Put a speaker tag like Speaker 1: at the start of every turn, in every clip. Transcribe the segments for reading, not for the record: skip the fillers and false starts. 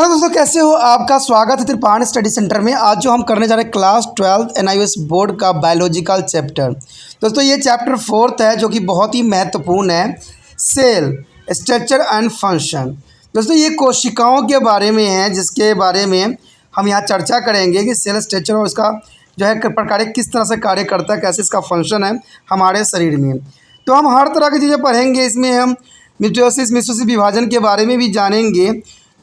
Speaker 1: Hello दोस्तों, कैसे हो? आपका स्वागत है त्रिपाण स्टडी सेंटर में। आज जो हम करने जा रहे हैं क्लास 12 NIOS बोर्ड का बायोलॉजिकल चैप्टर। दोस्तों ये चैप्टर 4 है जो कि बहुत ही महत्वपूर्ण है। Cell structure and function. दोस्तों ये कोशिकाओं के बारे में है, जिसके बारे में हम यहाँ चर्चा करेंगे कि सेल स्ट्रक्चर और उसका जो है प्रकार किस तरह से कार्य करता है, कैसे इसका फंक्शन है हमारे शरीर में। तो हम हर तरह की चीज़ें पढ़ेंगे। इसमें हम मिटोसिस विभाजन के बारे में भी जानेंगे।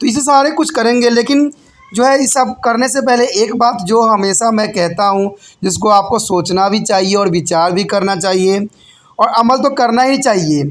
Speaker 1: तो इसे सारे कुछ करेंगे, लेकिन जो है इस सब करने से पहले एक बात जो हमेशा मैं कहता हूँ, जिसको आपको सोचना भी चाहिए और विचार भी करना चाहिए और अमल तो करना ही चाहिए,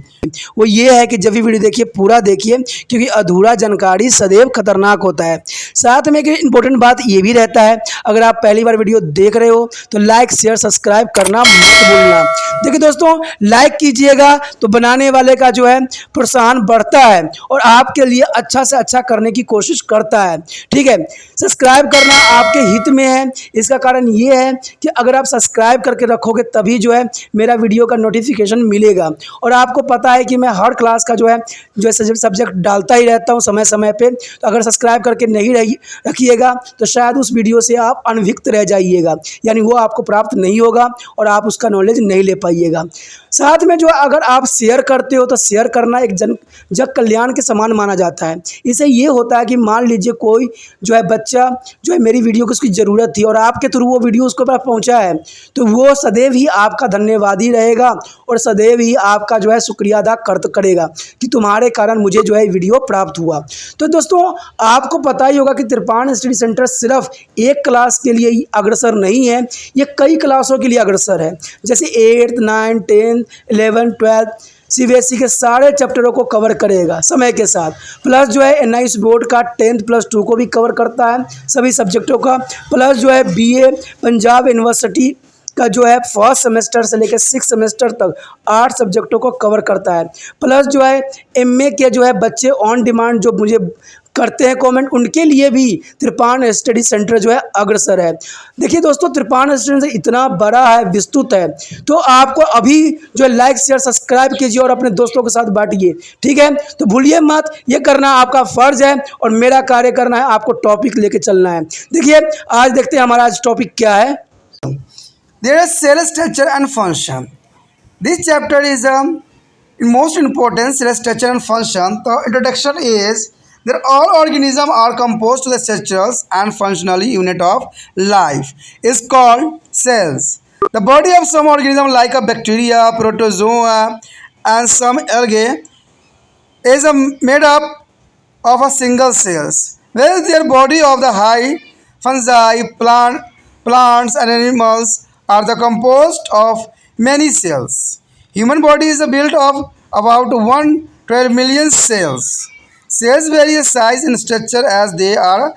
Speaker 1: वो ये है कि जब भी वीडियो देखिए पूरा देखिए, क्योंकि अधूरा जानकारी सदैव खतरनाक होता है। साथ में एक इम्पोर्टेंट बात ये भी रहता है, अगर आप पहली बार वीडियो देख रहे हो तो लाइक शेयर सब्सक्राइब करना मत भूलना। देखिए दोस्तों, लाइक कीजिएगा तो बनाने वाले का जो है प्रोत्साहन बढ़ता है और आपके लिए अच्छा से अच्छा करने की कोशिश करता है। ठीक है, सब्सक्राइब करना आपके हित में है। इसका कारण ये है कि अगर आप सब्सक्राइब करके रखोगे तभी जो है मेरा वीडियो का नोटिफिकेशन मिलेगा। और आपको पता है कि मैं हर क्लास का जो है सब्जेक्ट डालता ही रहता हूँ समय समय पे। तो अगर सब्सक्राइब करके नहीं रखिएगा तो शायद उस वीडियो से आप अनभिज्ञ रह जाइएगा, यानी वो आपको प्राप्त नहीं होगा और आप उसका नॉलेज नहीं ले पाइएगा। साथ में जो अगर आप शेयर करते हो तो शेयर करना एक जग कल्याण के समान माना जाता है। इससे ये होता है कि मान लीजिए कोई जो है बच्चा जो है मेरी वीडियो को उसकी ज़रूरत थी और आपके थ्रू वो वीडियो उसको पास पहुंचा है, तो वो सदैव ही आपका धन्यवादी रहेगा और सदैव ही आपका जो है शुक्रिया अदा करेगा कि तुम्हारे कारण मुझे जो है वीडियो प्राप्त हुआ। तो दोस्तों आपको पता ही होगा कि त्रिपाण स्टडी सेंटर सिर्फ एक क्लास के लिए ही अग्रसर नहीं है, ये कई क्लासों के लिए अग्रसर है। जैसे 8th 9th 10th 11th 12th CBSE के सारे चैप्टरों को कवर करेगा समय के साथ। प्लस जो है NIOS बोर्ड का 10th+2 को भी कवर करता है, सभी सब्जेक्टों का। प्लस जो है BA पंजाब यूनिवर्सिटी का जो है फर्स्ट सेमेस्टर से लेकर 6th सेमेस्टर तक 8 सब्जेक्टों को कवर करता है। प्लस जो है MA के जो है बच्चे ऑन डिमांड जो मुझे करते हैं कमेंट, उनके लिए भी त्रिपाण स्टडी सेंटर जो है अग्रसर है। देखिए दोस्तों, त्रिपाण स्टडी सेंटर इतना बड़ा है, विस्तृत है, तो आपको अभी जो है लाइक शेयर सब्सक्राइब कीजिए और अपने दोस्तों के साथ बांटिए। ठीक है, तो भूलिए मत, ये करना आपका फर्ज है और मेरा कार्य करना है, आपको टॉपिक लेके चलना है। देखिए आज देखते हैं हमारा आज टॉपिक क्या है। There is cell structure and function. This chapter is most important, cell structure and function. The introduction is that all organisms are composed to the structures and functional unit of life is called cells. The body of some organism like a bacteria, protozoa, and some algae is made up of a single cells. Whereas their body of the high fungi, plants and animals are the composed of many cells. Human body is built of about 112 million cells. Cells vary in size and structure as they are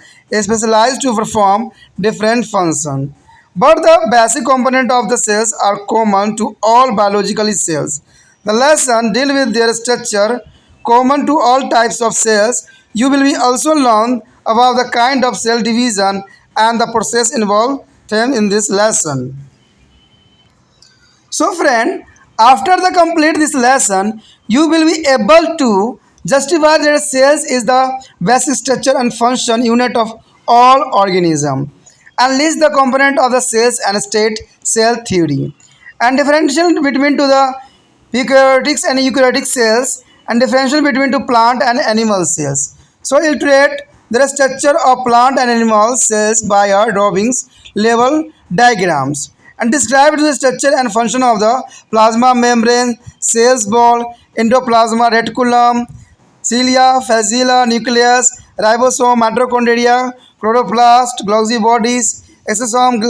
Speaker 1: specialized to perform different functions. But the basic component of the cells are common to all biological cells. The lesson deal with their structure common to all types of cells. You will be also learn about the kind of cell division and the process involved in this lesson. So friend, after the complete this lesson, you will be able to justify that cells is the basic structure and function unit of all organism, and list the component of the cells and state cell theory, and differential between to the eukaryotic and eukaryotic cells, and differential between to plant and animal cells. So illustrate the structure of plant and animal cells by our drawings level diagrams, and describe the structure and function of the plasma membrane, cells wall, endoplasma, reticulum, cilia, fascia, nucleus, ribosome, mitochondria, chloroplast, Golgi bodies, exosome,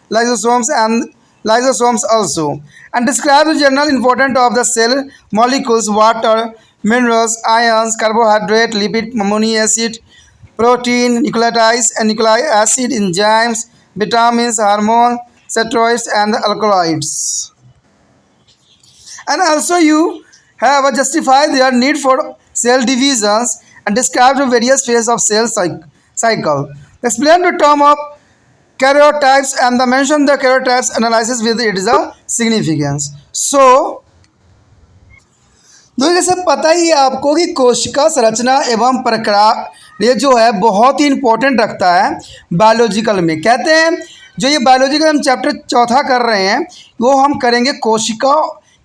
Speaker 1: lysosomes and lysosomes also, and describe the general importance of the cell molecules, water, minerals, ions, carbohydrate, lipid, amino acid, protein, nucleotides and nucleic acid, enzymes, vitamins, hormones, steroids and the alkaloids. And also you have justified their need for cell divisions and describe the various phases of cell cycle. Explain the term of karyotypes and mention the karyotypes analysis with its significance. So दोस्तों जैसे पता ही है आपको कि कोशिका संरचना एवं प्रकार ये जो है बहुत ही इंपॉर्टेंट रखता है बायोलॉजिकल में। कहते हैं जो ये बायोलॉजिकल हम चैप्टर चौथा कर रहे हैं वो हम करेंगे कोशिका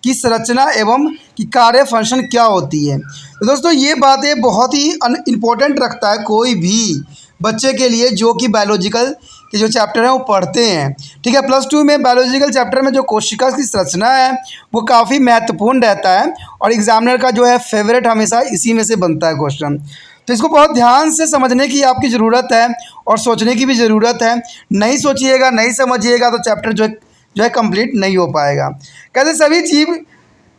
Speaker 1: की संरचना एवं की कार्य फंक्शन क्या होती है। तो दोस्तों ये बातें बहुत ही इम्पोर्टेंट रखता है कोई भी बच्चे के लिए जो कि बायोलॉजिकल के जो चैप्टर हैं वो पढ़ते हैं। ठीक है, +2 में बायोलॉजिकल चैप्टर में जो कोशिका की संरचना है वो काफ़ी महत्वपूर्ण रहता है और एग्जामिनर का जो है फेवरेट हमेशा इसी में से बनता है क्वेश्चन। तो इसको बहुत ध्यान से समझने की आपकी ज़रूरत है और सोचने की भी ज़रूरत है। नहीं सोचिएगा, नहीं समझिएगा तो चैप्टर जो है कंप्लीट नहीं हो पाएगा। कहते सभी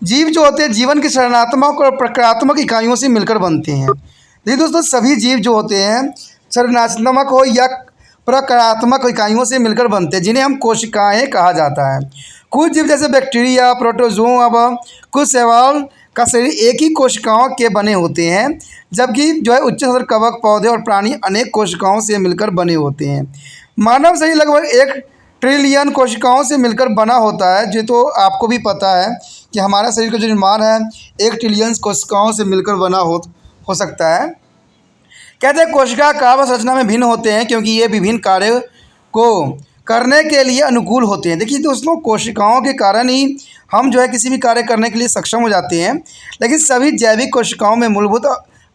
Speaker 1: जीव जो होते हैं जीवन की संरचनात्मक और प्रक्रियात्मक इकाइयों से मिलकर बनते हैं। देखिए दोस्तों सभी जीव जो होते हैं संरचनात्मक हो या प्रक्रियात्मक इकाइयों से मिलकर बनते हैं जिन्हें हम कोशिकाएं कहा जाता है। कुछ जीव जैसे बैक्टीरिया, प्रोटोजोआ व कुछ शैवाल का शरीर एक ही कोशिकाओं के बने होते हैं, जबकि जो है उच्चतर कवक, पौधे और प्राणी अनेक कोशिकाओं से मिलकर बने होते हैं। मानव शरीर लगभग 1 ट्रिलियन कोशिकाओं से मिलकर बना होता है। जो तो आपको भी पता है कि हमारा शरीर का जो निर्माण है 1 ट्रिलियन कोशिकाओं से मिलकर बना हो सकता है। कहते हैं कोशिका कार्य संरचना में भिन्न होते हैं क्योंकि ये विभिन्न कार्यों को करने के लिए अनुकूल होते हैं। देखिए दोस्तों कोशिकाओं के कारण ही हम जो है किसी भी कार्य करने के लिए सक्षम हो जाते हैं, लेकिन सभी जैविक कोशिकाओं में मूलभूत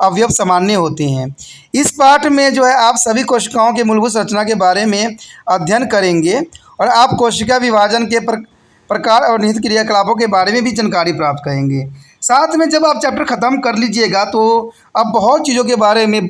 Speaker 1: अवयव सामान्य होते हैं। इस पाठ में जो है आप सभी कोशिकाओं के मूलभूत संरचना के बारे में अध्ययन करेंगे और आप कोशिका विभाजन के प्रकार और निहित क्रियाकलापों के बारे में भी जानकारी प्राप्त करेंगे। साथ में जब आप चैप्टर ख़त्म कर लीजिएगा तो आप बहुत चीज़ों के बारे में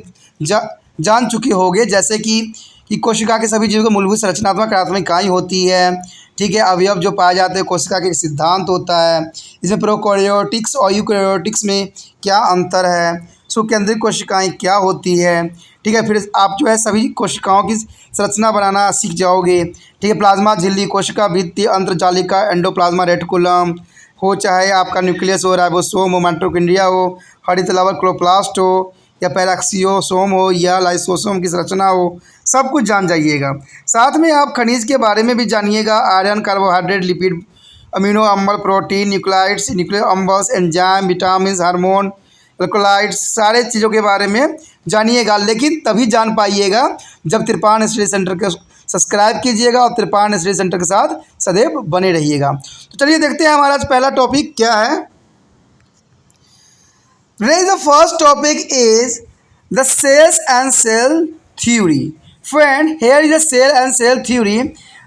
Speaker 1: जान चुके होंगे, जैसे कि कोशिका के सभी जीवों की मूलभूत संरचनात्मक कार्यात्मक इकाई होती है। ठीक है, अवयव जो पाए जाते हैं कोशिका के एक सिद्धांत होता है। इसमें प्रोकैरियोटिक्स और यूकैरियोटिक्स में क्या अंतर है, सुकेंद्रिक कोशिकाएं क्या होती है। ठीक है, फिर आप जो है सभी कोशिकाओं की संरचना बनाना सीख जाओगे। ठीक है, प्लाज्मा झिल्ली, कोशिका भित्ति, अंतर्जालिका, एंडोप्लाज्मा रेटिकुलम हो, चाहे आपका न्यूक्लियस हो, राइबोसोम हो, माइटोकॉन्ड्रिया हो, हरित लवण क्लोरोप्लास्ट हो, या पैराक्सियोसोम हो या लाइसोसोम की संरचना हो, सब कुछ जान जाइएगा। साथ में आप खनिज के बारे में भी जानिएगा। आयरन, कार्बोहाइड्रेट, लिपिड, अमीनो अम्ल, प्रोटीन, न्यूक्लाइड्स, न्यूक्लिक अम्ल्स, एंजाइम, विटामिन, हार्मोन, इलेक्ट्रोलाइट्स, सारे चीज़ों के बारे में जानिएगा। लेकिन तभी जान पाइएगा जब त्रिपाण स्टडी सेंटर के सब्सक्राइब कीजिएगा और त्रिपाण स्टडी सेंटर के साथ सदैव बने रहिएगा। तो चलिए देखते हैं हमारा आज पहला टॉपिक क्या है। The first topic is the cells and cell theory. Friend, here is a cell and cell theory.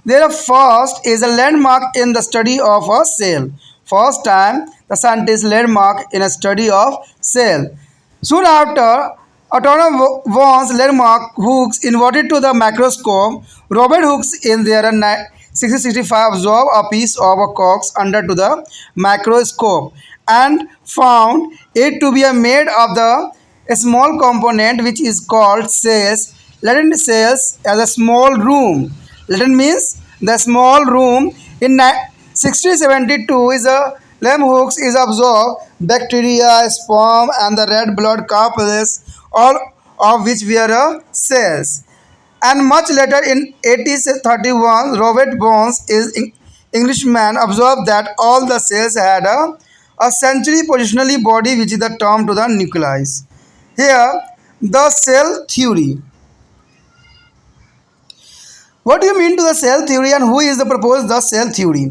Speaker 1: Their first is a landmark in the study of a cell. First time the scientists landmark in a study of cell. Soon after, Otto Vaughn's landmark Hooke's inverted to the microscope. Robert Hooke's in their 1665 absorbed a piece of a cork under to the microscope and found it to be made of the small component which is called cells. Latin cells as a small room. Latin means the small room. In 1672 is a Leeuwenhoek is observed bacteria, sperm and the red blood corpuscles, all of which were cells. And much later in 1831 Robert Burns is Englishman observed that all the cells had a centrally positionally body which is the term to the nucleus. Here the cell theory. What do you mean to the cell theory and who is the proposed the cell theory?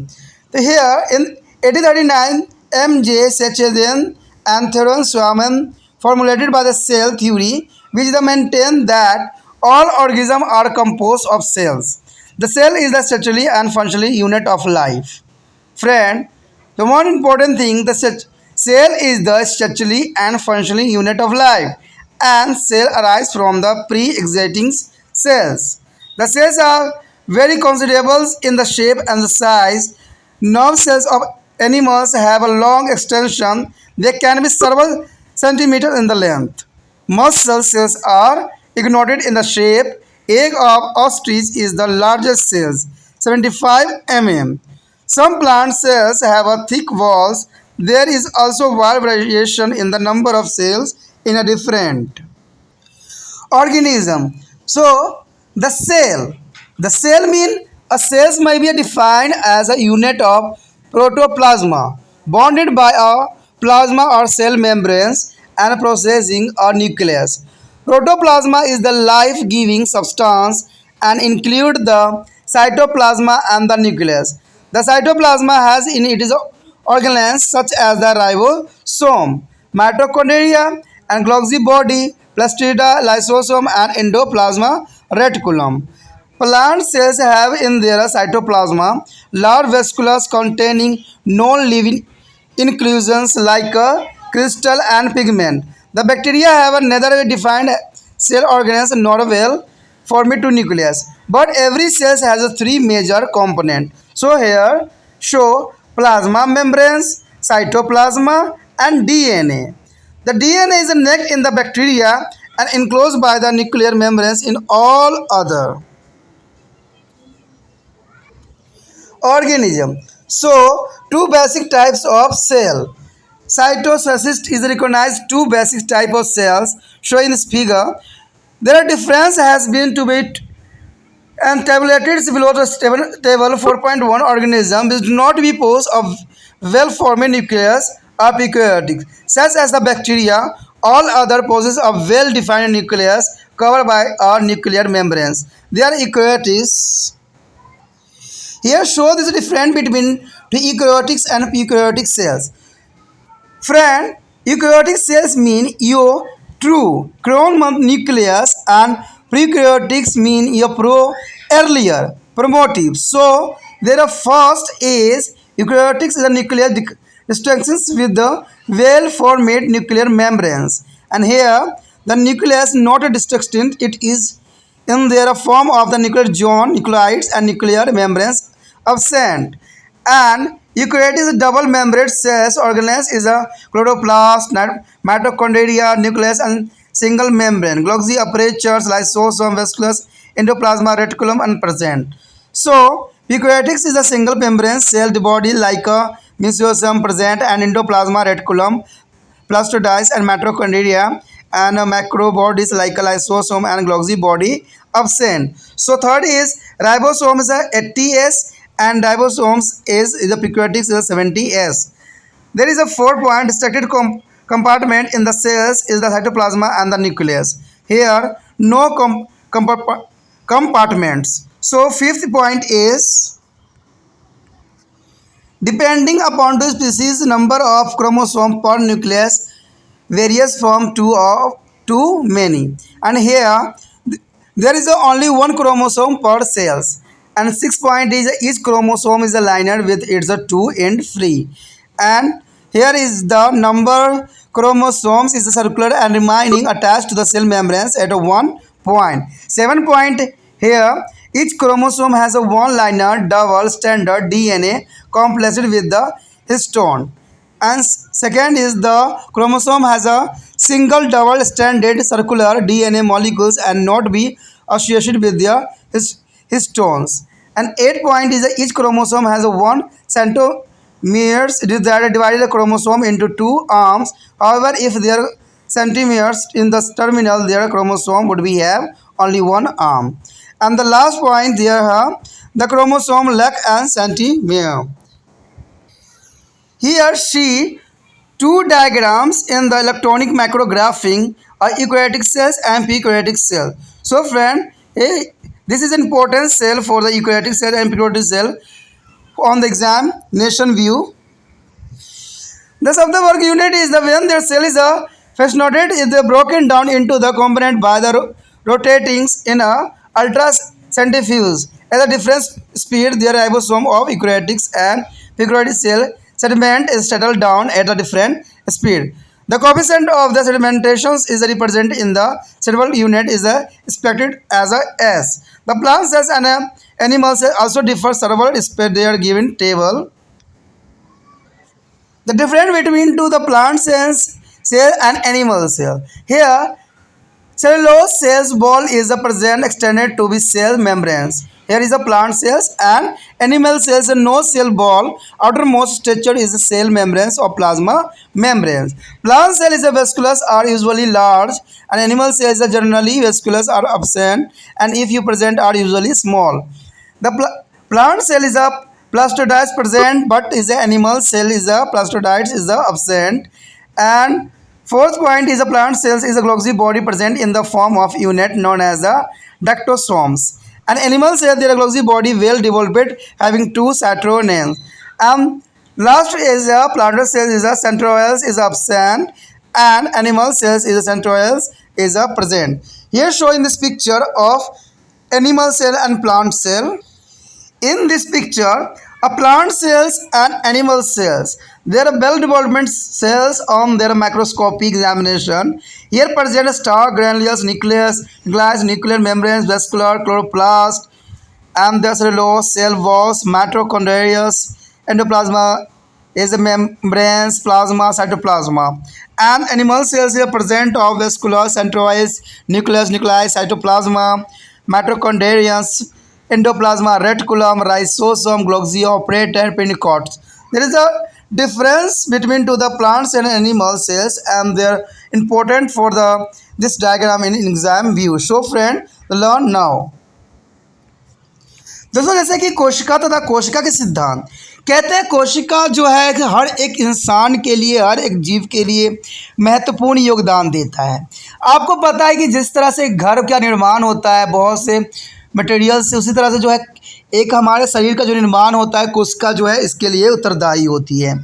Speaker 1: So here in 1839 M.J. Sachedin and Theron Swaman formulated by the cell theory which is the maintain that all organisms are composed of cells. The cell is the structurally and functionally unit of life. Friend, the more important thing, the cell is the structurally and functionally unit of life, and cell arise from the pre-existing cells. The cells are very considerable in the shape and the size. Nerve cells of animals have a long extension. They can be several centimeters in the length. Muscle cells are ignored in the shape. Egg of ostrich is the largest cells, 75 mm. Some plant cells have a thick walls. There is also wide variation in the number of cells in a different organism. So the cell mean a cells may be defined as a unit of protoplasma bonded by a plasma or cell membranes, and processing or nucleus. Protoplasma is the life-giving substance and include the cytoplasma and the nucleus. The cytoplasma has in it is organelles such as the ribosome, mitochondria, and Golgi body, plastida, lysosome, and endoplasma reticulum. Plant cells have in their cytoplasma large vasculars containing non-living inclusions like a crystal and pigment. The bacteria have neither defined cell organelles nor well formed to nucleus. But every cell has a three major components. So here show plasma membranes, cytoplasma, and DNA. The DNA is necked in the bacteria and enclosed by the nuclear membranes in all other organism. So, two basic types of cell. Cytocyst is recognized two basic type of cells shown in this figure. Their difference has been to be and tabulated below the table 4.1 organism which do not be pose of well-formed nucleus are eukaryotic, such as the bacteria. All other poses a well-defined nucleus covered by our nuclear membranes. They are eukaryotes. Here show this difference between the eukaryotics and eukaryotic cells. Friend, eukaryotic cells mean your true crown nucleus and prokaryotics mean your earlier primitive. So their first is eukaryotics is a nuclear distinctions with the well-formed nuclear membranes. And here the nucleus not distinct, it is in their form of the nuclear zone, nucleides and nuclear membranes absent. And eukaryotic double membrane cells organelles is a chloroplast, mitochondria, nucleus and single membrane. Golgi apertures, lysosome, vasculus, endoplasma, reticulum and present. So eukaryotics is a single membrane cell body like a mesosomes present and endoplasma, reticulum, plastocytes and mitochondria and macro bodies like a lysosome and Golgi body absent. So third is ribosome is a 80s and ribosomes is the prokaryotics is a 70s. There is a 4-point distracted compartment in the cells is the cytoplasma and the nucleus. Here no compartments. So fifth point is depending upon the species number of chromosome per nucleus varies from 2 or to many, and here there is only one chromosome per cells. And 6 point is each chromosome is a linear with its two end free, and here is the number chromosomes is circular and remaining attached to the cell membranes at a 1 point. 7 point here each chromosome has a one linear double standard DNA complexed with the histone. And second is the chromosome has a single double stranded circular DNA molecules and not be associated with their histones. And 8 point is that each chromosome has a one centromeres that divided the chromosome into two arms. However, if there are centromeres in the terminal, their chromosome would be have only one arm. And the last point there the chromosome lack and centromere. Here see two diagrams in the electronic macrographing are eukaryotic cells and prokaryotic cell. So friend, this is important cell for the eukaryotic cell and prokaryotic cell on the examination view. The work unit is the when their cell is a fascinated is they broken down into the component by the rotating in a ultracentrifuge. At a different speed, their ribosome of eukaryotics and prokaryotic cell sediment is settled down at a different speed. The coefficient of the sedimentations is represented in the cerebral unit is expected as a S. The plant cells and animal cells also differ several speed they are given table. The difference between the plant cells cell and animal cell. Here cellulose cells wall is the present extended to be cell membranes. Here is a plant cells and animal cells and no cell wall. Outermost structure is the cell membranes or plasma membranes. Plant cells is a vasculars are usually large and animal cells are generally vasculars are absent and if you present are usually small. The plant cell is a Plastocytes present, but is the animal cell is the plastocytes is the absent. And fourth point is the plant cells is a glossy body present in the form of unit known as the ductosomes. An animal cell their glossy body well developed having two centrones. Last is the plant cells is the centrioles is absent and animal cells is the centrioles is a present. Here showing this picture of animal cell and plant cell. In this picture, a plant cells and animal cells, there are well development cells on their microscopic examination. Here present star granules, nucleus, glass, nuclear membranes, vascular, chloroplast, and the cellulose, cell walls, mitochondria, endoplasma is the membranes, plasma, cytoplasma. And animal cells are present of vascular, centroids, nucleus, nuclei, cytoplasma, mitochondria, endoplasma, reticulum, rhizosome, glossy, operate, and pennicots. There is a difference between to the plants and animal cells, and they are important for the this diagram in exam view. So friend, learn now. दोस्तों जैसे कि कोशिका तथा कोशिका के सिद्धांत कहते हैं, कोशिका जो है हर एक इंसान के लिए, हर एक जीव के लिए महत्वपूर्ण योगदान देता है। आपको पता है कि जिस तरह से घर का निर्माण होता है बहुत से मटेरियल से, उसी तरह से जो है एक हमारे शरीर का जो निर्माण होता है कोशिका जो है इसके लिए उत्तरदायी होती है।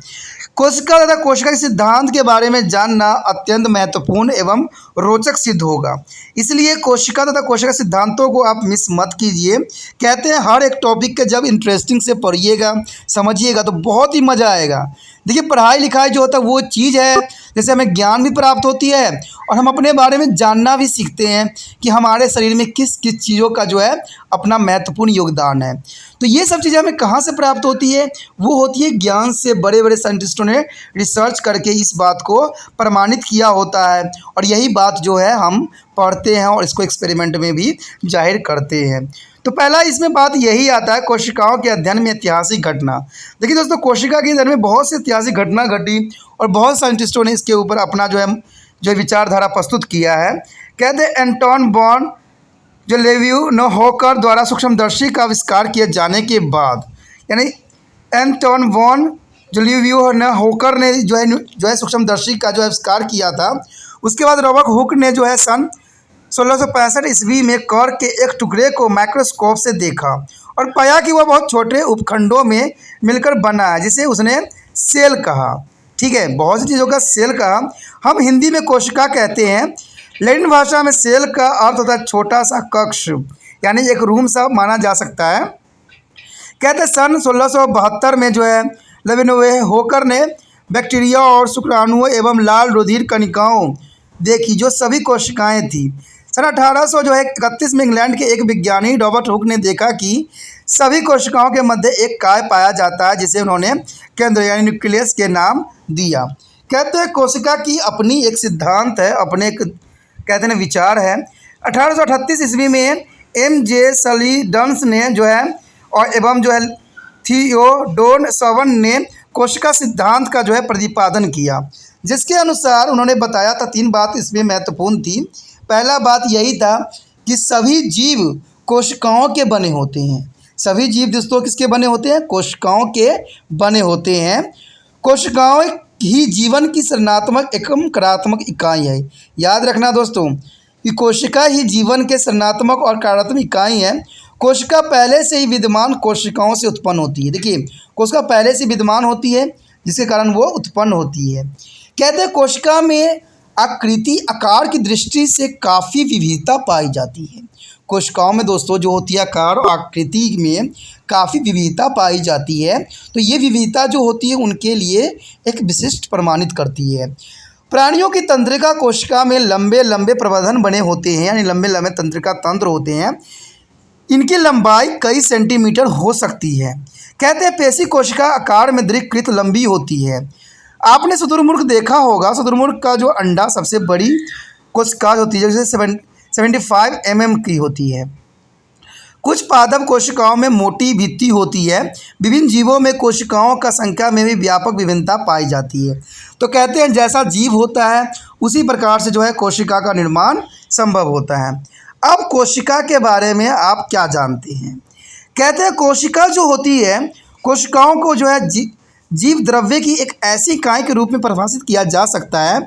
Speaker 1: कोशिका तथा कोशिका के सिद्धांत के बारे में जानना अत्यंत महत्वपूर्ण एवं रोचक सिद्ध होगा, इसलिए कोशिका तथा कोशिका सिद्धांतों को आप मिस मत कीजिए। कहते हैं हर एक टॉपिक के जब इंटरेस्टिंग से पढ़िएगा, समझिएगा तो बहुत ही मज़ा आएगा। देखिए पढ़ाई लिखाई जो होता है वो चीज़ है जैसे हमें ज्ञान भी प्राप्त होती है और हम अपने बारे में जानना भी सीखते हैं कि हमारे शरीर में किस किस चीज़ों का जो है अपना महत्वपूर्ण योगदान है। तो ये सब चीज़ें हमें कहाँ से प्राप्त होती है? वो होती है ज्ञान से। बड़े बड़े साइंटिस्टों ने रिसर्च करके इस बात को प्रमाणित किया होता है और यही बात जो है हम पढ़ते हैं और इसको एक्सपेरिमेंट में भी जाहिर करते हैं। तो पहला इसमें बात यही आता है कोशिकाओं के अध्ययन में ऐतिहासिक घटना। देखिए दोस्तों, कोशिका के अध्ययन में बहुत सी ऐतिहासिक घटना घटी और बहुत साइंटिस्टों ने इसके ऊपर अपना जो विचारधारा प्रस्तुत किया है। कहते हैं एंटोन वॉन जो लेeuwenhoek द्वारा सूक्ष्मदर्शी का आविष्कार किए जाने के बाद, यानी एंटोन वॉन जो लेeuwenhoek ने जो है सूक्ष्मदर्शी का जो आविष्कार किया था, उसके बाद रॉबर्ट हुक ने जो है सन 1665 ईस्वी में कर के एक टुकड़े को माइक्रोस्कोप से देखा और पाया कि वह बहुत छोटे उपखंडों में मिलकर बना है, जिसे उसने सेल कहा। ठीक है, बहुत सी चीज़ों का सेल कहा। हम हिंदी में कोशिका कहते हैं, लैटिन भाषा में सेल का अर्थ होता है छोटा सा कक्ष, यानी एक रूम सा माना जा सकता है। कहते हैं सन 1672 में जो है लेeuwenhoek ने बैक्टीरिया और शुक्राणुओं एवं लाल रुधिर कणिकाओं देखी जो सभी कोशिकाएं थी। सन 1831 में इंग्लैंड के एक विज्ञानी रॉबर्ट हुक ने देखा कि सभी कोशिकाओं के मध्य एक काय पाया जाता है, जिसे उन्होंने केंद्र यानी न्यूक्लियस के नाम दिया। कहते हैं कोशिका की अपनी एक सिद्धांत है, अपने एक कहते हैं विचार है। 1838 ईस्वी में M.J. सलीडन्स ने जो है और एवं जो है थियोडोर सवन ने कोशिका सिद्धांत का जो है प्रतिपादन किया, जिसके अनुसार उन्होंने बताया था 3 बात इसमें महत्वपूर्ण थी। पहला बात यही था कि सभी जीव कोशिकाओं के बने होते हैं। सभी जीव दोस्तों किसके बने होते हैं? कोशिकाओं के बने होते हैं। कोशिकाओं ही जीवन की सृजनात्मक एवं कार्यात्मक इकाई है। याद रखना दोस्तों कि कोशिका ही जीवन के सृजनात्मक और कार्यात्मक इकाई है। कोशिका पहले से ही विद्यमान कोशिकाओं से उत्पन्न होती है। देखिए कोशिका पहले से विद्यमान होती है जिसके कारण वो उत्पन्न होती है। कहते हैं कोशिका में आकृति आकार की दृष्टि से काफ़ी विविधता पाई जाती है। कोशिकाओं में दोस्तों जो होती है आकार और आकृति में काफ़ी विविधता पाई जाती है। तो ये विविधता जो होती है उनके लिए एक विशिष्ट प्रमाणित करती है। प्राणियों की तंत्रिका कोशिका में लंबे लंबे प्रवर्धन बने होते हैं, यानी लंबे लंबे तंत्रिका तंत्र होते हैं। इनकी लंबाई कई सेंटीमीटर हो सकती है। कहते हैं पेशी कोशिका आकार में दीर्घकृत लंबी होती है। आपने शुतुरमुर्ग देखा होगा, शुतुरमुर्ग का जो अंडा सबसे बड़ी कोशिका होती है, जैसे 75 mm की होती है। कुछ पादप कोशिकाओं में मोटी भित्ति होती है। विभिन्न जीवों में कोशिकाओं का संख्या में भी व्यापक विभिन्नता पाई जाती है। तो कहते हैं जैसा जीव होता है उसी प्रकार से जो है कोशिका का निर्माण संभव होता है। अब कोशिका के बारे में आप क्या जानते हैं? कहते हैं कोशिका जो होती है कोशिकाओं को जो है जीव द्रव्य की एक ऐसी इकाई के रूप में परिभाषित किया जा सकता है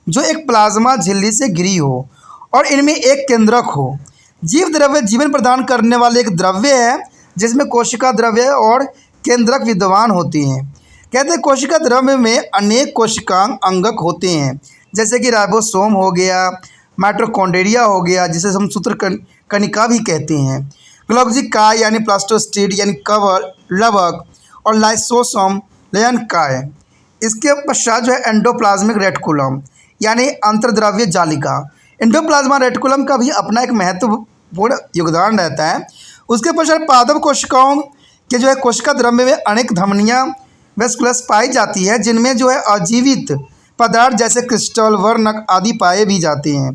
Speaker 1: जो एक प्लाज्मा झिल्ली से घिरी हो और इनमें एक केंद्रक हो। जीव द्रव्य जीवन प्रदान करने वाले एक द्रव्य है जिसमें कोशिका द्रव्य और केंद्रक विद्यमान होते हैं। कहते हैं कोशिका द्रव्य में अनेक कोशिकांग अंगक होते हैं, जैसे कि राइबोसोम हो गया, माइटोकॉन्ड्रिया हो गया जिसे हम सूत्रकणिका भी कहते हैं, गोल्गी काय यानी प्लास्टोसिस्ट यानी कवर लवक, और लाइसोसोम लयन काय। इसके पश्चात जो है एंडोप्लाज्मिक रेटिकुलम यानी अंतर्द्रव्य जालिका। एंडोप्लाज्मा रेटिकुलम का भी अपना एक महत्वपूर्ण योगदान रहता है। उसके पश्चात पादप कोशिकाओं के जो है कोशिका द्रव्य में अनेक धमनियाँ वेस्कुलस पाई जाती है जिनमें जो है अजीवित पदार्थ जैसे क्रिस्टल वर्णक आदि पाए भी जाते हैं।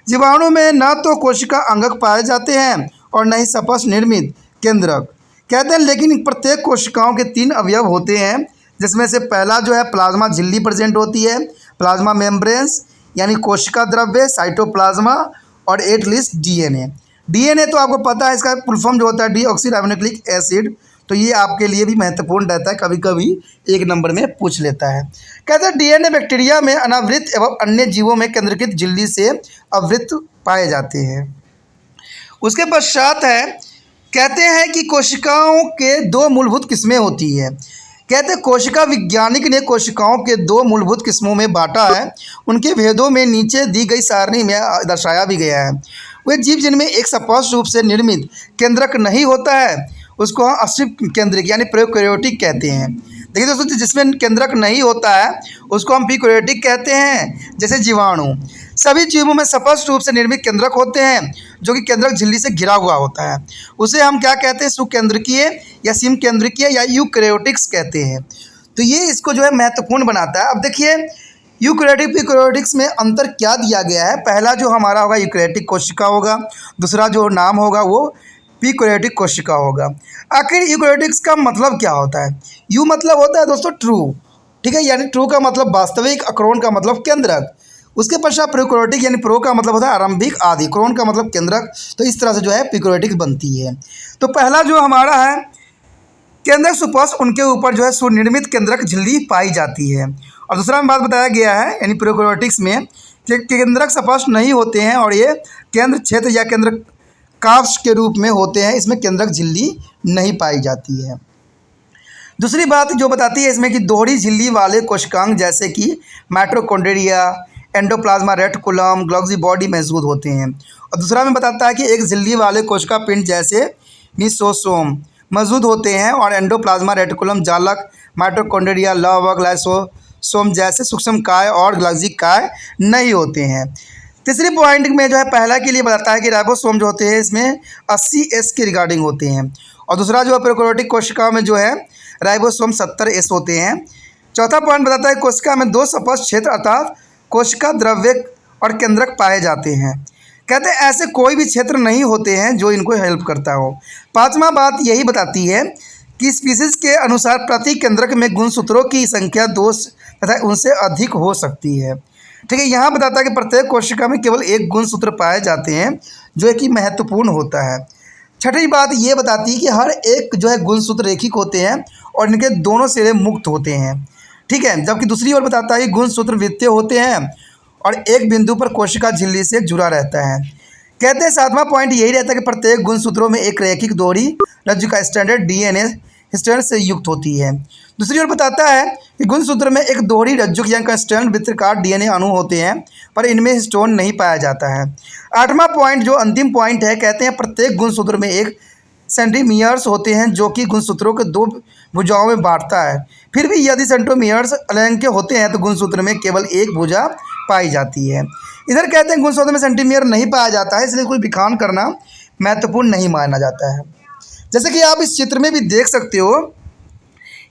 Speaker 1: जीवाणु में न तो कोशिका अंगक पाए जाते हैं और न ही स्पष्ट निर्मित केंद्रक। कहते हैं लेकिन प्रत्येक कोशिकाओं के 3 अवयव होते हैं, जिसमें से पहला जो है प्लाज्मा झिल्ली प्रेजेंट होती है, प्लाज्मा मेम्ब्रेन्स यानी कोशिका द्रव्य, साइटोप्लाज्मा और एटलिस्ट डीएनए। डीएनए तो आपको पता है, इसका फुल फॉर्म जो होता है डीऑक्सीराइबोन्यूक्लिक एसिड, तो ये आपके लिए भी महत्वपूर्ण रहता है, कभी कभी 1 नंबर में पूछ लेता है। कहते हैं डीएनए बैक्टीरिया में अनावृत एवं अन्य जीवों में केंद्रीकृत झिल्ली से आवृत पाए जाते हैं। उसके पश्चात है कहते हैं कि कोशिकाओं के 2 मूलभूत किस्में होती है। कहते हैं कोशिका वैज्ञानिक ने कोशिकाओं के 2 मूलभूत किस्मों में बांटा है। उनके भेदों में नीचे दी गई सारणी में दर्शाया भी गया है। वे जीव जिनमें एक स्पष्ट रूप से निर्मित केंद्रक नहीं होता है उसको हम अश्रित केंद्रिक यानी प्रोकैरियोटिक कहते हैं। देखिए दोस्तों, जिसमें केंद्रक नहीं होता है उसको हम प्रीकैरियोटिक कहते हैं। जैसे जीवाणु, सभी जीवों में स्पष्ट रूप से निर्मित केंद्रक होते हैं जो कि केंद्रक झिल्ली से घिरा हुआ होता है। उसे हम क्या कहते हैं, सुकेंद्रकीय या समकेंद्रकीय या यूकैरियोटिक्स कहते हैं। तो ये इसको जो है महत्वपूर्ण बनाता है। अब देखिए यूकैरियोटिक प्रीकैरियोटिक्स में अंतर क्या दिया गया है। पहला जो हमारा होगा यूकैरियोटिक कोशिका होगा, दूसरा जो नाम होगा वो प्रीकैरियोटिक कोशिका होगा। आखिर यूकैरियोटिक्स का मतलब क्या होता है। यू मतलब होता है दोस्तों ट्रू, ठीक है, यानी ट्रू का मतलब वास्तविक, अक्रोन का मतलब केंद्रक। उसके पश्चात प्रोकैरियोटिक यानी प्रो का मतलब होता है आरंभिक, आदि, क्रोन का मतलब केंद्रक। तो इस तरह से जो है प्रीकैरियोटिक बनती है। तो पहला जो हमारा है केंद्रक सुपस्थ, उनके ऊपर जो है सुनिर्मित केंद्रक झिल्ली पाई जाती है। और दूसरा में बात बताया गया है यानी प्रोकैरियोटिक्स में कि केंद्रक स्पष्ट नहीं होते हैं और ये केंद्र क्षेत्र या केंद्र काव्स के रूप में होते हैं। इसमें केंद्रक झिल्ली नहीं पाई जाती है। दूसरी बात जो बताती है इसमें कि दोहरी झिल्ली वाले कोशिकांग जैसे कि माइटोकॉन्ड्रिया, एंडोप्लाज्मा रेटिकुलम, गोल्गी बॉडी मौजूद होते हैं। और दूसरा में बताता है कि एक झिल्ली वाले कोशिका पिंड जैसे मीसोसोम मौजूद होते हैं और एंडोप्लाज्मा रेटिकुलम जालक, माइटोकॉन्ड्रिया, लवक, लाइसोसोम जैसे सूक्ष्म काय और गोल्गी काय नहीं होते हैं। तीसरी पॉइंट में जो है पहला के लिए बताता है कि राइबोसोम जो होते हैं इसमें 80S के रिगार्डिंग होते हैं और दूसरा जो है प्रोकैरियोटिक कोशिकाओं में जो है राइबोसोम 70S होते हैं। चौथा पॉइंट बताता है कोशिका में 2 स्पष्ट क्षेत्र अर्थात कोशिका द्रव्य और केंद्रक पाए जाते हैं। कहते हैं ऐसे कोई भी क्षेत्र नहीं होते हैं जो इनको हेल्प करता हो। पांचवा बात यही बताती है कि स्पीसीज के अनुसार प्रति केंद्रक में गुणसूत्रों की संख्या 2 तथा उनसे अधिक हो सकती है। ठीक है, यहाँ बताता है कि प्रत्येक कोशिका में केवल 1 गुणसूत्र पाए जाते हैं जो कि महत्वपूर्ण होता है। छठी बात ये बताती है कि हर एक जो है गुणसूत्र रेखिक होते हैं और इनके दोनों सिरे मुक्त होते हैं। ठीक है, जबकि दूसरी ओर बताता है कि गुणसूत्र वृत्तीय होते हैं और एक बिंदु पर कोशिका झिल्ली से जुड़ा रहता है। कहते हैं 7वां पॉइंट यही रहता है कि प्रत्येक गुणसूत्रों में एक रैखिक दोहरी रज्जु का स्टैंडर्ड डीएनए हिस्टोन से युक्त होती है। दूसरी ओर बताता है कि गुणसूत्र में एक दोहरी रज्जु या स्टैंड वृत्ताकार डीएनए अणु होते हैं पर इनमें हिस्टोन नहीं पाया जाता है। 8वां पॉइंट जो अंतिम पॉइंट है, कहते हैं प्रत्येक गुणसूत्र में एक सेंटीमियर्स होते हैं जो कि गुणसूत्रों के 2 भुजाओं में बांटता है। फिर भी यदि सेंटीमियर्स अलैंगिक होते हैं तो गुणसूत्र में केवल 1 भुजा पाई जाती है। इधर कहते हैं गुणसूत्र में सेंटीमियर नहीं पाया जाता है, इसलिए कोई विखान करना महत्वपूर्ण नहीं माना जाता है। जैसे कि आप इस चित्र में भी देख सकते हो,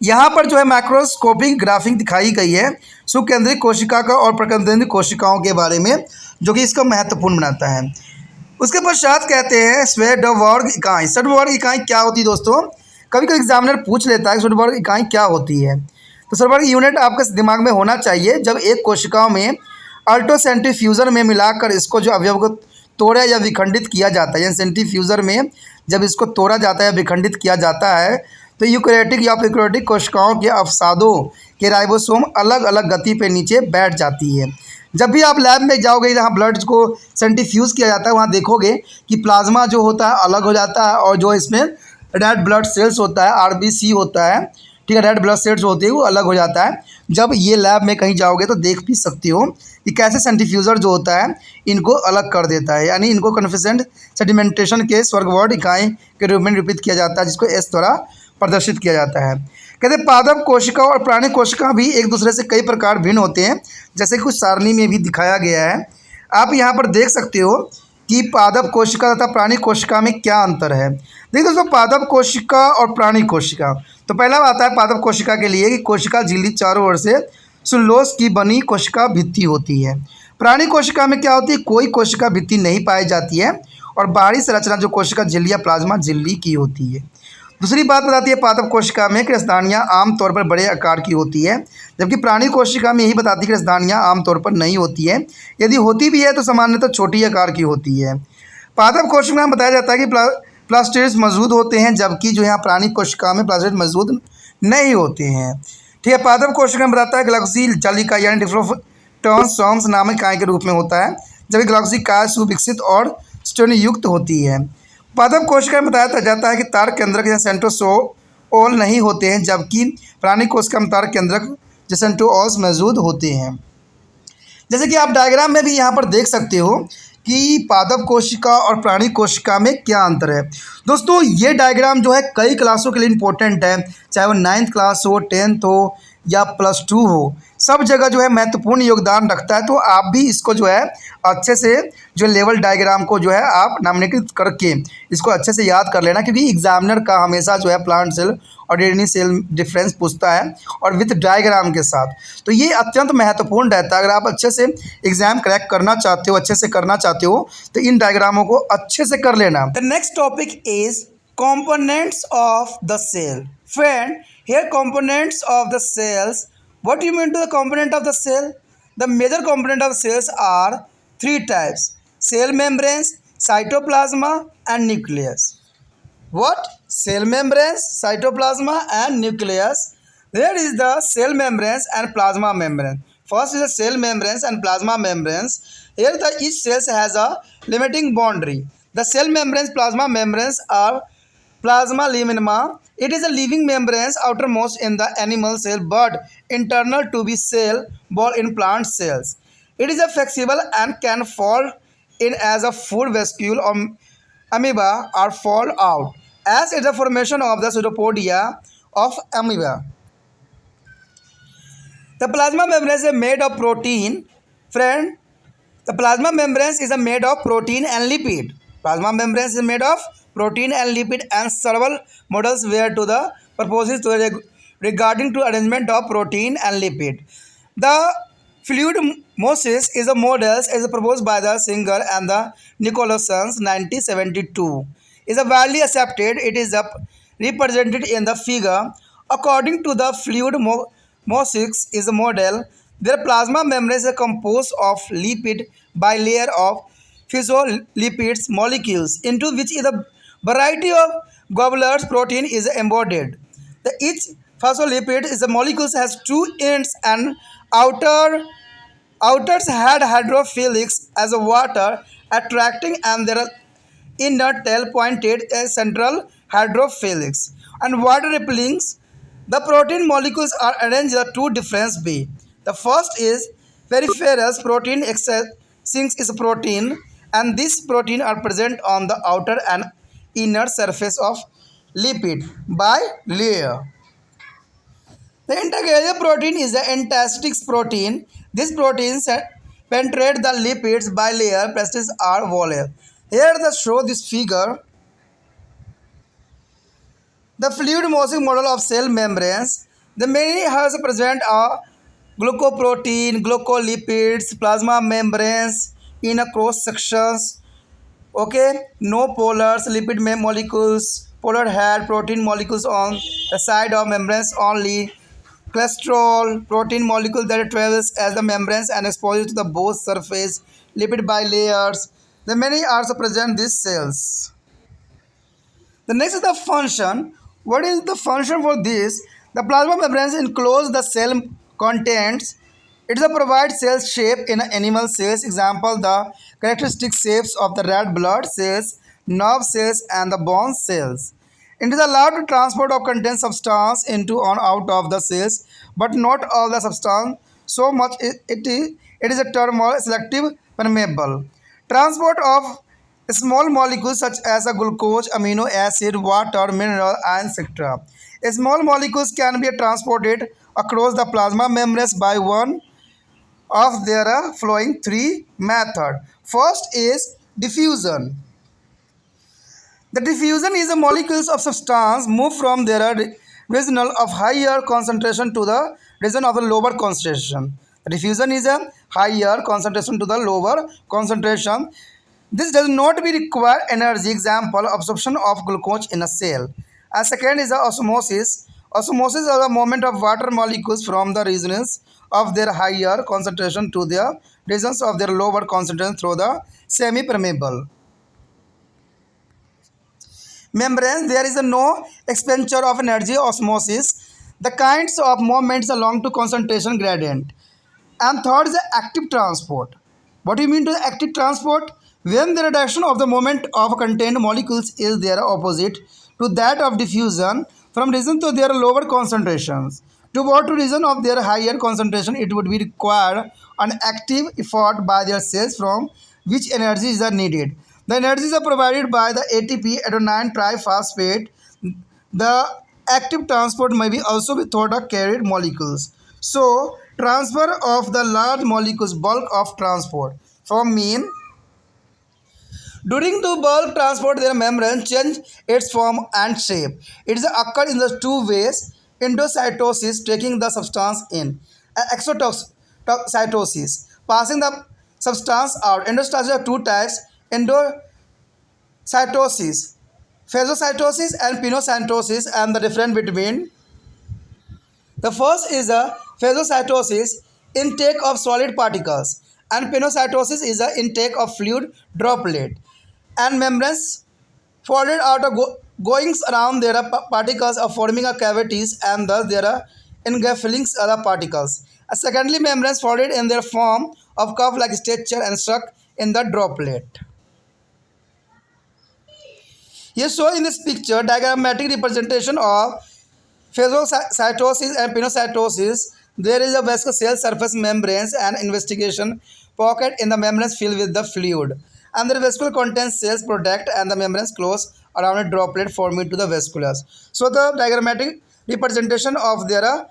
Speaker 1: यहाँ पर जो है माइक्रोस्कोपिक ग्राफिंग दिखाई गई है सुकेंद्रिक कोशिका का और प्रकेंद्रिक कोशिकाओं के बारे में, जो कि इसका महत्वपूर्ण बनाता है। उसके पश्चात कहते हैं स्वेडवर्ग इकाई। स्वेडवर्ग इकाई क्या होती है दोस्तों, कभी कभी एग्जामिनर पूछ लेता है स्वेडवर्ग इकाई क्या होती है। तो स्वेडवर्ग यूनिट आपके दिमाग में होना चाहिए जब एक कोशिकाओं में अल्ट्रोसेंट्रीफ्यूजन में मिलाकर इसको जो अवयव को तोड़ा या विखंडित किया जाता है, यानी सेंट्रीफ्यूजर में जब इसको तोड़ा जाता है या विखंडित किया जाता है तो यूकैरियोटिक या प्रोकैरियोटिक कोशिकाओं के अवसादों के राइबोसोम अलग अलग गति पे नीचे बैठ जाती है। जब भी आप लैब में जाओगे जहाँ ब्लड को सेंट्रीफ्यूज किया जाता है वहाँ देखोगे कि प्लाज्मा जो होता है अलग हो जाता है और जो इसमें रेड ब्लड सेल्स होता है आरबीसी होता है, ठीक है, रेड ब्लड सेल्स होते हैं वो अलग हो जाता है। जब ये लैब में कहीं जाओगे तो देख भी सकते हो कि कैसे सेंट्रीफ्यूजर जो होता है इनको अलग कर देता है, यानी इनको कन्फिसेंट सेडिमेंटेशन के स्वर्गवार्ड इकाई के रूप में निरूपित किया जाता है जिसको एस द्वारा प्रदर्शित किया जाता है। कहते हैं पादप कोशिका और प्राणी कोशिका भी एक दूसरे से कई प्रकार भिन्न होते हैं, जैसे कुछ सारणी में भी दिखाया गया है। आप यहाँ पर देख सकते हो कि पादप कोशिका तथा प्राणी कोशिका में क्या अंतर है। देखिए दोस्तों, पादप कोशिका और प्राणी कोशिका, तो पहला आता है पादप कोशिका के लिए कि कोशिका झिल्ली चारों ओर से सुल्लोस की बनी कोशिका भित्ति होती है। प्राणी कोशिका में क्या होती है, कोई कोशिका भित्ति नहीं पाई जाती है और बाहरी संरचना जो कोशिका झिल्ली या प्लाज्मा झिल्ली की होती है। दूसरी बात बताती है पादप कोशिका में कि राजधानियाँ आमतौर पर बड़े आकार की होती है, जबकि प्राणी कोशिका में यही बताती है कि राजधानियाँ आमतौर पर नहीं होती है, यदि होती भी है तो सामान्यतः छोटी आकार की होती है। पादप कोशिका में बताया जाता है कि प्लास्टिड्स मौजूद होते हैं, जबकि जो यहाँ प्राणी कोशिका में प्लास्टिड मौजूद नहीं होते हैं। ठीक है, पादप कोशिका में बताता है ग्लॉक्सी जालिका यानी डिफ्लोटॉन्स नामक इकाई के रूप में होता है, जबकि ग्लॉक्सी काय सुविकसित और स्टोनियुक्त होती है। पादप कोशिका में बताया जाता है कि तार केंद्रक या सेंट्रोसोल नहीं होते हैं, जबकि प्राणी कोशिका में तार केंद्रक या सेंट्रोओल्स मौजूद होते हैं। जैसे कि आप डायग्राम में भी यहाँ पर देख सकते हो कि पादप कोशिका और प्राणी कोशिका में क्या अंतर है। दोस्तों ये डायग्राम जो है कई क्लासों के लिए इम्पोर्टेंट है, चाहे वो 9th क्लास हो, 10th हो या +2 हो, सब जगह जो है महत्वपूर्ण योगदान रखता है। तो आप भी इसको जो है अच्छे से जो लेवल डायग्राम को जो है आप नामिनेट करके इसको अच्छे से याद कर लेना, क्योंकि एग्जामिनर का हमेशा जो है प्लांट सेल और डेडनी सेल डिफरेंस पूछता है और विथ डायग्राम के साथ, तो ये अत्यंत महत्वपूर्ण रहता है। अगर आप अच्छे से एग्जाम क्रैक करना चाहते हो, अच्छे से करना चाहते हो, तो इन डायग्रामों को अच्छे से कर लेना। The next topic is components of the cell. Friend, here components of the cells. What do you mean to the component of the cell? The major component of cells are three types: cell membranes, cytoplasma, and nucleus. What? Cell membranes, cytoplasma, and nucleus. There is the cell membranes and plasma membrane. First is the cell membranes and plasma membranes. Here each cell has a limiting boundary. The cell membranes, plasma membranes are plasma lamina. It is a living membrane outermost in the animal cell but internal to be cell wall in plant cells. It is a flexible and can fall in as a food vesicule or amoeba or fall out as is the formation of the pseudopodia of amoeba. The plasma membrane is made of protein. Friend, the plasma membrane is made of protein and lipid. Plasma membrane is made of protein and lipid, and several models were to the purposes regarding to arrangement of protein and lipid. The fluid mosaic is a model is proposed by the Singer and the Nicholsons 1972. Is a widely accepted. It is represented in the figure. According to the fluid mosaic is a model where plasma membrane is composed of lipid bilayer of phospholipids molecules into which is a variety of globular protein is embodied. Each phospholipid is a molecule has two ends and outers had hydrophilics as a water attracting and their inner tail pointed a central hydrophilics and water repelling. The protein molecules are arranged in two different ways. The first is peripherous protein since is a protein, and these protein are present on the outer and inner surface of lipid bilayer. The integrated protein is the interstitial protein. This protein penetrate the lipids bilayer plastids are volar. Here they show this figure. The fluid mosaic model of cell membranes. The many has present are glycoprotein, glycolipids, plasma membranes in a cross sections. Okay, no polars, lipid molecules, polar head, protein molecules on the side of membranes only. Cholesterol, protein molecule that travels as the membranes and exposes to the both surface, lipid bilayers. The many also present these cells. The next is the function. What is the function for this? The plasma membranes enclose the cell contents. It is a provide cell shape in animal cells. Example: the characteristic shapes of the red blood cells, nerve cells, and the bone cells. It is allowed to transport of contained substance into and out of the cells, but not all the substance. So much it is a term or selective permeable. Transport of small molecules such as a glucose, amino acid, water, mineral, and etc. Small molecules can be transported across the plasma membranes by one of their following three methods. First is diffusion. The diffusion is the molecules of substance move from their region of higher concentration to the region of the lower concentration. The diffusion is a higher concentration to the lower concentration. This does not be require energy. Example: absorption of glucose in a cell. And second is the osmosis. Osmosis is the movement of water molecules from the regions of their higher concentration to the regions of their lower concentration through the semi-permeable membranes. There is no expenditure of energy. Osmosis, the kinds of movements along to concentration gradient. And third is the active transport. What do you mean to the active transport? When the reduction of the moment of contained molecules is their opposite to that of diffusion from region to their lower concentrations. To go to region of their higher concentration, it would be required an active effort by their cells from which energy is needed. The energies are provided by the ATP adenine triphosphate. The active transport may be also be thought of carried molecules. So transfer of the large molecules, bulk of transport from mean. During the bulk transport, their membrane change its form and shape. It is occurred in the two ways: endocytosis, taking the substance in, and exocytosis, passing the substance out. Endocytosis are two types: endocytosis, phagocytosis, and pinocytosis. And the difference between the first is a phagocytosis, intake of solid particles, and pinocytosis is the intake of fluid droplet. And membranes folded out of goings around their particles of forming a cavities, and thus there are engulfing other particles. Secondly, membranes folded in their form of cup-like structure and stuck in the droplet. Here shown in this picture diagrammatic representation of phagocytosis and pinocytosis. There is a vascular cell surface membranes and investigation pocket in the membranes filled with the fluid. And the vascular contains cells protect and the membranes close around a droplet forming to the vasculars. So the diagrammatic representation of their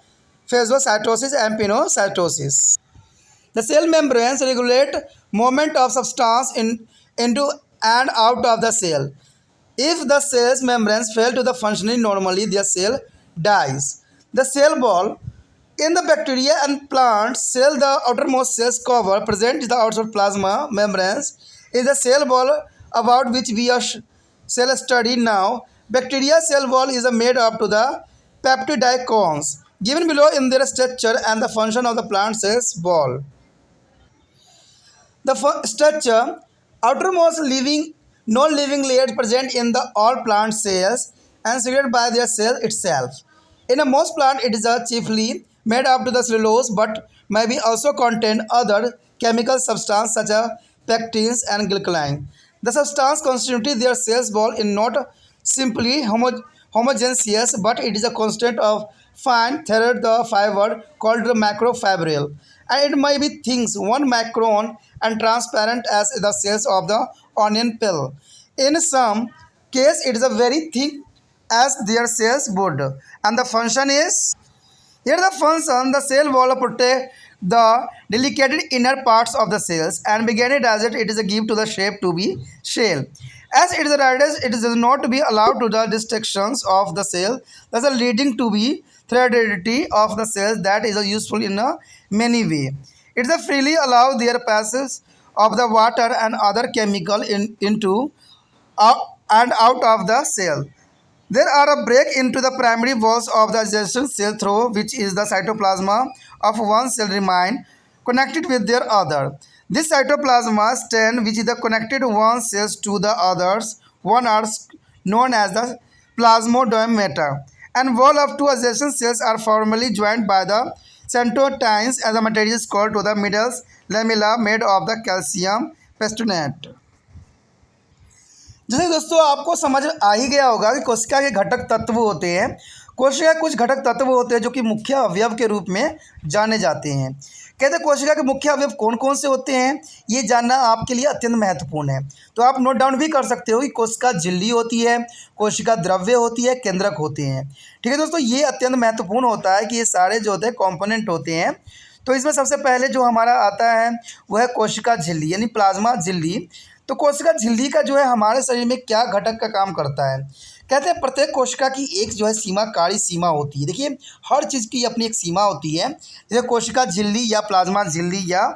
Speaker 1: phagocytosis and pinocytosis. The cell membranes regulate movement of substance into and out of the cell. If the cell's membranes fail to the functioning normally, the cell dies. The cell wall in the bacteria and plants cell, the outermost cells cover present the outside plasma membranes is the cell wall about which we are cell study now. Bacteria cell wall is made up to the peptide cones given below in their structure and the function of the plant cells wall. The structure, outermost living, non-living layers present in the all plant cells and secreted by their cell itself. In a most plant, it is chiefly made up to the cellulose, but may be also contain other chemical substances such as pectins and glycolin. The substance constituting their cells wall is not simply homogeneous, but it is a constant of fine thread the fiber called the macrofibril, and it may be things 1 micron and transparent as the cells of the onion peel. In some case, it is a very thick as their cells would, and the function is here the function the cell wall protect the delicate inner parts of the cells and begin it as it is a give to the shape to be shell. As it is a radius, it is not to be allowed to the distractions of the cell, thus leading to be threadedity of the cells that is useful in a many way. It is a freely allow their passes of the water and other chemical into and out of the cell. There are a break into the primary walls of the adjacent cell through which is the cytoplasma of one cell remain connected with their other. This cytoplasma stand which is the connected one cells to the others one are known as the plasmodemata, and wall of two adjacent cells are formally joined by the centrotimes as the material is called to the middle lamella made of the calcium pestonate। जैसे दोस्तों आपको समझ आ ही गया होगा कि कोशिका के घटक तत्व होते हैं। कोशिका कुछ घटक तत्व होते हैं जो कि मुख्य अवयव के रूप में जाने जाते हैं। कहते हैं कोशिका के मुख्य अवयव कौन कौन से होते हैं, ये जानना आपके लिए अत्यंत महत्वपूर्ण है। तो आप नोट डाउन भी कर सकते हो कि कोशिका झिल्ली होती है, कोशिका द्रव्य होती है, केंद्रक होते हैं। ठीक है दोस्तों, ये अत्यंत महत्वपूर्ण होता है कि ये सारे जो होते हैं कॉम्पोनेंट होते हैं। तो इसमें सबसे पहले जो हमारा आता है वह है कोशिका झिल्ली यानी प्लाज्मा झिल्ली। तो कोशिका झिल्ली का जो है हमारे शरीर में क्या घटक का काम करता है। कहते हैं प्रत्येक कोशिका की एक जो है सीमाकारी सीमा होती है। देखिए हर चीज़ की अपनी एक सीमा होती है, जैसे कोशिका झिल्ली या प्लाज्मा झिल्ली या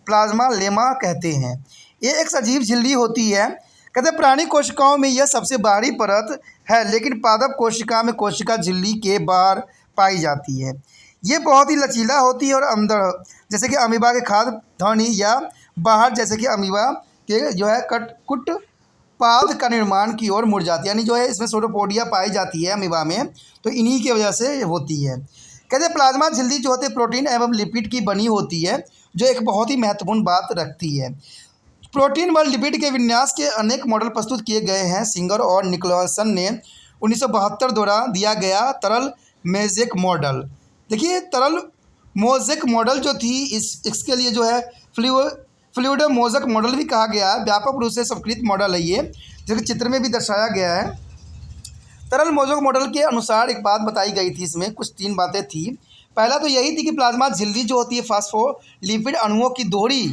Speaker 1: प्लाज्मा लेमा कहते हैं। ये एक सजीव झिल्ली होती है। कहते हैं प्राणी कोशिकाओं में यह सबसे बाहरी परत है, लेकिन पादप कोशिका में कोशिका झिल्ली के बाहर पाई जाती है। ये बहुत ही लचीला होती है और अंदर जैसे कि अमीबा के खाद्य ध्वनि या बाहर जैसे कि अमीबा के जो है कुट पाद का निर्माण की ओर मुड़ जाती है, यानी जो है इसमें सोटोपोडिया पाई जाती है अमीबा में, तो इन्हीं की वजह से होती है। कहते हैं प्लाज्मा झिल्ली जो होती है प्रोटीन एवं लिपिड की बनी होती है, जो एक बहुत ही महत्वपूर्ण बात रखती है। प्रोटीन व लिपिड के विन्यास के अनेक मॉडल प्रस्तुत किए गए हैं। सिंगर और निकोलसन ने 1972 द्वारा दिया गया तरल मोज़ेक मॉडल। देखिए तरल मोज़ेक मॉडल जो थी इसके लिए जो है फ्लूइड मोज़ेक मॉडल भी कहा गया है। व्यापक रूप से स्वीकृत मॉडल है ये, जो कि चित्र में भी दर्शाया गया है। तरल मोज़ेक मॉडल के अनुसार एक बात बताई गई थी, इसमें कुछ 3 बातें थी। पहला तो यही थी कि प्लाज्मा झिल्ली जो होती है फास्फोलिपिड अणुओं की दोहरी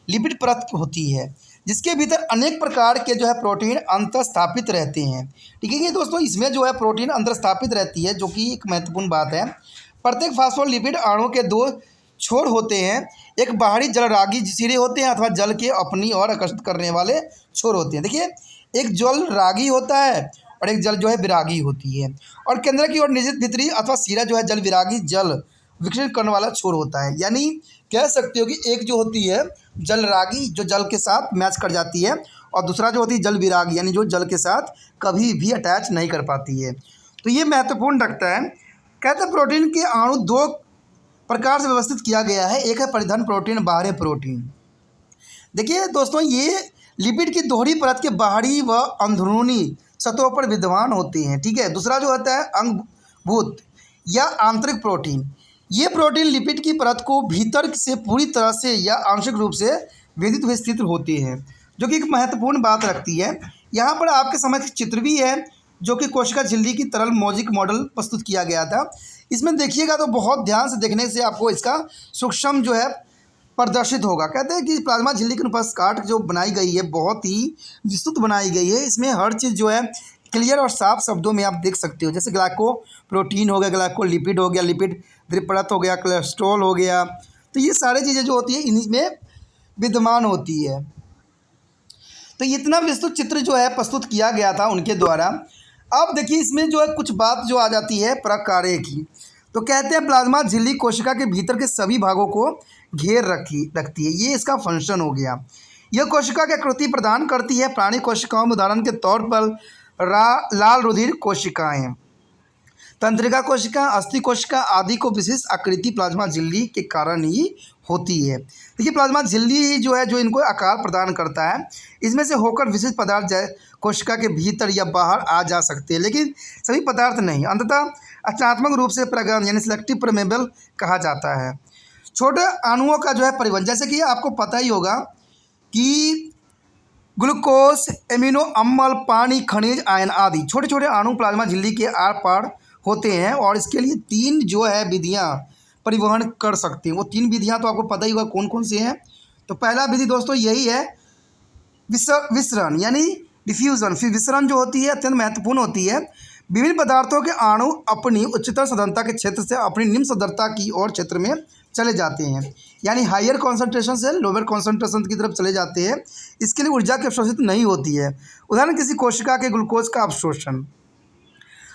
Speaker 1: लिपिड परत होती है, जिसके भीतर अनेक प्रकार के जो है प्रोटीन अंतर्स्थापित रहते हैं। ठीक है दोस्तों, इसमें जो है प्रोटीन अंतर्स्थापित रहती है, जो कि एक महत्वपूर्ण बात है। प्रत्येक फास्फोलिपिड अणु के 2 छोर होते हैं, एक बाहरी जलरागी सिरे होते हैं अथवा जल के अपनी ओर आकर्षित करने वाले छोर होते हैं। देखिए एक जल रागी होता है और एक जल जो है विरागी होती है, और केंद्र की ओर निश्चित भीतरी अथवा सिरा जो है जल विरागी जल विकसित करने वाला छोर होता है। यानी कह सकते हो कि एक जो होती है जल रागी जो जल के साथ मैच कर जाती है, और दूसरा जो होती है जल विरागी यानी जो जल के साथ कभी भी अटैच नहीं कर पाती है। तो ये महत्वपूर्ण रखता है। कहते हैं प्रोटीन के अणु 2 प्रकार से व्यवस्थित किया गया है, एक है परिधन प्रोटीन, बाह्य प्रोटीन। देखिए दोस्तों ये लिपिड की दोहरी परत के बाहरी व अंदरूनी सतहों पर विद्यमान होते हैं। ठीक है, दूसरा जो होता है अंगभूत या आंतरिक प्रोटीन। ये प्रोटीन लिपिड की परत को भीतर से पूरी तरह से या आंशिक रूप से वेदित हुए स्थित होते हैं, जो कि एक महत्वपूर्ण बात रखती है। यहाँ पर आपके समक्ष चित्र भी है, जो कि कोशिका झिल्ली की तरल मोज़ेक मॉडल प्रस्तुत किया गया था। इसमें देखिएगा तो बहुत ध्यान से देखने से आपको इसका सूक्ष्म जो है प्रदर्शित होगा। कहते हैं कि प्लाज्मा झिल्ली के अनुपात काट जो बनाई गई है बहुत ही विस्तृत बनाई गई है। इसमें हर चीज़ जो है क्लियर और साफ शब्दों में आप देख सकते हो, जैसे ग्लाइको प्रोटीन हो गया, ग्लाइकोलिपिड हो गया, लिपिड द्विपरत हो गया, कोलेस्ट्रॉल हो गया। तो ये सारी चीज़ें जो होती है इनमें विद्यमान होती है। तो इतना विस्तृत चित्र जो है प्रस्तुत किया गया था उनके द्वारा। अब देखिए इसमें जो है कुछ बात जो आ जाती है प्रकार्य की। तो कहते हैं प्लाज्मा झिल्ली कोशिका के भीतर के सभी भागों को घेर रखती है, ये इसका फंक्शन हो गया। यह कोशिका की आकृति प्रदान करती है। प्राणी कोशिकाओं में उदाहरण के तौर पर लाल रुधिर कोशिकाएं, तंत्रिका कोशिका, अस्थि कोशिका आदि को विशिष्ट आकृति प्लाज्मा झिल्ली के कारण ही होती है। देखिए प्लाज्मा झिल्ली ही जो है जो इनको आकार प्रदान करता है। इसमें से होकर विशिष्ट पदार्थ कोशिका के भीतर या बाहर आ जा सकते हैं, लेकिन सभी पदार्थ नहीं। अंततः रचनात्मक रूप से प्रगम यानी सिलेक्टिव परमेबल कहा जाता है। छोटे अणुओं का जो है परिवहन, जैसे कि आपको पता ही होगा कि ग्लूकोज, एमिनो अम्ल, पानी, खनिज, आयन आदि छोटे छोटे अणु प्लाज्मा झिल्ली के आर पार होते हैं, और इसके लिए 3 जो है विधियाँ परिवहन कर सकते हैं। वो 3 विधियाँ तो आपको पता ही होगा कौन कौन सी हैं। तो पहला विधि दोस्तों यही है विसरण यानी डिफ्यूज़न। फिर विसरण जो होती है अत्यंत महत्वपूर्ण होती है। विभिन्न पदार्थों के अणु अपनी उच्चतर सांद्रता के क्षेत्र से अपनी निम्न सांद्रता की ओर क्षेत्र में चले जाते हैं, यानी हायर कॉन्सेंट्रेशन से लोअर कॉन्सेंट्रेशन की तरफ चले जाते हैं। इसके लिए ऊर्जा की अवशोषित नहीं होती है। उदाहरण किसी कोशिका के ग्लूकोज का अवशोषण।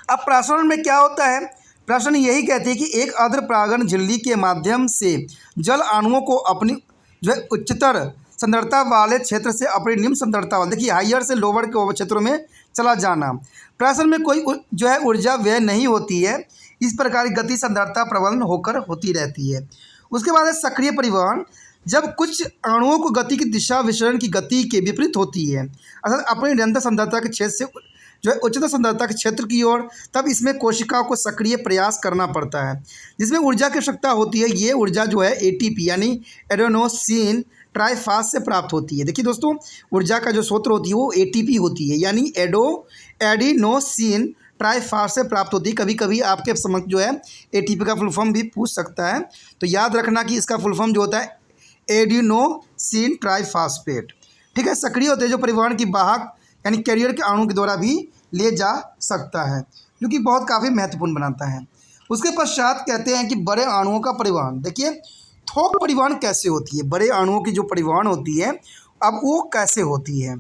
Speaker 1: अब प्रासरण में क्या होता है? प्रासरण यही कहते हैं कि एक आर्द्र परागण झिल्ली के माध्यम से जल अणुओं को अपनी जो है उच्चतर सांद्रता वाले क्षेत्र से अपने निम्न सांद्रता वाले, देखिए हाइयर से लोअर के क्षेत्रों में चला जाना। प्रश्न में कोई जो है ऊर्जा व्यय नहीं होती है, इस प्रकार की गति सांद्रता प्रबल होकर होती रहती है। उसके बाद है सक्रिय परिवहन, जब कुछ अणुओं को गति की दिशा विचरण की गति के विपरीत होती है, अर्थात अपनी निरंतर सांद्रता के क्षेत्र से जो है उच्चतर सांद्रता के क्षेत्र की ओर, तब इसमें कोशिकाओं को सक्रिय प्रयास करना पड़ता है, जिसमें ऊर्जा की आवश्यकता होती है। ये ऊर्जा जो है एटीपी यानी एडेनोसिन ट्राइफास से प्राप्त होती है। देखिए दोस्तों, ऊर्जा का जो स्रोत होती है वो एटीपी होती है, यानी एडिनोसिन ट्राइफास से प्राप्त होती है। कभी कभी आपके समझ जो है एटीपी का फुल फॉर्म भी पूछ सकता है, तो याद रखना कि इसका फुल फॉर्म जो होता है एडिनोसिन ट्राइफास्फेट। ठीक है, सक्रिय होते हैं जो परिवहन की वाहक यानी कैरियर के अणु के द्वारा भी ले जा सकता है, जो कि बहुत काफ़ी महत्वपूर्ण बनाता है। उसके पश्चात कहते हैं कि बड़े अणुओं का परिवहन। देखिए थोक परिवहन कैसे होती है, बड़े अणुओं की जो परिवहन होती है अब वो कैसे होती है।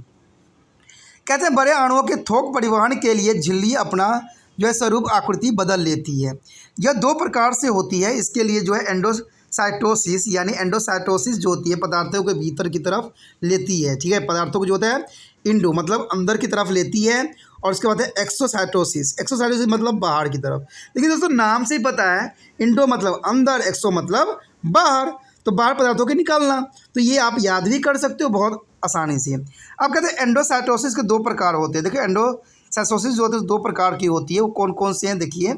Speaker 1: कहते हैं बड़े अणुओं के थोक परिवहन के लिए झिल्ली अपना जो है स्वरूप आकृति बदल लेती है। यह दो प्रकार से होती है। इसके लिए जो है एंडोसाइटोसिस यानी एंडोसाइटोसिस जो होती है पदार्थों के भीतर की तरफ लेती है। ठीक है, पदार्थों को जो होता है इंडो मतलब अंदर की तरफ लेती है, और उसके बाद है एक्सोसाइटोसिस। एक्सोसाइटोसिस मतलब बाहर की तरफ। देखिए दोस्तों, नाम से ही पता है इंडो मतलब अंदर, एक्सो मतलब बाहर, तो बाहर पदार्थों के निकालना। तो ये आप याद भी कर सकते हो बहुत आसानी से। अब कहते हैं एंडोसाइटोसिस के दो प्रकार होते हैं। देखिए एंडोसाइटोसिस जो होती है दो प्रकार की होती है, वो कौन कौन से हैं देखिए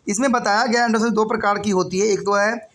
Speaker 1: इसमें बताया गया। एंडोसाइटोसिस दो प्रकार की होती है, एक तो है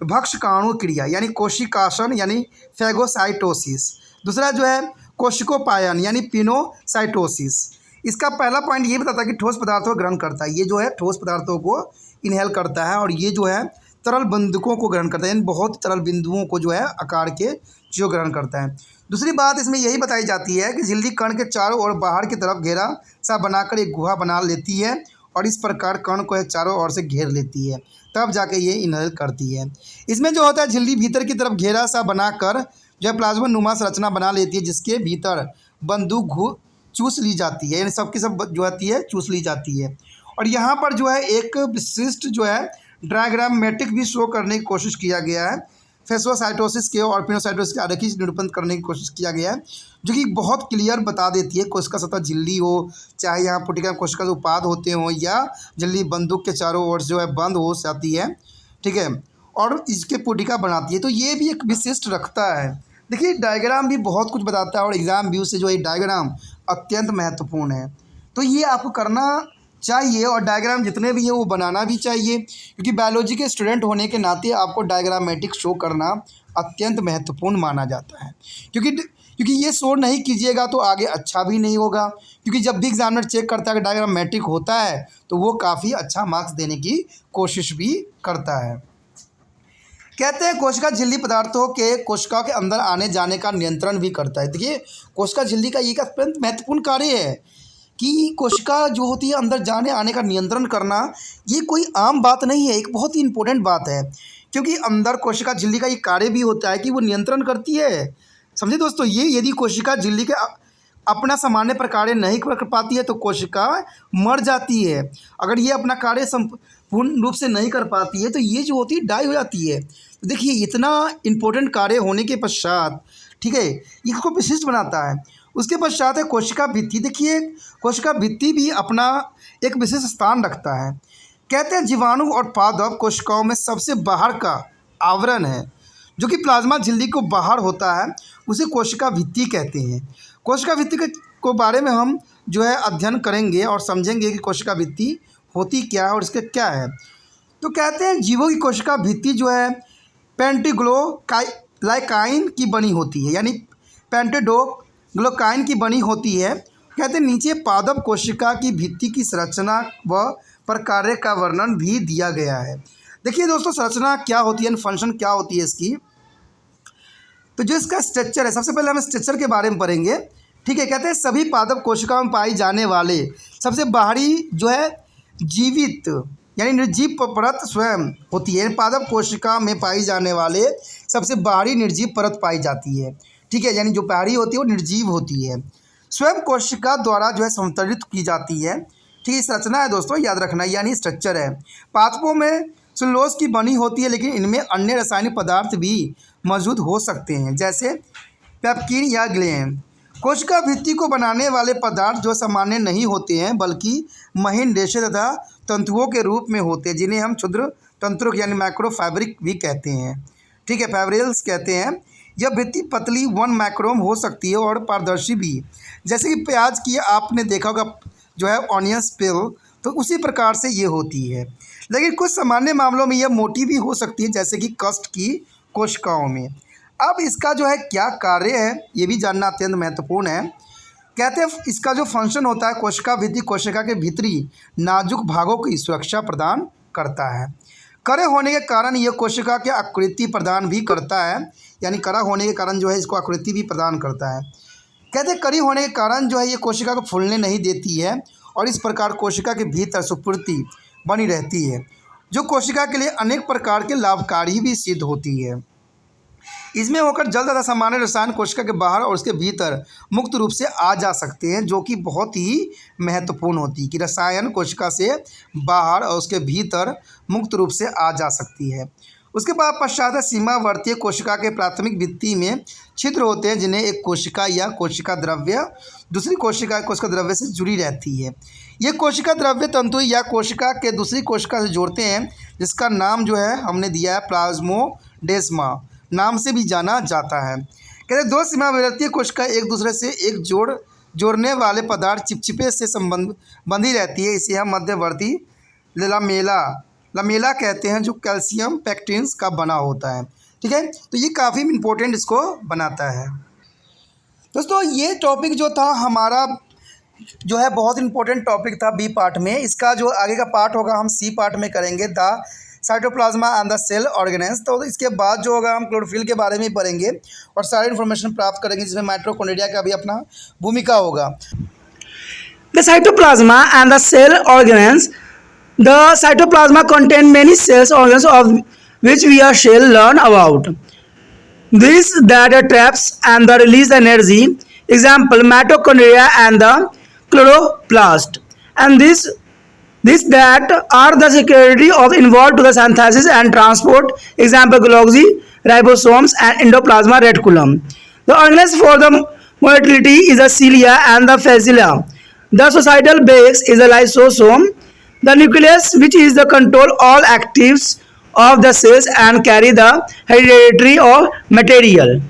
Speaker 1: भक्षकाणु क्रिया यानी कोशिकाशन यानी फैगोसाइटोसिस, दूसरा जो है कोशिकोपायन यानी पिनोसाइटोसिस। इसका पहला पॉइंट ये बताता है कि ठोस पदार्थों को ग्रहण करता है, ये जो है ठोस पदार्थों को इनहेल करता है, और ये जो है तरल बिंदुओं को ग्रहण करता है, यानी बहुत तरल बिंदुओं को जो है आकार के जो ग्रहण करता है। दूसरी बात इसमें यही बताई जाती है कि झिल्ली कण के चारों ओर बाहर की तरफ घेरा सा बनाकर एक गुहा बना लेती है, और इस प्रकार कण को चारों ओर से घेर लेती है, तब जाके ये इनहेल करती है। इसमें जो होता है झिल्ली भीतर की तरफ घेरा सा बनाकर जो है प्लाज्मा नुमा संरचना बना लेती है, जिसके भीतर बंदूक चूस ली जाती है, यानी सबकी सब जो आती है चूस ली जाती है। और यहाँ पर जो है एक विशिष्ट जो है डायग्रामेटिक भी शो करने की कोशिश किया गया है, फेगोसाइटोसिस के और पिनोसाइटोसिस के आरेखी निरूपण करने की कोशिश किया गया है, जो कि बहुत क्लियर बता देती है कोशिका सतह झिल्ली हो, चाहे यहाँ पुटिका कोशिका के उपाद होते हों, या झिल्ली बंदूक के चारों ओर जो है बंद हो जाती है। ठीक है, और इसके पुटिका बनाती है, तो ये भी एक विशिष्ट रखता है। देखिए डायग्राम भी बहुत कुछ बताता है, और एग्ज़ाम व्यू से जो है डायग्राम अत्यंत महत्वपूर्ण है, तो ये आपको करना चाहिए, और डायग्राम जितने भी हैं वो बनाना भी चाहिए, क्योंकि बायोलॉजी के स्टूडेंट होने के नाते आपको डायग्रामेटिक शो करना अत्यंत महत्वपूर्ण माना जाता है। क्योंकि ये शो नहीं कीजिएगा तो आगे अच्छा भी नहीं होगा, क्योंकि जब भी एग्जामिनर चेक करता है कि डायग्रामेटिक होता है तो वो काफ़ी अच्छा मार्क्स देने की कोशिश भी करता है। कहते हैं कोशिका झिल्ली पदार्थों के कोशिकाओं के अंदर आने जाने का नियंत्रण भी करता है। देखिए कोशिका झिल्ली का ये एक अत्यंत महत्वपूर्ण कार्य है कि कोशिका जो होती है अंदर जाने आने का नियंत्रण करना, ये कोई आम बात नहीं है, एक बहुत ही इंपॉर्टेंट बात है, क्योंकि अंदर कोशिका झिल्ली का ये कार्य भी होता है कि वो नियंत्रण करती है। समझे दोस्तों, ये यदि कोशिका झिल्ली के अपना सामान्य प्रकार नहीं कर पाती है तो कोशिका मर जाती है। अगर ये अपना कार्य संपूर्ण रूप से नहीं कर पाती है तो ये जो होती है डाई हो जाती है। तो देखिए इतना इम्पोर्टेंट कार्य होने के पश्चात, ठीक है, इसको विशिष्ट बनाता है। उसके पश्चात है कोशिका भित्ति। देखिए कोशिका भित्ति भी अपना एक विशेष स्थान रखता है। कहते हैं जीवाणु और पादप कोशिकाओं में सबसे बाहर का आवरण है, जो कि प्लाज्मा झिल्ली को बाहर होता है, उसे कोशिका भित्ति कहते हैं। कोशिका भित्ति को बारे में हम जो है अध्ययन करेंगे और समझेंगे कि कोशिका भित्ति होती क्या है और इसके क्या है। तो कहते हैं जीवों की कोशिका भित्ति जो है पेंटिग्लोकाइन की बनी होती है, यानी पेंटिडोग्लोकाइन की बनी होती है। कहते हैं नीचे पादप कोशिका की भित्ति की संरचना व प्रकार्य का वर्णन भी दिया गया है। देखिए दोस्तों संरचना क्या होती है, फंक्शन क्या होती है इसकी, तो जो इसका स्ट्रक्चर है, सबसे पहले हम स्ट्रक्चर के बारे में पढ़ेंगे। ठीक है, कहते हैं सभी पादप कोशिकाओं में पाई जाने वाले सबसे बाहरी जो है जीवित यानी निर्जीव परत स्वयं होती है। पादप कोशिका में पाई जाने वाले सबसे बाहरी निर्जीव परत पाई जाती है। ठीक है, यानी जो बाहरी होती है वो निर्जीव होती है, स्वयं कोशिका द्वारा जो है संतरित की जाती है। ठीक है, संरचना है दोस्तों, याद रखना, यानी स्ट्रक्चर है। पादपों में सेलुलोज की बनी होती है, लेकिन इनमें अन्य रासायनिक पदार्थ भी मौजूद हो सकते हैं, जैसे पेप्किन या ग्लेन। कोशिका भित्ति को बनाने वाले पदार्थ जो सामान्य नहीं होते हैं बल्कि महीन रेशे तथा तंतुओं के रूप में होते हैं, जिन्हें हम क्षुद्र तंत्रों यानी माइक्रो फैब्रिक भी कहते हैं। ठीक है, फैब्रिल्स कहते हैं। यह भित्ति पतली 1 माइक्रोन हो सकती है और पारदर्शी भी, जैसे कि प्याज की आपने देखा होगा जो है ऑनियंस पिल, तो उसी प्रकार से ये होती है। लेकिन कुछ सामान्य मामलों में यह मोटी भी हो सकती है, जैसे कि कष्ट की कोशिकाओं में। अब इसका जो है क्या कार्य है ये भी जानना अत्यंत महत्वपूर्ण है। कहते हैं इसका जो फंक्शन होता है, कोशिका भित्ति कोशिका के भीतरी नाजुक भागों की सुरक्षा प्रदान करता है। कड़े होने के कारण यह कोशिका की आकृति प्रदान भी करता है, यानी कड़ा होने के कारण जो है इसको आकृति भी प्रदान करता है। कहते हैं कड़ी होने के कारण जो है ये कोशिका को फूलने नहीं देती है और इस प्रकार कोशिका के भीतर सुपूर्ति बनी रहती है, जो कोशिका के लिए अनेक प्रकार के लाभकारी भी सिद्ध होती है। इसमें होकर जल तथा सामान्य रसायन कोशिका के बाहर और उसके भीतर मुक्त रूप से आ जा सकते हैं, जो कि बहुत ही महत्वपूर्ण होती है कि रसायन कोशिका से बाहर और उसके भीतर मुक्त रूप से आ जा सकती है। उसके बाद पश्चात सीमावर्तीय कोशिका के प्राथमिक भित्ति में छिद्र होते हैं, जिन्हें एक कोशिका या कोशिका द्रव्य दूसरी कोशिका द्रव्य से जुड़ी रहती है। ये कोशिका द्रव्य तंतु या कोशिका के दूसरी कोशिका से जोड़ते हैं, जिसका नाम जो है हमने दिया है प्लाज्मोडेस्मा नाम से भी जाना जाता है। कहते हैं दो सीमावर्तीय कोशिका एक दूसरे से एक जोड़ने वाले पदार्थ चिपचिपे से बंधी रहती है। इसे हम मध्यवर्ती लमेला कहते हैं, जो कैल्शियम पैक्टिन्स का बना होता है। ठीक है, तो ये काफ़ी इम्पोर्टेंट इसको बनाता है। दोस्तों ये टॉपिक जो था हमारा जो है बहुत इंपॉर्टेंट टॉपिक था बी पार्ट में। इसका जो आगे का पार्ट होगा हम सी पार्ट में करेंगे, the cytoplasma and the cell organelles. तो इसके बाद जो होगा हम क्लोरोफिल के बारे में पढ़ेंगे और सारी इन्फॉर्मेशन प्राप्त करेंगे, जिसमें माइटोकॉन्ड्रिया का भी अपना भूमिका होगा।
Speaker 2: The cytoplasma and the cell organelles. The cytoplasma contain many cells organs of which we shall learn about. This that traps and the release energy. Example mitochondria and the chloroplast. And this that are the secretary of involved to the synthesis and transport. Example Golgi, ribosomes and endoplasma reticulum. The organelles for the motility is the cilia and the fascia. The societal base is the lysosome. The nucleus, which is the control all actives of the cells and carry the hereditary or material.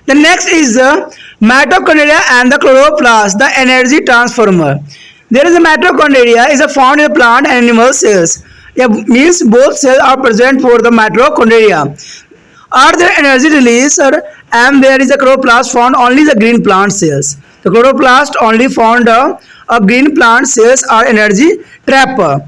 Speaker 2: The next is the mitochondria and the chloroplast, the energy transformer. There is a mitochondria is found in plant and animal cells. It means both cells are present for the mitochondria. Are there energy releaser, and there is a chloroplast found only the green plant cells. The chloroplast only found a green plant cells are energy trapper.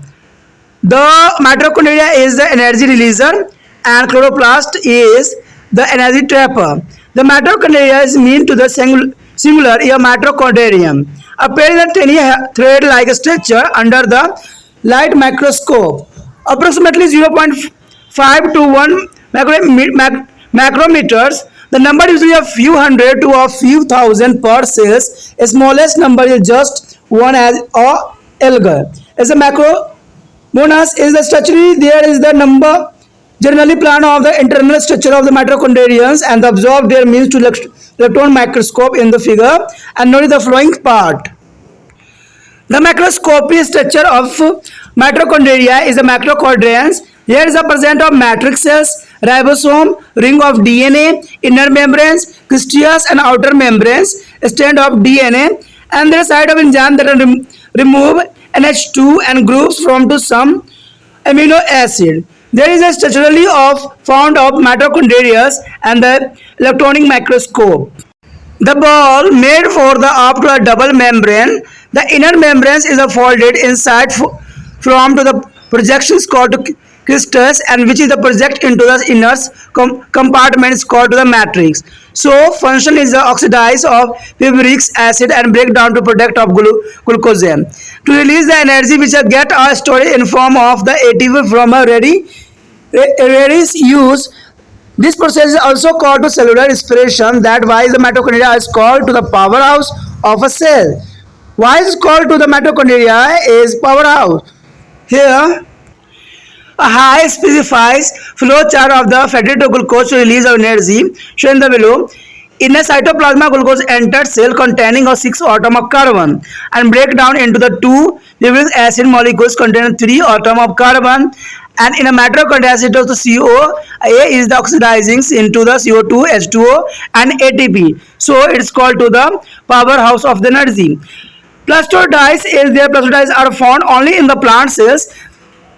Speaker 2: The mitochondria is the energy releaser and chloroplast is the energy trapper. The mitochondria is mean to the singular a mitochondrium. Appears a tiny thread-like structure under the light microscope. Approximately 0.5 to 1 macrometers. The number is usually a few hundred to a few thousand per cells. The smallest number is just one as a alga. As a macromonas is the structure, there is the number generally plan of the internal structure of the mitochondrions and the absorbed there means to electron microscope in the figure and notice the flowing part. The macroscopic structure of mitochondria is the mitochondrions. Here is a present of matrix cells, ribosome, ring of DNA, inner membranes, cristaeus and outer membranes, strand of DNA, and there is side of enzyme that remove NH2 and groups from to some amino acid. There is a structurally found of mitochondria and the electronic microscope. The ball made for the after a double membrane. The inner membrane is folded inside from to the projections called crystals and which is the project into the inner compartments called the matrix. So function is the oxidize of pibric acid and break down to product of glucose. To release the energy which get stored in form of the ATP from a ready use. This process is also called to cellular respiration. That why the mitochondria is called to the powerhouse of a cell. Why is called to the mitochondria is powerhouse. Here a high specifies flow chart of the fatty to glucose to release of energy shown in the below. In a cytoplasma, glucose enters cell containing a 6 atom of carbon and break down into the 2 nucleic acid molecules containing 3 atom of carbon. And in a mitochondria, the CoA is the oxidizing into the CO2, H2O and ATP. So it's called to the powerhouse of the energy. Plastodies is there. Plastodies are found only in the plant cells.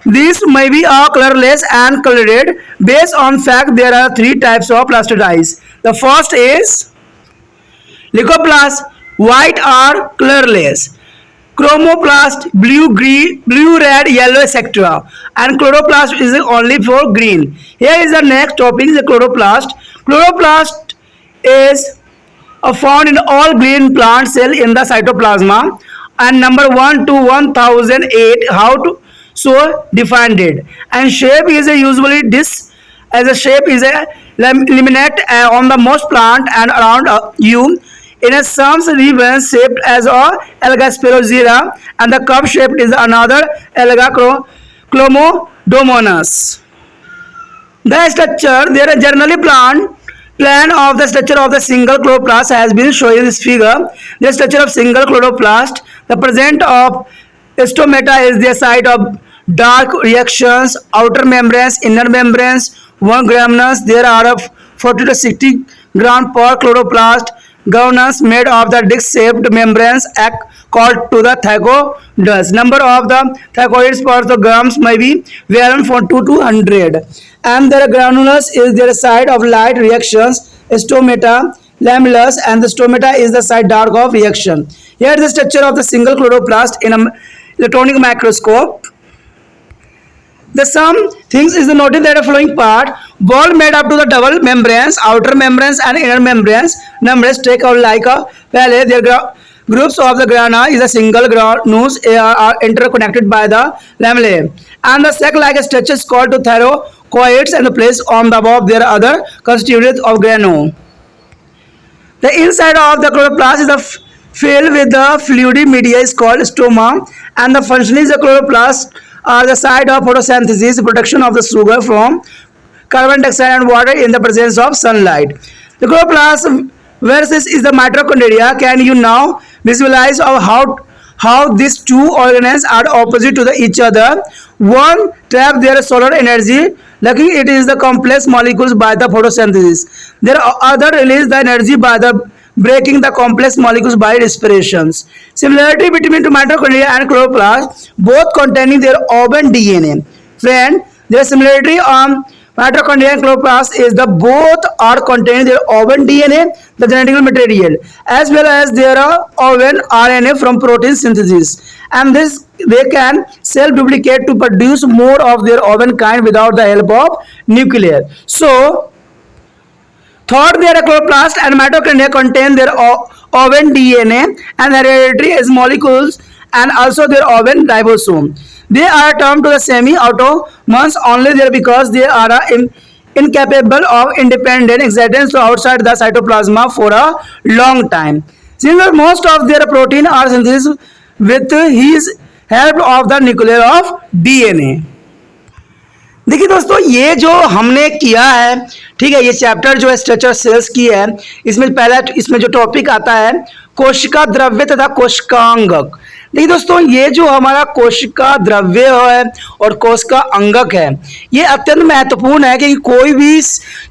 Speaker 2: These may be colorless and colored. Based on fact, there are 3 types of plastodies. The first is leucoplast, white or colorless. Chromoplast, blue, green, blue, red, yellow, etc. And chloroplast is only for green. Here is the next topic, the chloroplast. Chloroplast is found in all green plant cell in the cytoplasma. And number 1 to 1008, how to so defined it. And shape is usually this, as a shape is a laminate on the most plant and around you. In a some regions shaped as a Alga spirogyra, and the cup shaped is another Alga chlomodomonas. The structure, there is generally plan of the structure of the single chloroplast has been shown in this figure. The structure of single chloroplast, the present of stomata is the site of dark reactions, outer membranes, inner membranes, 1 gramnus. There are 40 to 60 gram per chloroplast. Governance made of the disc-shaped membranes act called to the thylakoids. Number of the thylakoids per the grams may be varying from 2 to 100. And the granulus is their site of light reactions, stomata, lamellus, and the stomata is the site dark of reaction. Here is the structure of the single chloroplast in an electron microscope. The some things is the noted that a flowing part, ball made up to the double membranes, outer membranes and inner membranes. Numbers take out like a palette. Their groups of the grana is a single granus are interconnected by the lamellae. And the sac-like structure is called to thylakoids and the place on the above their other constituents of grano. The inside of the chloroplast is filled with the fluidy media is called stoma, and the function is the chloroplast are the site of photosynthesis, production of the sugar from carbon dioxide and water in the presence of sunlight. The chloroplast versus is the mitochondria. Can you now visualize of how these two organs are opposite to each other? One trap their solar energy, luckily it is the complex molecules by the photosynthesis. Their other release the energy by the breaking the complex molecules by respirations. Similarity between mitochondria and chloroplast, both containing their own DNA. Friend, their similarity on mitochondria and chloroplast is the both are containing their own DNA, the genetic material, as well as their own RNA from protein synthesis. And this they can self-duplicate to produce more of their own kind without the help of nuclear. So, third, their chloroplast and mitochondria contain their own DNA and hereditary as molecules and also their own ribosome. They are termed to the semi-autonomous only there because they are incapable of independent existence outside the cytoplasma for a long time. Since most of their protein are synthesized with his help of the nucleus of DNA. देखिए दोस्तों, ये जो हमने किया है, ठीक है, ये चैप्टर जो है स्ट्रक्चर सेल्स की है, इसमें पहला इसमें जो टॉपिक आता है कोशिका द्रव्य तथा कोशिकांगक। देखिए दोस्तों, ये जो हमारा कोशिका द्रव्य है और कोशिका अंगक है, ये अत्यंत महत्वपूर्ण है कि कोई भी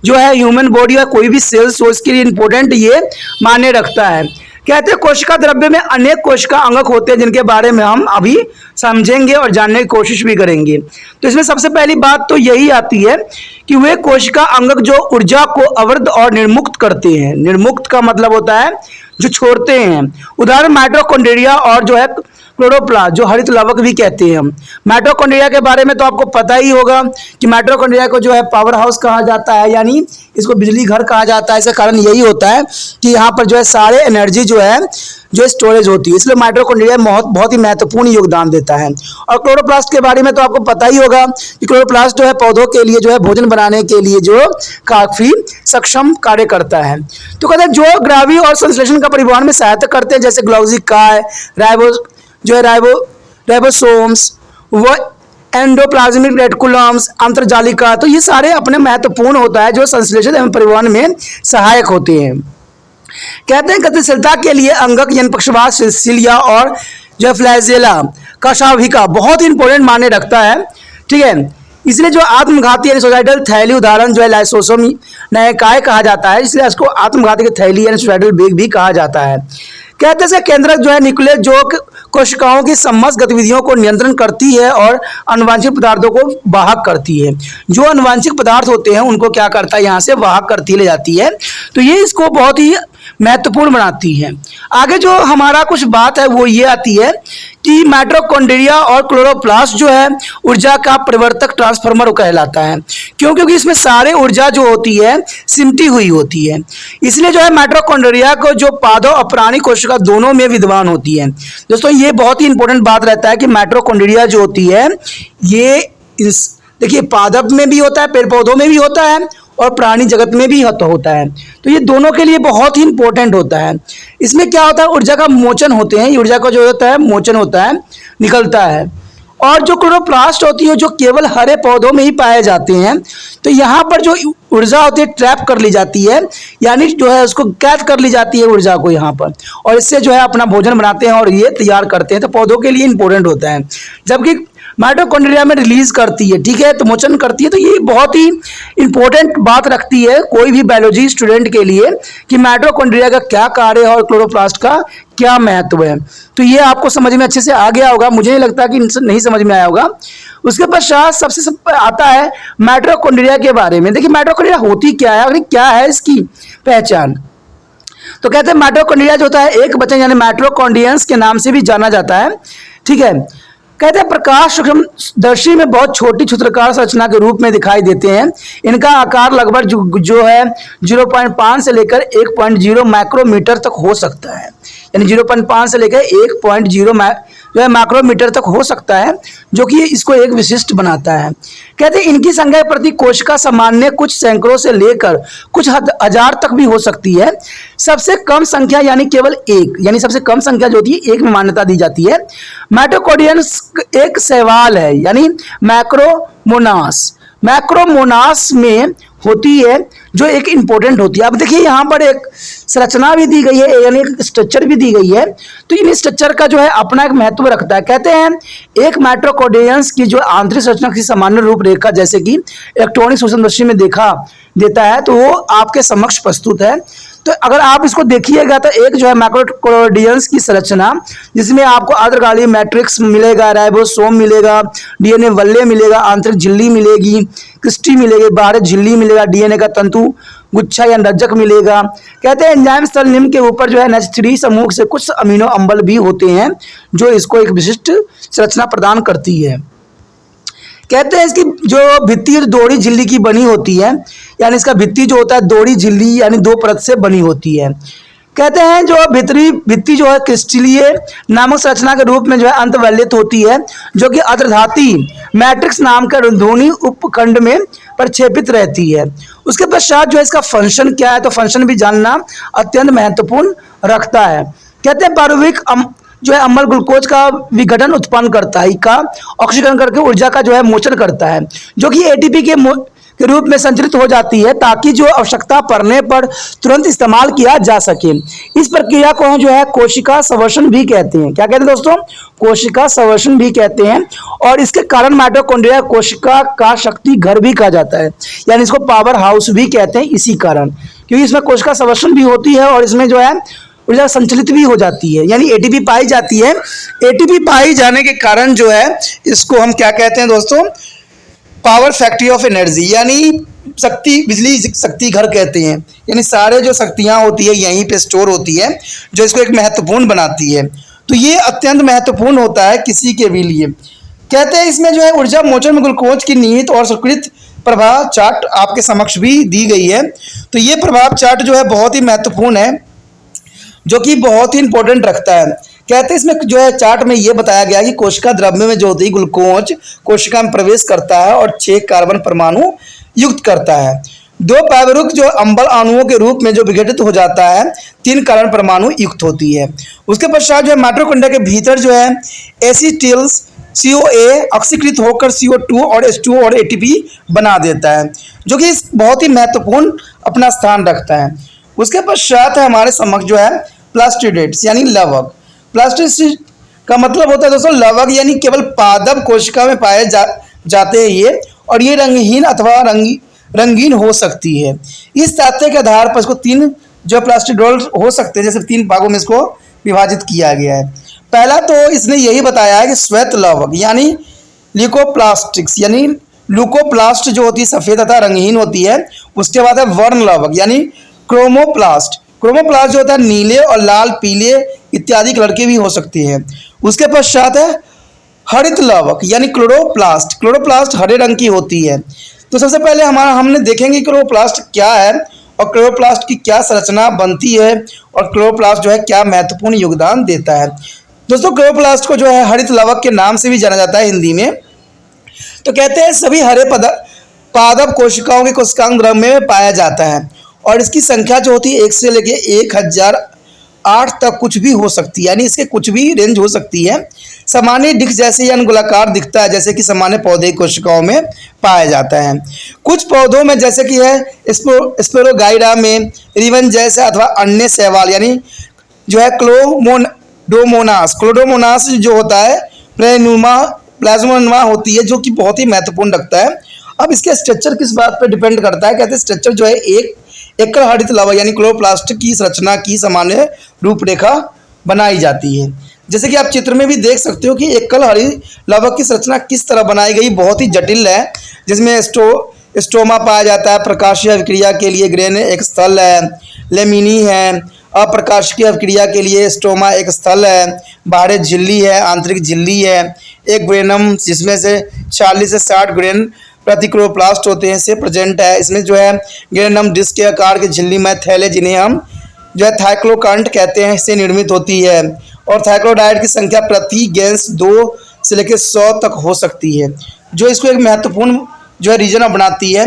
Speaker 2: जो है ह्यूमन बॉडी या कोई भी सेल्स हो इसके लिए इंपॉर्टेंट ये मायने रखता है। कहते हैं कोशिका द्रव्य में अनेक कोशिका अंगक होते हैं जिनके बारे में हम अभी समझेंगे और जानने की कोशिश भी करेंगे। तो इसमें सबसे पहली बात तो यही आती है कि वे कोशिका अंगक जो ऊर्जा को अवरुद्ध और निर्मुक्त करते हैं। निर्मुक्त का मतलब होता है जो छोड़ते हैं। उदाहरण माइटोकॉन्ड्रिया और जो है क्लोरोप्लास्ट, जो हरित लवक भी कहते हैं हम। माइटोकॉन्ड्रिया के बारे में तो आपको पता ही होगा कि माइटोकॉन्ड्रिया को जो है पावर हाउस कहा जाता है, यानी इसको बिजली घर कहा जाता है। इसका कारण यही होता है कि यहाँ पर जो है सारे एनर्जी जो है जो स्टोरेज होती है, इसलिए माइटोकॉन्ड्रिया बहुत ही महत्वपूर्ण योगदान देता है। और क्लोरोप्लास्ट के बारे में तो आपको पता ही होगा कि क्लोरोप्लास्ट जो है पौधों के लिए जो है भोजन बनाने के लिए जो काफी सक्षम कार्य करता है। तो कहते हैं जो ग्रावी और संश्लेषण का परिवहन में सहायता करते हैं, जैसे ग्लाउजिकाई, राइबोसोम्स, वो एंडोप्लाज्मिक रेटिकुलम्स, अंतर्जालिका, तो ये सारे अपने महत्वपूर्ण होता है जो संश्लेषण एवं परिवहन में सहायक होते हैं। कहते हैं गतिशीलता के लिए अंगक यानी पक्षवात, सिलिया और जो फ्लैजेला का शाविका बहुत ही इंपॉर्टेंट मायने रखता है। ठीक है, इसलिए जो आत्मघाती यानी सुसाइडल थैली, उदाहरण जो है लाइसोसोम नयकाय कहा जाता है, इसलिए इसको आत्मघाती की थैली यानी सुसाइडल बेग भी कहा जाता है। कहते हैं केंद्रक जो है न्यूक्लियस जो कोशिकाओं की समस्त गतिविधियों को नियंत्रण करती है और अनुवांछित पदार्थों को वाहक करती है। जो अनुवांछित पदार्थ होते हैं उनको क्या करता है, यहाँ से वाहक करती ले जाती है। तो ये इसको बहुत ही महत्वपूर्ण बनाती है। आगे जो हमारा कुछ बात है वो ये आती है कि माइटोकॉन्ड्रिया और क्लोरोप्लास्ट जो है ऊर्जा का परिवर्तक ट्रांसफार्मर कहलाता है। क्यों? क्योंकि इसमें सारे ऊर्जा जो होती है सिमटी हुई होती है। इसलिए जो है माइटोकॉन्ड्रिया को जो पादप और प्राणी कोशिका दोनों में विद्यमान होती है। दोस्तों ये बहुत ही इंपॉर्टेंट बात रहता है कि माइटोकॉन्ड्रिया जो होती है ये देखिए पादप में भी होता है, पेड़ पौधों में भी होता है और प्राणी जगत में भी होता है। तो ये दोनों के लिए बहुत ही इंपॉर्टेंट होता है। इसमें क्या होता है, ऊर्जा का मोचन होते हैं, ऊर्जा का जो होता है मोचन होता है, निकलता है। और जो क्लोरोप्लास्ट होती है जो केवल हरे पौधों में ही पाए जाते हैं, तो यहाँ पर जो ऊर्जा होती है ट्रैप कर ली जाती है, यानी जो है उसको कैद कर ली जाती है ऊर्जा को यहाँ पर, और इससे जो है अपना भोजन बनाते हैं और ये तैयार करते हैं। तो पौधों के लिए इंपॉर्टेंट होता है। जबकि माइटोकॉन्ड्रिया में रिलीज करती है, ठीक है, तो मोचन करती है। तो ये बहुत ही इंपॉर्टेंट बात रखती है कोई भी बायोलॉजी स्टूडेंट के लिए कि माइटोकॉन्ड्रिया का क्या कार्य है और क्लोरोप्लास्ट का क्या महत्व है। तो ये आपको समझ में अच्छे से आ गया होगा, मुझे नहीं लगता कि नहीं समझ में आया होगा। उसके पश्चात सबसे आता है माइटोकॉन्ड्रिया के बारे में। देखिए माइटोकॉन्ड्रिया होती क्या है और क्या है इसकी पहचान। तो कहते हैं माइटोकॉन्ड्रिया जो होता है एक बचन यानी माइटोकॉन्ड्रियंस के नाम से भी जाना जाता है। ठीक है, कहते हैं प्रकाश सूक्ष्मदर्शी में बहुत छोटी क्षुद्राकार संरचना के रूप में दिखाई देते हैं। इनका आकार लगभग जो है 0.5 से लेकर 1.0 माइक्रोमीटर तक हो सकता है, यानी 0.5 से लेकर 1.0 जो है माइक्रोमीटर तक हो सकता है, जो कि इसको एक विशिष्ट बनाता है। कहते हैं इनकी संख्या प्रति कोशिका सामान्य कुछ सैकड़ों से लेकर कुछ हजार तक भी हो सकती है। सबसे कम संख्या यानी केवल एक, यानी सबसे कम संख्या जो होती है एक में मान्यता दी जाती है। माइटोकॉन्ड्रियंस एक शैवाल है यानी मैक्रोमोनास में होती है जो एक इंपॉर्टेंट होती है। अब देखिए यहाँ पर एक संरचना भी दी गई है यानी एक स्ट्रक्चर भी दी गई है। तो इन स्ट्रक्चर का जो है अपना एक महत्व रखता है। कहते हैं एक माइटोकॉन्ड्रियंस की जो आंतरिक संरचना की सामान्य रूपरेखा जैसे कि इलेक्ट्रॉनिक सूक्ष्मदर्शी में देखा देता है तो वो आपके समक्ष प्रस्तुत है। तो अगर आप इसको देखिएगा तो एक जो है माइटोकॉन्ड्रियंस की संरचना जिसमें आपको अर्धगाली मैट्रिक्स मिलेगा, राइबोसोम मिलेगा, डीएनए वल्ले मिलेगा, आंतरिक झिल्ली मिलेगी, क्रिस्टी मिलेगी, बाहरी झिल्ली मिलेगा, डीएनए का तंतु गुच्छा या रज्जक मिलेगा। कहते हैं एंजाइम स्थल निम्न के ऊपर जो है NH3 समूह से कुछ अमीनो अम्ल भी होते हैं जो इसको एक विशिष्ट संरचना प्रदान करती है। कहते हैं इसकी जो भित्ति दोहरी झिल्ली की बनी होती है, यानी इसका भित्ति जो होता है दोहरी झिल्ली यानी दो परत से बनी होती है। कहते हैं जो भित्ति जो है क्रिस्टलीय नामक संरचना के रूप में जो है अंतवैलित होती है, जो कि अर्धधाती मैट्रिक्स नाम के ध्वनि उपखंड में प्रक्षेपित रहती है। उसके पश्चात जो है इसका फंक्शन क्या है, तो फंक्शन भी जानना अत्यंत महत्वपूर्ण रखता है। कहते हैं पारुविक जो है अम्ल ग्लूकोज का विघटन उत्पन्न करता है, का ऑक्सीकरण करके ऊर्जा का जो है मोचन करता है, जो कि एटीपी के रूप में संचरित हो जाती है ताकि जो आवश्यकता पड़ने पर तुरंत इस्तेमाल किया जा सके। इस प्रक्रिया को जो है कोशिका संवर्षण भी कहते हैं। क्या कहते हैं दोस्तों? कोशिका संवर्षण भी कहते हैं। और इसके कारण माइटोकॉन्ड्रिया कोशिका का शक्ति घर भी कहा जाता है, यानी इसको पावर हाउस भी कहते हैं इसी कारण, क्योंकि इसमें कोशिका संवर्षण भी होती है और इसमें जो है ऊर्जा संचलित भी हो जाती है, यानी एटीपी पाई जाती है। एटीपी पाई जाने के कारण जो है इसको हम क्या कहते हैं दोस्तों? पावर फैक्ट्री ऑफ एनर्जी, यानी शक्ति बिजली शक्ति घर कहते हैं। यानी सारे जो शक्तियाँ होती है यहीं पे स्टोर होती है, जो इसको एक महत्वपूर्ण बनाती है। तो ये अत्यंत महत्वपूर्ण होता है किसी के भी लिए। कहते हैं इसमें जो है ऊर्जा मोचन में ग्लूकोज की निहित और स्वीकृत प्रभाव चार्ट आपके समक्ष भी दी गई है। तो ये प्रभाव चार्ट जो है बहुत ही महत्वपूर्ण है, जो कि बहुत ही इंपॉर्टेंट रखता है। कहते हैं इसमें जो है चार्ट में ये बताया गया कि कोशिका द्रव्य में जो होती है ग्लूकोज कोशिका में प्रवेश करता है और 6 कार्बन परमाणु युक्त करता है। 2 पाइरुवेट जो अम्ल अणुओं के रूप में जो विघटित हो जाता है 3 कार्बन परमाणु युक्त होती है। उसके पश्चात जो है माइटोकॉन्ड्रिया के भीतर जो है एसिटिल्स
Speaker 1: COA ऑक्सीकृत होकर CO2 और H2O और ATP बना देता है, जो कि बहुत ही महत्वपूर्ण अपना स्थान रखता है। उसके पश्चात है हमारे समक्ष जो है प्लास्टिडेट्स यानी लवक। प्लास्टिड का मतलब होता है दोस्तों लवक, यानी केवल पादप कोशिका में पाए जाते हैं ये, और ये रंगहीन अथवा रंगीन हो सकती है। इस तथ्य के आधार पर इसको तीन जो प्लास्टिडोल हो सकते हैं, जैसे तीन भागों में इसको विभाजित किया गया है। पहला तो इसने यही बताया है कि श्वेत लवक यानी ल्यूकोप्लास्टिक्स यानी ल्यूकोप्लास्ट जो होती है सफ़ेद तथा रंगहीन होती है। उसके बाद है वर्ण लवक यानी क्रोमोप्लास्ट। क्रोमोप्लास्ट जो होता है नीले और लाल पीले इत्यादि कलर के भी हो सकती हैं। उसके पश्चात है हरित लवक यानी क्लोरोप्लास्ट। क्लोरोप्लास्ट हरे रंग की होती है। तो सबसे पहले हमने देखेंगे क्लोरोप्लास्ट क्या है और क्लोरोप्लास्ट की क्या संरचना बनती है और क्लोरोप्लास्ट जो है क्या महत्वपूर्ण योगदान देता है। दोस्तों क्लोरोप्लास्ट को जो है हरित लवक के नाम से भी जाना जाता है हिंदी में। तो कहते हैं सभी हरे पादप कोशिकाओं के कोशिकांग द्रव्य में पाया जाता है और इसकी संख्या जो होती है 1 से लेके 1008 तक कुछ भी हो सकती है, यानी इसके कुछ भी रेंज हो सकती है। सामान्य डिस्क जैसे यानी गोलाकार दिखता है, जैसे कि सामान्य पौधे कोशिकाओं में पाया जाता है। कुछ पौधों में जैसे कि है स्पोरोगाइडा में रिवन जैसे अथवा अन्य शैवाल यानी जो है क्लोडोमोनास जो होता है प्लाज्मोनुमा होती है, जो कि बहुत ही महत्वपूर्ण रखता है। अब इसके स्ट्रक्चर किस बात पर डिपेंड करता है, कहते हैं स्ट्रक्चर जो है एक एकल हरित लवक यानी क्लोरोप्लास्ट की संरचना की सामान्य रूपरेखा बनाई जाती है। जैसे कि आप चित्र में भी देख सकते हो कि एकल हरित लवक की संरचना किस तरह बनाई गई, बहुत ही जटिल है, जिसमें स्टोमा पाया जाता है, प्रकाशीय अभिक्रिया के लिए ग्रेन एक स्थल है, लेमिनी है, अप्रकाशिकीय अभिक्रिया के लिए स्टोमा एक स्थल है, बाहरी झिल्ली है, आंतरिक झिल्ली है, एक ग्रेनम जिसमें से 40 से 60 ग्रेन प्रति क्लोरोप्लास्ट होते हैं से प्रेजेंट है। इसमें जो है ग्रेनम डिस्क के आकार के झिल्लीमय थैले जिन्हें हम जो है थाइक्लोकांट कहते हैं से निर्मित होती है और थाइक्लोडाइड की संख्या प्रति गैस 2 से लेकर 100 तक हो सकती है, जो इसको एक महत्वपूर्ण जो है रीजन बनाती है।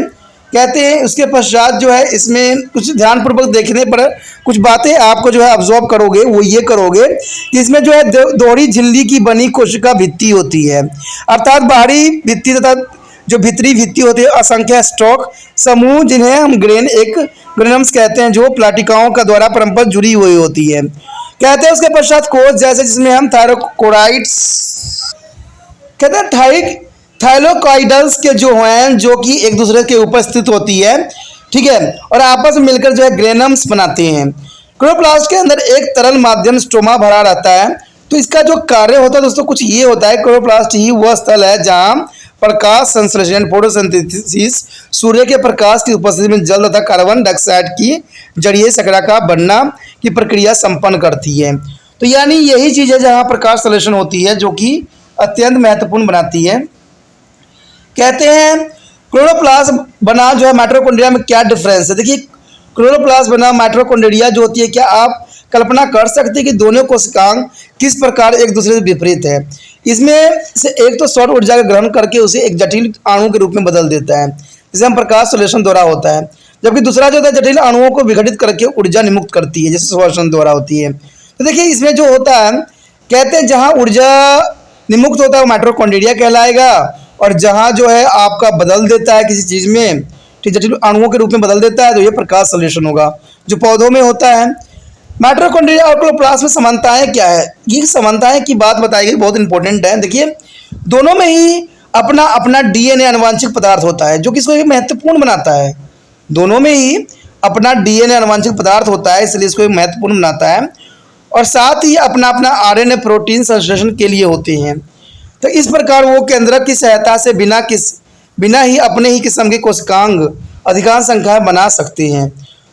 Speaker 1: कहते हैं उसके पश्चात जो है इसमें कुछ ध्यानपूर्वक देखने पर कुछ बातें आपको जो है ऑब्जर्व करोगे, वो ये करोगे कि इसमें जो है दोहरी झिल्ली की बनी कोशिका भित्ति होती है, अर्थात बाहरी भित्ति तथा जो भीतरी भित्ति होती है असंख्य स्टॉक समूह जिन्हें हम ग्रेनम्स कहते हैं, जो प्लाटिकाओं का द्वारा परस्पर जुड़ी हुई होती है। कहते हैं उसके पश्चात कोष जैसे जिसमें हम थायरोकोराइड्स कहते हैं थाइलोकॉइडल्स के जो हैं जो कि एक दूसरे के ऊपर स्थित होती है, ठीक है, और आपस में मिलकर जो है ग्रेनम्स बनाते हैं। क्लोरोप्लास्ट के अंदर एक तरल माध्यम स्टोमा भरा रहता है। तो इसका जो कार्य होता है दोस्तों कुछ ये होता है, क्लोरोप्लास्ट ही वह स्थल है जहाँ प्रकाश संश्लेषण फोटोसिंथेसिस सूर्य के प्रकाश की उपस्थिति में जल तथा कार्बन डाइऑक्साइड की जड़ीय शर्करा का बनना की प्रक्रिया संपन्न करती है। तो यानी यही चीज़ है जहाँ प्रकाश संश्लेषण होती है, जो कि अत्यंत महत्वपूर्ण बनाती है। कहते हैं क्लोरोप्लास्ट बना जो है माइटोकॉन्ड्रिया में क्या डिफरेंस है। देखिए क्लोरोप्लास्ट बना माइटोकॉन्ड्रिया जो होती है, क्या आप कल्पना कर सकते हैं कि दोनों कोशिकांग किस प्रकार एक दूसरे से विपरीत है। इसमें से एक तो सौर ऊर्जा का ग्रहण करके उसे एक जटिल अणु के रूप में बदल देता है, जिसे हम प्रकाश संश्लेषण द्वारा होता है, जबकि दूसरा जो होता है जटिल अणुओं को विघटित करके ऊर्जा निमुक्त करती है, जैसे श्वसन द्वारा होती है। तो देखिए इसमें जो होता है कहते हैं जहाँ ऊर्जा निमुक्त होता है वो माइटोकॉन्ड्रिया कहलाएगा, और जहाँ जो है आपका बदल देता है किसी चीज़ में, ठीक जटिल अणुओं के रूप में बदल देता है, तो ये प्रकाश संश्लेषण होगा जो पौधों में होता है। माइटोकॉन्ड्रिया और क्लोरोप्लास्ट में समानताएं क्या है, ये समानताएं की बात बताई गई, बहुत इंपॉर्टेंट है। देखिए दोनों में ही अपना अपना डीएनए आनुवांशिक पदार्थ होता है, जो कि इसको एक महत्वपूर्ण बनाता है। दोनों में ही अपना डीएनए आनुवांशिक पदार्थ होता है, इसलिए इसको एक महत्वपूर्ण बनाता है, और साथ ही अपना अपना आरएनए प्रोटीन संश्लेषण के लिए होते हैं। तो इस प्रकार वो केंद्रक की सहायता से बिना ही अपने ही किस्म के कोशिकांग अधिकांश संख्या बना सकते हैं।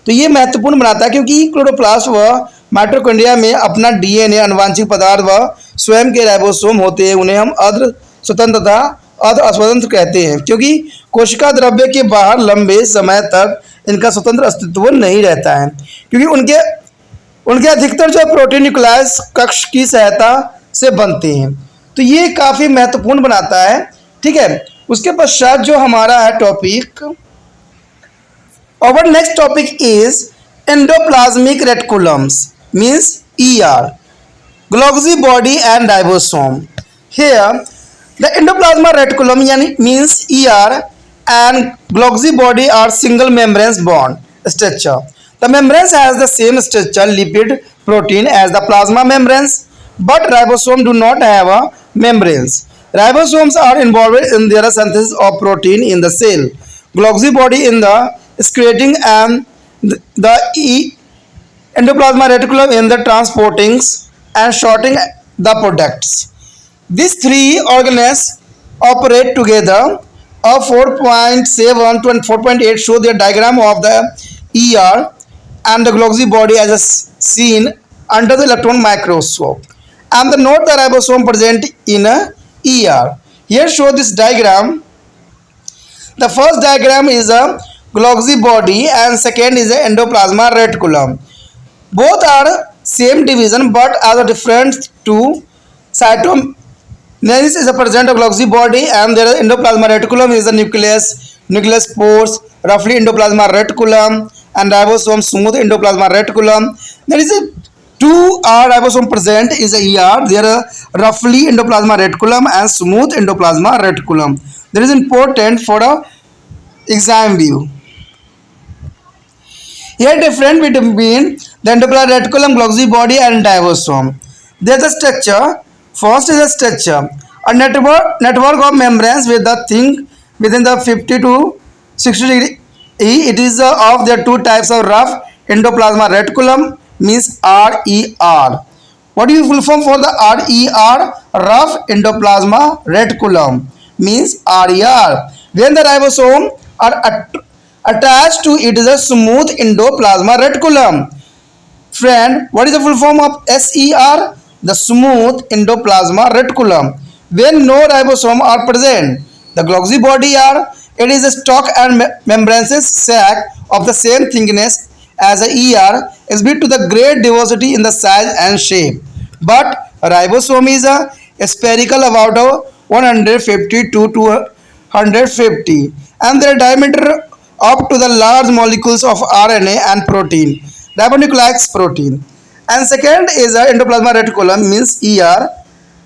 Speaker 1: तो ये महत्वपूर्ण बनाता है क्योंकि क्लोरोप्लास्ट व माइटोकॉन्ड्रिया में अपना डीएनए आनुवांशिक पदार्थ व स्वयं के राइबोसोम होते हैं। उन्हें हम अर्ध स्वतंत्र तथा अर्ध अस्वतंत्र कहते हैं, क्योंकि कोशिका द्रव्य के बाहर लंबे समय तक इनका स्वतंत्र अस्तित्व नहीं रहता है, क्योंकि उनके अधिकतर जो प्रोटीन न्यूक्लियस कक्ष की सहायता से बनते हैं। तो ये काफ़ी महत्वपूर्ण बनाता है, ठीक है। उसके पश्चात जो हमारा है topic, our next topic is endoplasmic reticulums means ER, Golgi body and ribosome. Here The endoplasma reticulum means ER and Golgi body are single membrane bond structure. The membranes has the same structure lipid protein as the plasma membranes, but ribosomes do not have a membranes. Ribosomes are involved in their synthesis of protein in the cell. Golgi body in the excreting and the endoplasma reticulum in the transporting and sorting the products. These three organelles operate together. A 4.7 to 4.8 show the diagram of the ER and the Golgi body as seen under the electron microscope. And the note the ribosome present in a ER. Here show this diagram. The first diagram is a Golgi body and second is a endoplasma reticulum. Both are same division but are different to cytomesis is a present of Golgi body and their endoplasma reticulum is the nucleus pores, roughly endoplasma reticulum and ribosome smooth endoplasma reticulum. There is a two are ribosome present is a ER. There are roughly endoplasma reticulum and smooth endoplasma reticulum. That is important for a exam view. Here difference between the endoplasmic reticulum, Golgi body and ribosome. There is a structure. First is a structure. A network of membranes with the thing within the 50 to 60 degree. It is of the two types of rough endoplasmic reticulum means RER. What do you full form for the RER? Rough endoplasma reticulum means RER. When the ribosome are attached to it is a smooth endoplasma reticulum. Friend, what is the full form of SER? The smooth endoplasma reticulum. When no ribosome are present, the Golgi body are it is a stalk and membranous sac of the same thickness as a ER exhibit to the great diversity in the size and shape. But ribosome is a spherical about 150 to 250 and their diameter up to the large molecules of RNA and protein, ribonucleic protein. And second is a endoplasma reticulum means ER.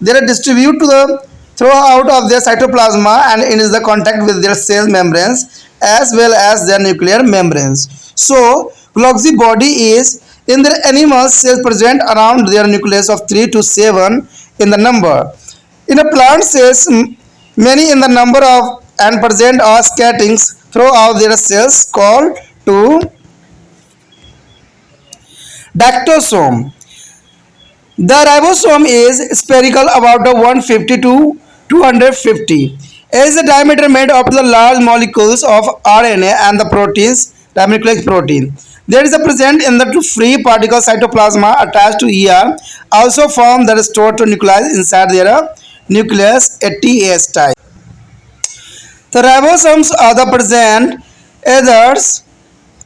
Speaker 1: They are distributed to the throughout of their cytoplasma and it is the contact with their cell membranes as well as their nuclear membranes. So Golgi body is in the animal cells present around their nucleus of 3 to 7 in the number. In a plant cells, many in the number of and present are scattings throughout their cells called to dactylosome. The ribosome is spherical about 150 to 250. As the diameter made up to the large molecules of RNA and the proteins, ribonucleic protein. There is a present in the two free particle cytoplasma attached to ER, also form that is stored to nuclei inside their nucleus ATS type. The ribosomes are the present others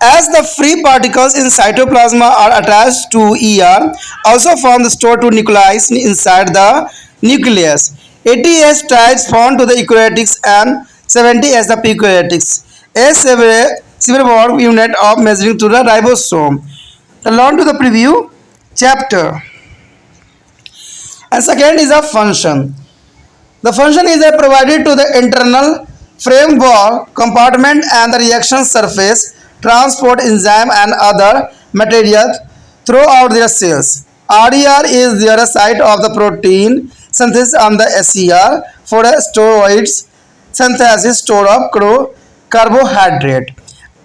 Speaker 1: as the free particles in cytoplasma are attached to ER, also form the stored to nuclei inside the nucleus. 80 S types found to the eukaryotics and 70 as the prokaryotics. A several unit of measuring to the ribosome. Learn to the preview chapter. And second is a function. The function is provided to the internal framework compartment and the reaction surface, transport enzyme and other materials throughout their cells. RER is their site of the protein synthesis on the SER for steroids synthesis store of carbohydrate.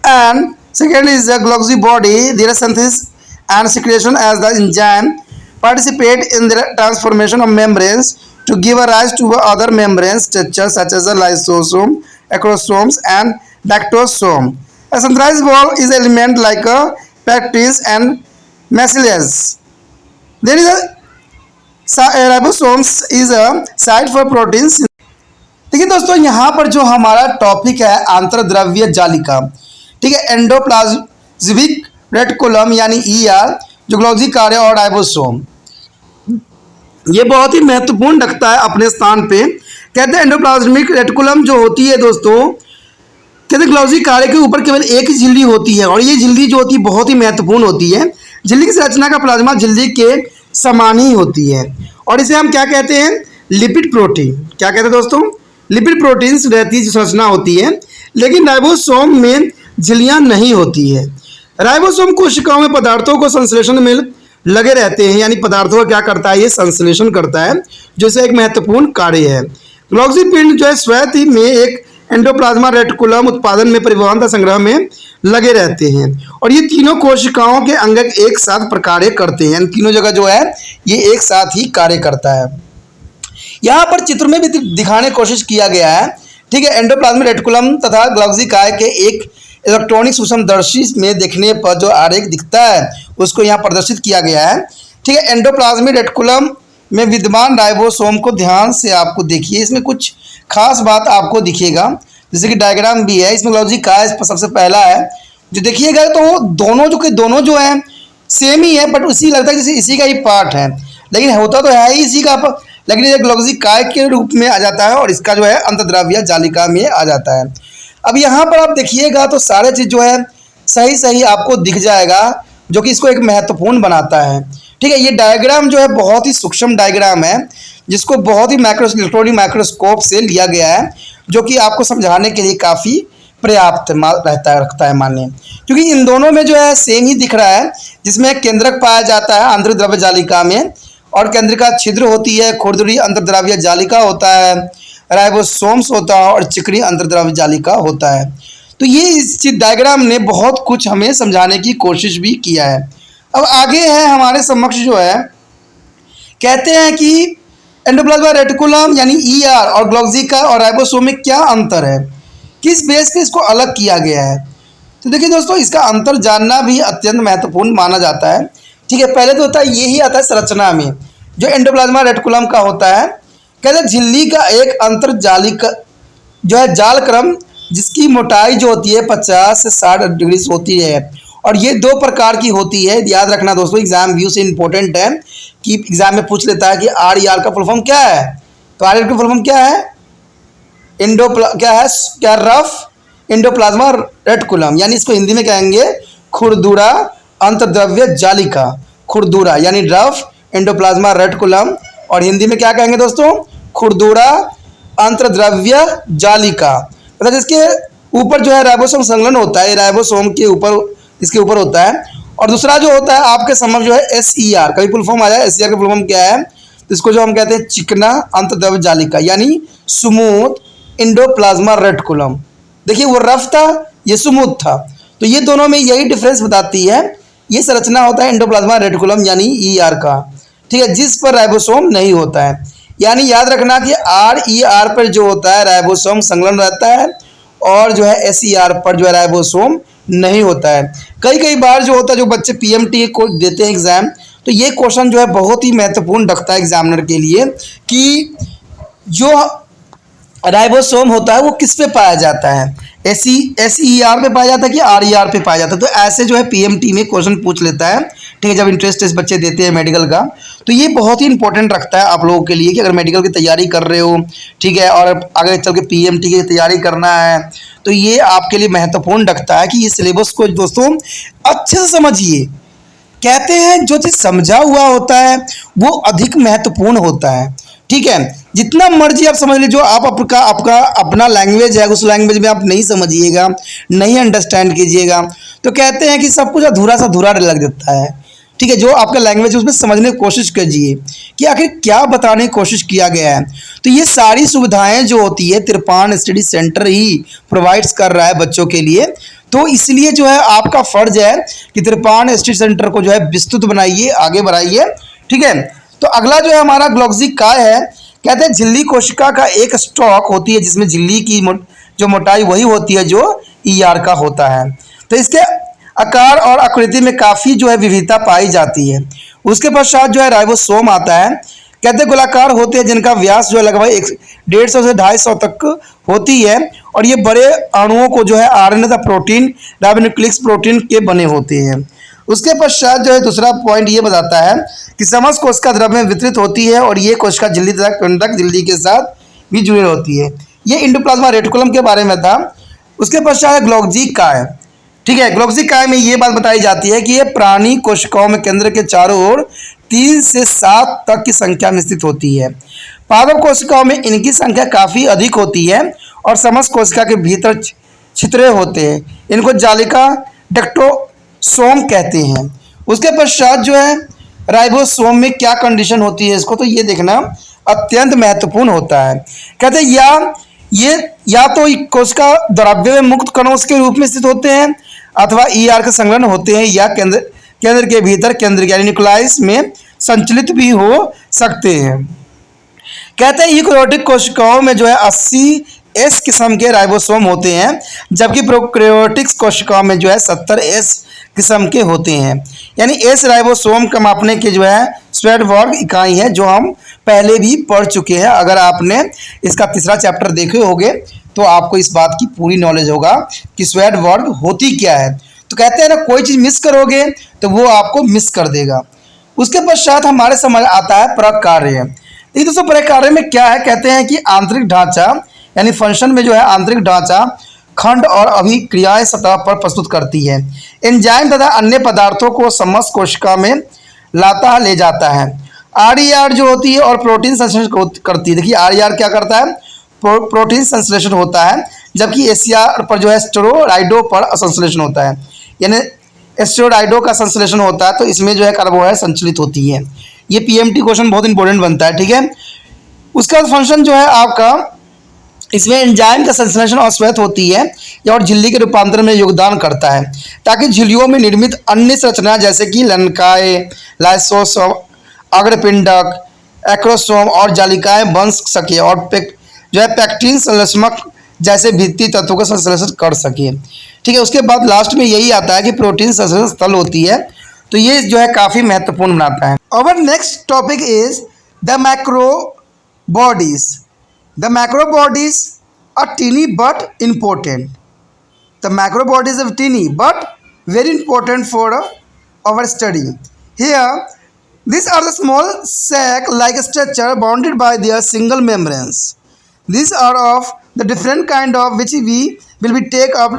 Speaker 1: And second is the Golgi body, their synthesis and secretion as the enzyme participate in the transformation of membranes to give a rise to other membrane structures such as the lysosome, acrosomes and dactylosome. A centralized wall is an element like a pectins and macellus. There is a ribosomes is a site for proteins. देखिए दोस्तों, यहाँ पर जो हमारा topic है आंतरद्रव्य जालिका, ठीक है, endoplasmic reticulum यानी ER, जो Golgi कार्य और राइबोसोम, ये बहुत ही महत्वपूर्ण रखता है अपने स्थान पे। कहते हैं एंडोप्लाज्मिक रेटिकुलम जो होती है दोस्तों, कहते हैं Golgi कार्य के ऊपर केवल एक ही झिल्ली होती है और ये झिल्ली जो होती है बहुत ही महत्वपूर्ण होती है। झिल्ली की संरचना का प्लाज्मा झिल्ली के समान ही होती है और इसे हम क्या कहते हैं, लिपिड प्रोटीन, क्या कहते हैं दोस्तों, लिपिड प्रोटीन्स रहती जो संरचना होती है, लेकिन राइबोसोम में झिल्लियाँ नहीं होती है। राइबोसोम कोशिकाओं में पदार्थों को संश्लेषण में लगे रहते हैं, यानी पदार्थों का क्या करता है, ये संश्लेषण करता है, जो एक महत्वपूर्ण कार्य है। ग्लोब्सी पिंड जो है स्वयं ही में एक एंडोप्लाज्मा रेटिकुलम उत्पादन में, परिवहन तथा संग्रह में लगे रहते हैं, और ये तीनों कोशिकाओं के अंग एक साथ कार्य करते हैं, तीनों जगह जो है ये एक साथ ही कार्य करता है। यहाँ पर चित्र में भी दिखाने की कोशिश किया गया है, ठीक है। एंडोप्लाज्मिक रेटिकुलम तथा ग्लोब्सी काय के एक इलेक्ट्रॉनिक सूक्ष्मदर्शी में देखने पर जो आरेख दिखता है उसको यहाँ प्रदर्शित किया गया है, ठीक है। एंडोप्लाज्मिक रेटिकुलम में विद्यमान राइबोसोम को ध्यान से आपको देखिए, इसमें कुछ खास बात आपको दिखेगा, जैसे कि डायग्राम भी है इसमें। ग्लोब्सी काय सबसे पहला है जो देखिएगा, तो दोनों जो है सेम ही है, बट उसी लगता है जैसे इसी का ही पार्ट है, लेकिन होता तो है ही इसी का, लेकिन ये ग्लोब्सी काय के रूप में आ जाता है और इसका जो है अंतर्द्रव्य जालिका में आ जाता है। अब यहाँ पर आप देखिएगा तो सारे चीज़ जो है सही आपको दिख जाएगा, जो कि इसको एक महत्वपूर्ण बनाता है, ठीक है। ये डायग्राम जो है बहुत ही सूक्ष्म डायग्राम है, जिसको बहुत ही इलेक्ट्रॉनिक माइक्रोस्कोप से लिया गया है, जो कि आपको समझाने के लिए काफ़ी पर्याप्त रखता है मान्य, क्योंकि इन दोनों में जो है सेम ही दिख रहा है, जिसमें केंद्रक पाया जाता है अंतर्द्रव्य जालिका में, और केंद्रिका छिद्र होती है, खुरदुरी अंतर्द्रव्य जालिका होता है, राइबोसोम्स होता है, और चिकनी अंतर्द्रव्य जालिका होता है। तो ये इस डायग्राम ने बहुत कुछ हमें समझाने की कोशिश भी किया है। अब आगे है हमारे समक्ष जो है, कहते हैं कि एंडोप्लाज्मिक रेटिकुलम यानी ईआर और ग्लोब्सी काय और राइबोसोम में क्या अंतर है, किस बेस पे इसको अलग किया गया है। तो देखिए दोस्तों, इसका अंतर जानना भी अत्यंत महत्वपूर्ण माना जाता है, ठीक है। पहले तो होता है यही आता है संरचना में, जो एंडोप्लाज्मिक रेटिकुलम का होता है, कहते हैं झिल्ली का एक अंतर्जालिक जो है जालक्रम, जिसकी मोटाई जो होती है 50 से 60 डिग्री होती है, और ये दो प्रकार की होती है। याद रखना दोस्तों, एग्जाम व्यू से इंपॉर्टेंट है कि एग्जाम में पूछ लेता है कि आर ई आर का फुल फॉर्म क्या है, तो आर का फुल फॉर्म क्या है, क्या रफ एंडोप्लाज्मा रेटिकुलम, यानी इसको हिंदी में कहेंगे खुरदुरा अंतर्द्रव्य जालिका, खुरदुरा यानी रफ एंडोप्लाज्मा रेटिकुलम, और हिंदी में क्या कहेंगे दोस्तों, खुरदुरा अंतर्द्रव्य जालिका। मतलब इसके ऊपर जो है राइबोसोम संलग्न होता है, राइबोसोम के ऊपर, इसके ऊपर होता है। और दूसरा जो होता है आपके समझ जो है SER, कभी फुल फॉर्म आ जाए, SER का फुल फॉर्म क्या है, तो इसको जो हम कहते हैं चिकना अंतर्द्रव्य जालिका, यानी स्मूथ एंडोप्लाज्मा रेटिकुलम। देखिए वो रफ था, ये स्मूथ था, तो ये दोनों में यही डिफरेंस बताती है। ये संरचना होता है एंडोप्लाज्मा रेटिकुलम यानी ER का, ठीक है, जिस पर राइबोसोम नहीं होता है। यानी याद रखना कि RER पर जो होता है राइबोसोम संलग्न रहता है, और जो है SER पर जो है राइबोसोम नहीं होता है। कई बार जो होता है, जो बच्चे PMT को देते हैं एग्जाम, तो ये क्वेश्चन जो है बहुत ही महत्वपूर्ण रखता है एग्जामिनर के लिए, कि जो राइबोसोम होता है वो किस पे पाया जाता है, SER पे पाया जाता है कि RER पे पाया जाता है। तो ऐसे जो है PMT में क्वेश्चन पूछ लेता है, ठीक है, जब इंट्रेंस टेस्ट बच्चे देते हैं मेडिकल का। तो ये बहुत ही इंपॉर्टेंट रखता है आप लोगों के लिए, कि अगर मेडिकल की तैयारी कर रहे हो, ठीक है, और आगे चल के PMT की तैयारी करना है, तो ये आपके लिए महत्वपूर्ण रखता है कि ये सिलेबस को दोस्तों अच्छे से समझिए। कहते हैं जो चीज़ समझा हुआ होता है वो अधिक महत्वपूर्ण होता है, ठीक है। जितना मर्जी आप समझ लीजिए, जो आपका अपना लैंग्वेज है, उस लैंग्वेज में आप नहीं समझिएगा, नहीं अंडरस्टैंड कीजिएगा, तो कहते हैं कि सब कुछ अधूरा सा अधूरा लग जाता है, ठीक है। जो आपका लैंग्वेज है उसमें समझने की कोशिश कीजिए कि आखिर क्या बताने की कोशिश किया गया है। तो ये सारी सुविधाएं जो होती है त्रिपाण स्टडी सेंटर ही प्रोवाइड्स कर रहा है बच्चों के लिए। तो इसलिए जो है आपका फ़र्ज है कि त्रिपाण स्टडी सेंटर को जो है विस्तृत बनाइए, आगे बढ़ाइए, ठीक है। तो अगला जो है हमारा ग्लोब्सी काय है। कहते हैं झिल्ली कोशिका का एक स्टॉक होती है, जिसमें झिल्ली की जो मोटाई वही होती है जो ER का होता है। तो इसके आकार और आकृति में काफ़ी जो है विविधता पाई जाती है। उसके पश्चात जो है राइबोसोम आता है। कहते हैं गोलाकार होते हैं, जिनका व्यास जो है लगभग 150 से 250 तक होती है, और ये बड़े अणुओं को जो है RNA तथा प्रोटीन, राइबोन्यूक्लिक प्रोटीन के बने होते हैं। उसके पश्चात जो है दूसरा पॉइंट ये बताता है कि समस्त कोशिका द्रव्य में वितरित होती है, और ये कोशिका झिल्ली तथा केंद्रक झिल्ली के साथ भी जुड़ी होती है। ये एंडोप्लाज्मा रेटिकुलम के बारे में था। उसके पश्चात है ग्लोब्सी काय, ठीक है। ग्लोब्सी काय में ये बात बताई जाती है कि ये प्राणी कोशिकाओं में केंद्र के चारों ओर 3 से 7 तक की संख्या में स्थित होती है। पादप कोशिकाओं में इनकी संख्या काफ़ी अधिक होती है और समस्त कोशिका के भीतर छिद्रे होते हैं। इनको जालिका डक्टोसोम कहते हैं। उसके पश्चात जो है राइबोसोम में क्या कंडीशन होती है इसको तो ये देखना अत्यंत महत्वपूर्ण होता है। कहते हैं या तो कोशिका द्रव्य में मुक्त कणों के रूप में स्थित होते हैं अथवा ईआर के संलग्न होते हैं या केंद्र के भीतर केंद्र यानी न्यूक्लियस में संचलित भी हो सकते हैं। कहते हैं यूकेरियोटिक कोशिकाओं में जो है 80 एस किस्म के राइबोसोम होते हैं, जबकि प्रोकैरियोटिक कोशिकाओं में जो है 70 एस किस्म के होते हैं। यानी एस राइबोसोम का मापने के जो है स्वेडबर्ग इकाई है जो हम पहले भी पढ़ चुके हैं। अगर आपने इसका तीसरा चैप्टर देखे होंगे तो आपको इस बात की पूरी नॉलेज होगा कि स्वेडबर्ग होती क्या है। तो कहते हैं ना कोई चीज़ मिस करोगे तो वो आपको मिस कर देगा। उसके पश्चात हमारे समझ आता है प्रकार्य। देखिए दोस्तों प्रकार्य में क्या है, कहते हैं कि आंतरिक ढांचा यानी फंक्शन में जो है आंतरिक ढांचा खंड और अभिक्रियाएं सतह पर प्रस्तुत करती है। एंजाइम तथा अन्य पदार्थों को समस्त कोशिका में ले जाता है। आरईआर जो होती है और प्रोटीन संश्लेषण करती है। देखिए आरईआर क्या करता है, प्रोटीन संश्लेषण होता है, जबकि एसीआर पर जो है स्टेरॉइडों पर संश्लेषण होता है। यानी स्टेरॉइडों का संश्लेषण होता है तो इसमें जो है कार्बोहाइड्रेट संचलित होती है। ये पीएमटी क्वेश्चन बहुत इंपॉर्टेंट बनता है, ठीक है। उसका फंक्शन जो है आपका इसमें एंजाइम का संश्लेषण और श्वेत होती है और झिल्ली के रूपांतरण में योगदान करता है ताकि झिल्लियों में निर्मित अन्य संरचना जैसे कि लनकाएं, लाइसोसोम, अग्रपिंडक, एक्रोसोम और जालिकाएं बन सके और जो है पैक्टिन संश्लेषक जैसे भित्ति तत्वों का संश्लेषण कर सके, ठीक है। उसके बाद लास्ट में यही आता है कि प्रोटीन संश्लेषण स्थल होती है, तो ये जो है काफ़ी महत्वपूर्ण बनाता है। Our next topic is the macro bodies. The macro bodies are teeny but important. The macro bodies are teeny but very important for our study. Here, these are the small sac-like structure bounded by their single membranes. These are of the different kind of which we will be take up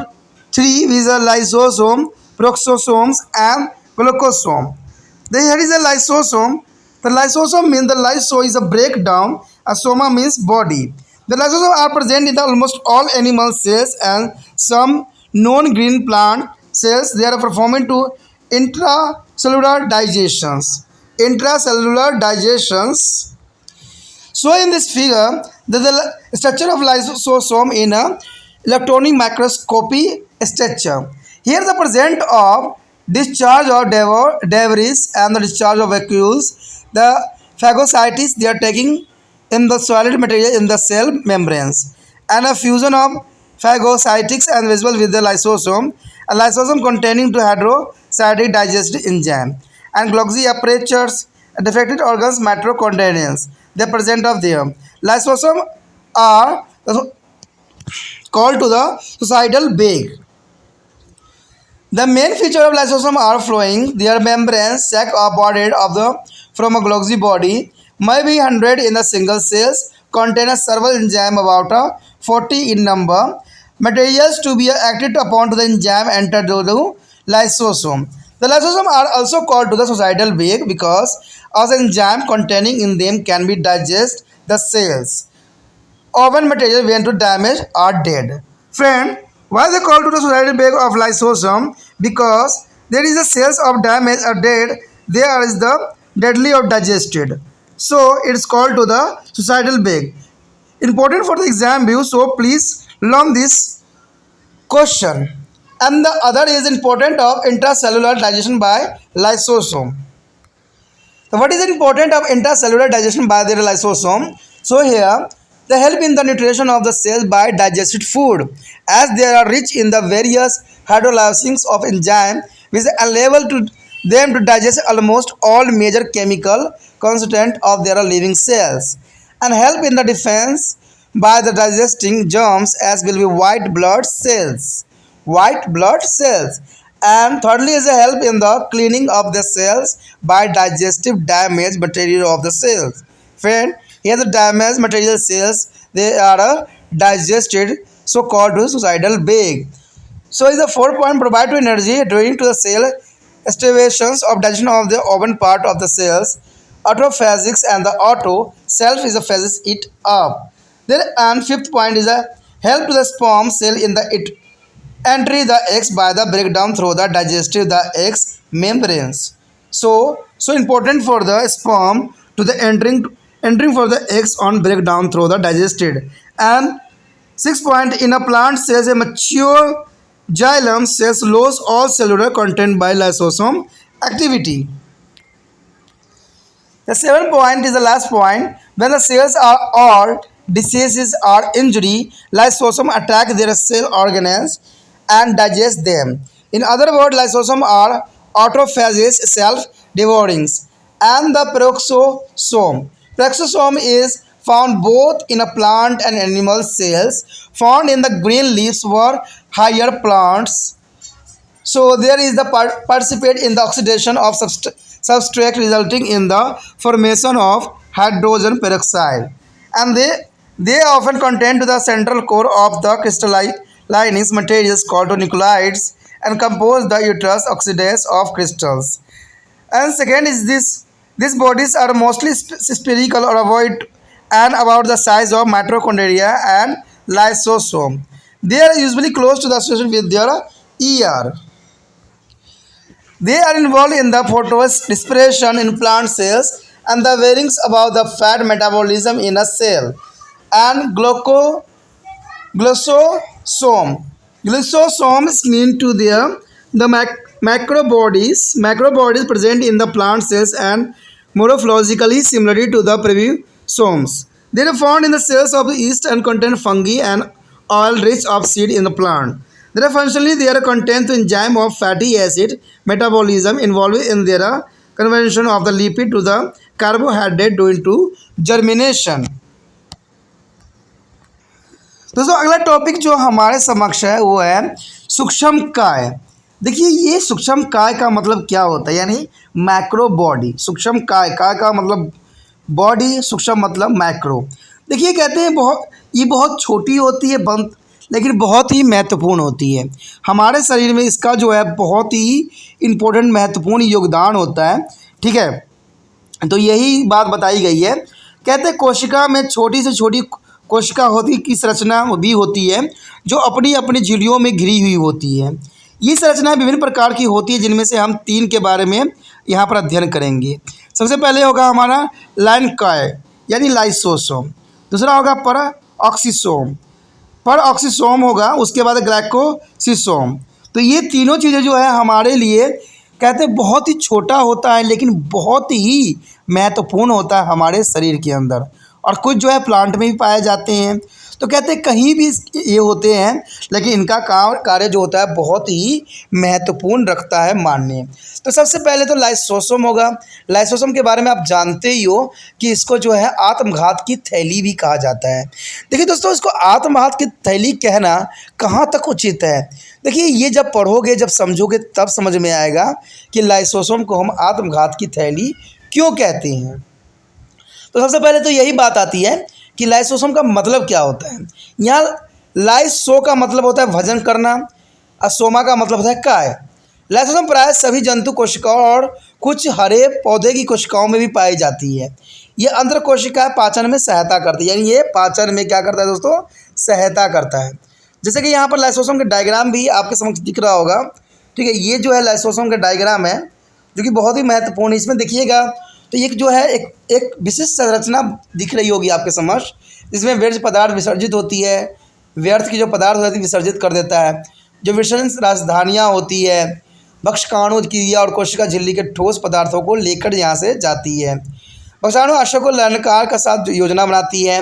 Speaker 1: three with a lysosome, peroxisomes and glucosome. Here is a lysosome. The lysosome means the lyso is a breakdown. A soma means body. The lysosomes are present in almost all animal cells and some non-green plant cells. They are performing to intracellular digestions. Intracellular digestions. So in this figure, the structure of lysosome in a electron microscopy structure. Here the present of discharge of debris and the discharge of vacuoles. The phagocytes they are taking in the solid material in the cell membranes and a fusion of phagocytics and visible with the lysosome. A lysosome containing two hydrocytic digestive enzyme and Golgi aperatures defected organs mitochondrions. They present of them. Lysosome are called to the suicidal bag. The main feature of lysosome are flowing. Their membranes sac or bodied of the from a Golgi body may be 100 in the single cells, contain a several enzyme about 40 in number. Materials to be acted upon to the enzyme enter to the lysosome. The lysosome are also called to the suicidal bag because as enzyme containing in them can be digest the cells. Organ material when to damage are dead. Friend, why they called to the suicidal bag of lysosome? Because there is a cells of damage are dead. There is the deadly or digested. So it's called to the suicidal bag. Important for the exam view. So please learn this question. And the other is important of intracellular digestion by lysosome. So what is important of intracellular digestion by the lysosome? So here they help in the nutrition of the cells by digested food as they are rich in the various hydrolyses of enzyme which enable to them to digest almost all major chemical constituent of their living cells and help in the defense by the digesting germs as will be white blood cells. White blood cells. And thirdly is a help in the cleaning of the cells by digestive damaged material of the cells. Friend, here the damaged material cells, they are digested, so called suicidal bag. So is the 4 point provide to energy draining to the cell starvations of digestion of the open part of the cells. Autophagics and the auto self is a phases it up. Then and fifth point is a help to the sperm cell in the it entry the eggs by the breakdown through the digestive the eggs membranes. So important for the sperm to the entering for the eggs on breakdown through the digested. And 6 point in a plant cells a mature xylem cells lose all cellular content by lysosome activity. The 7 point is the last point. When the cells are or diseases or injury, lysosome attack their cell organs and digest them. In other words, lysosome are autophages, self-devourings, and the peroxisome. Peroxisome is found both in a plant and animal cells. Found in the green leaves were higher plants. So there is the participate in the oxidation of substrate resulting in the formation of hydrogen peroxide, and they often contain to the central core of the crystalline materials called nucleides and compose the uterus oxidase of crystals. And second is this these bodies are mostly spherical or avoid and about the size of mitochondria and lysosome. They are usually close to the association with their ER. They are involved in the photosynthesis in plant cells and the bearings about the fat metabolism in a cell. And glycosome. Glycosomes mean to the macrobodies present in the plant cells and morphologically similar to the previsomes. They are found in the cells of the yeast and contain fungi and oil rich of seed in the plant. They are functionally they are contain the enzyme of fatty acid metabolism involved in their conversion of the lipid to the carbohydrate due to germination. दोस्तों अगला topic जो हमारे समक्ष है वो है सूक्ष्म काय। देखिए ये सूक्ष्म काय का मतलब क्या होता है, यानी मैक्रो बॉडी। सूक्ष्म काय का मतलब बॉडी, सूक्ष्म मतलब मैक्रो। देखिए कहते हैं ये बहुत छोटी होती है बंद, लेकिन बहुत ही महत्वपूर्ण होती है। हमारे शरीर में इसका जो है बहुत ही इम्पोर्टेंट महत्वपूर्ण योगदान होता है। ठीक है, तो यही बात बताई गई है। कहते हैं कोशिका में छोटी से छोटी कोशिका होती की संरचना भी होती है जो अपनी अपनी झिल्लियों में घिरी हुई होती है। ये संरचना विभिन्न प्रकार की होती है जिनमें से हम 3 के बारे में यहाँ पर अध्ययन करेंगे। सबसे पहले होगा हमारा लाइनकाय यानी लाइसोसोम, दूसरा होगा परऑक्सीसोम होगा, उसके बाद ग्लाइकोसिसोम। तो ये तीनों चीज़ें जो है हमारे लिए कहते हैं बहुत ही छोटा होता है लेकिन बहुत ही महत्वपूर्ण होता है हमारे शरीर के अंदर, और कुछ जो है प्लांट में भी पाए जाते हैं। तो कहते हैं कहीं भी ये होते हैं लेकिन इनका कार्य जो होता है बहुत ही महत्वपूर्ण रखता है मान्य। तो सबसे पहले तो लाइसोसोम होगा। लाइसोसोम के बारे में आप जानते ही हो कि इसको जो है आत्मघात की थैली भी कहा जाता है। देखिए दोस्तों, इसको आत्मघात की थैली कहना कहाँ तक उचित है। देखिए ये जब पढ़ोगे, जब समझोगे तब समझ में आएगा कि लाइसोसोम को हम आत्मघात की थैली क्यों कहते हैं। तो सबसे पहले तो यही बात आती है कि लाइसोसोम का मतलब क्या होता है। यहाँ लाइसो का मतलब होता है भजन करना, असोमा का मतलब होता है काय। लाइसोसोम प्राय सभी जंतु कोशिकाओं और कुछ हरे पौधे की कोशिकाओं में भी पाई जाती है। ये अंतर कोशिकाएं पाचन में सहायता करती है, यानी ये पाचन में क्या करता है दोस्तों, सहायता करता है। जैसे कि यहाँ पर लाइसोसोम का डायग्राम भी आपके समक्ष दिख रहा होगा। ठीक है, ये जो है लाइसोसोम का डायग्राम है जो कि बहुत ही महत्वपूर्ण है। इसमें देखिएगा तो एक जो है एक विशिष्ट संरचना दिख रही होगी आपके समक्ष, जिसमें व्यर्थ पदार्थ विसर्जित होती है। व्यर्थ की जो पदार्थ होती है विसर्जित कर देता है। जो विसर्जन राजधानियाँ होती है भक्षकाणु क्रिया और कोशिका झिल्ली के ठोस पदार्थों को लेकर यहाँ से जाती है। भक्षाणु अश्व को ललकार का साथ योजना बनाती है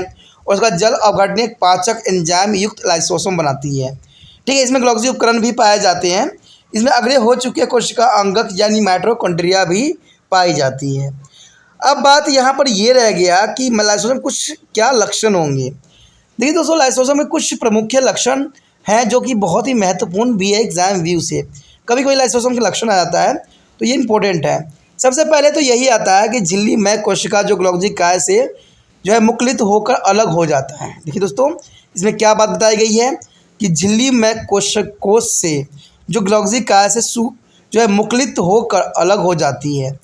Speaker 1: और उसका जल अवघटनीय पाचक एंजाइम युक्त लाइसोसोम बनाती है। ठीक है, इसमें ग्लॉक्सी उपकरण भी पाए जाते हैं। इसमें अग्रय हो चुके कोशिका अंगक यानी माइटोकॉन्ड्रिया भी पाई जाती है। अब बात यहाँ पर ये रह गया कि लाइसोसोम कुछ क्या लक्षण होंगे। देखिए दोस्तों, लाइसोसोम में कुछ प्रमुख लक्षण हैं जो कि बहुत ही महत्वपूर्ण भी है एग्जाम व्यू से। कभी कोई लाइसोसोम के लक्षण आ जाता है तो ये इंपॉर्टेंट है। सबसे पहले तो यही आता है कि झिल्ली में कोशिका जो ग्लॉक्सी काय से जो है मुक्लित होकर अलग हो जाता है। देखिए दोस्तों, इसमें क्या बात बताई गई है कि झिल्ली में कोश से जो ग्लॉक्सी काय से जो है मुखलित होकर अलग हो जाती है।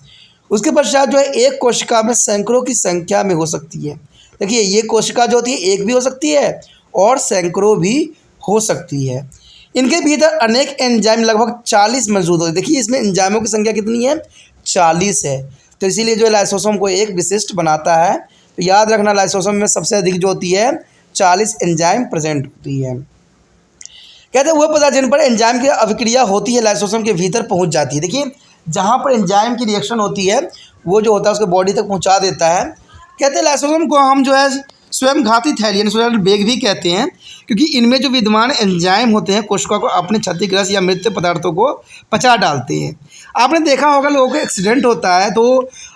Speaker 1: उसके पश्चात जो है एक कोशिका में सैकड़ों की संख्या में हो सकती है। देखिए ये कोशिका जो होती है एक भी हो सकती है और सैकड़ों भी हो सकती है। इनके भीतर अनेक एंजाइम लगभग 40 मौजूद होते हैं। देखिए इसमें एंजाइमों की संख्या कितनी है, 40 है। तो इसीलिए जो लाइसोसोम को एक विशिष्ट बनाता है। तो याद रखना लाइसोसोम में सबसे अधिक जो होती है 40 एंजाइम प्रेजेंट होती है। कहते हैं वो पदार्थ जिन पर एंजाइम की अभिक्रिया होती है लाइसोसोम के भीतर पहुंच जाती है। देखिए जहाँ पर एंजाइम की रिएक्शन होती है वो जो होता है उसके बॉडी तक पहुँचा देता है। कहते हैं लाइसोसोम को हम जो है स्वयं घाती थैली यानी सोलर बैग भी कहते हैं, क्योंकि इनमें जो विद्यमान एंजाइम होते हैं कोशिका को अपने क्षतिग्रस्त या मृत पदार्थों को पचा डालते हैं। आपने देखा होगा लोगों को एक्सीडेंट होता है तो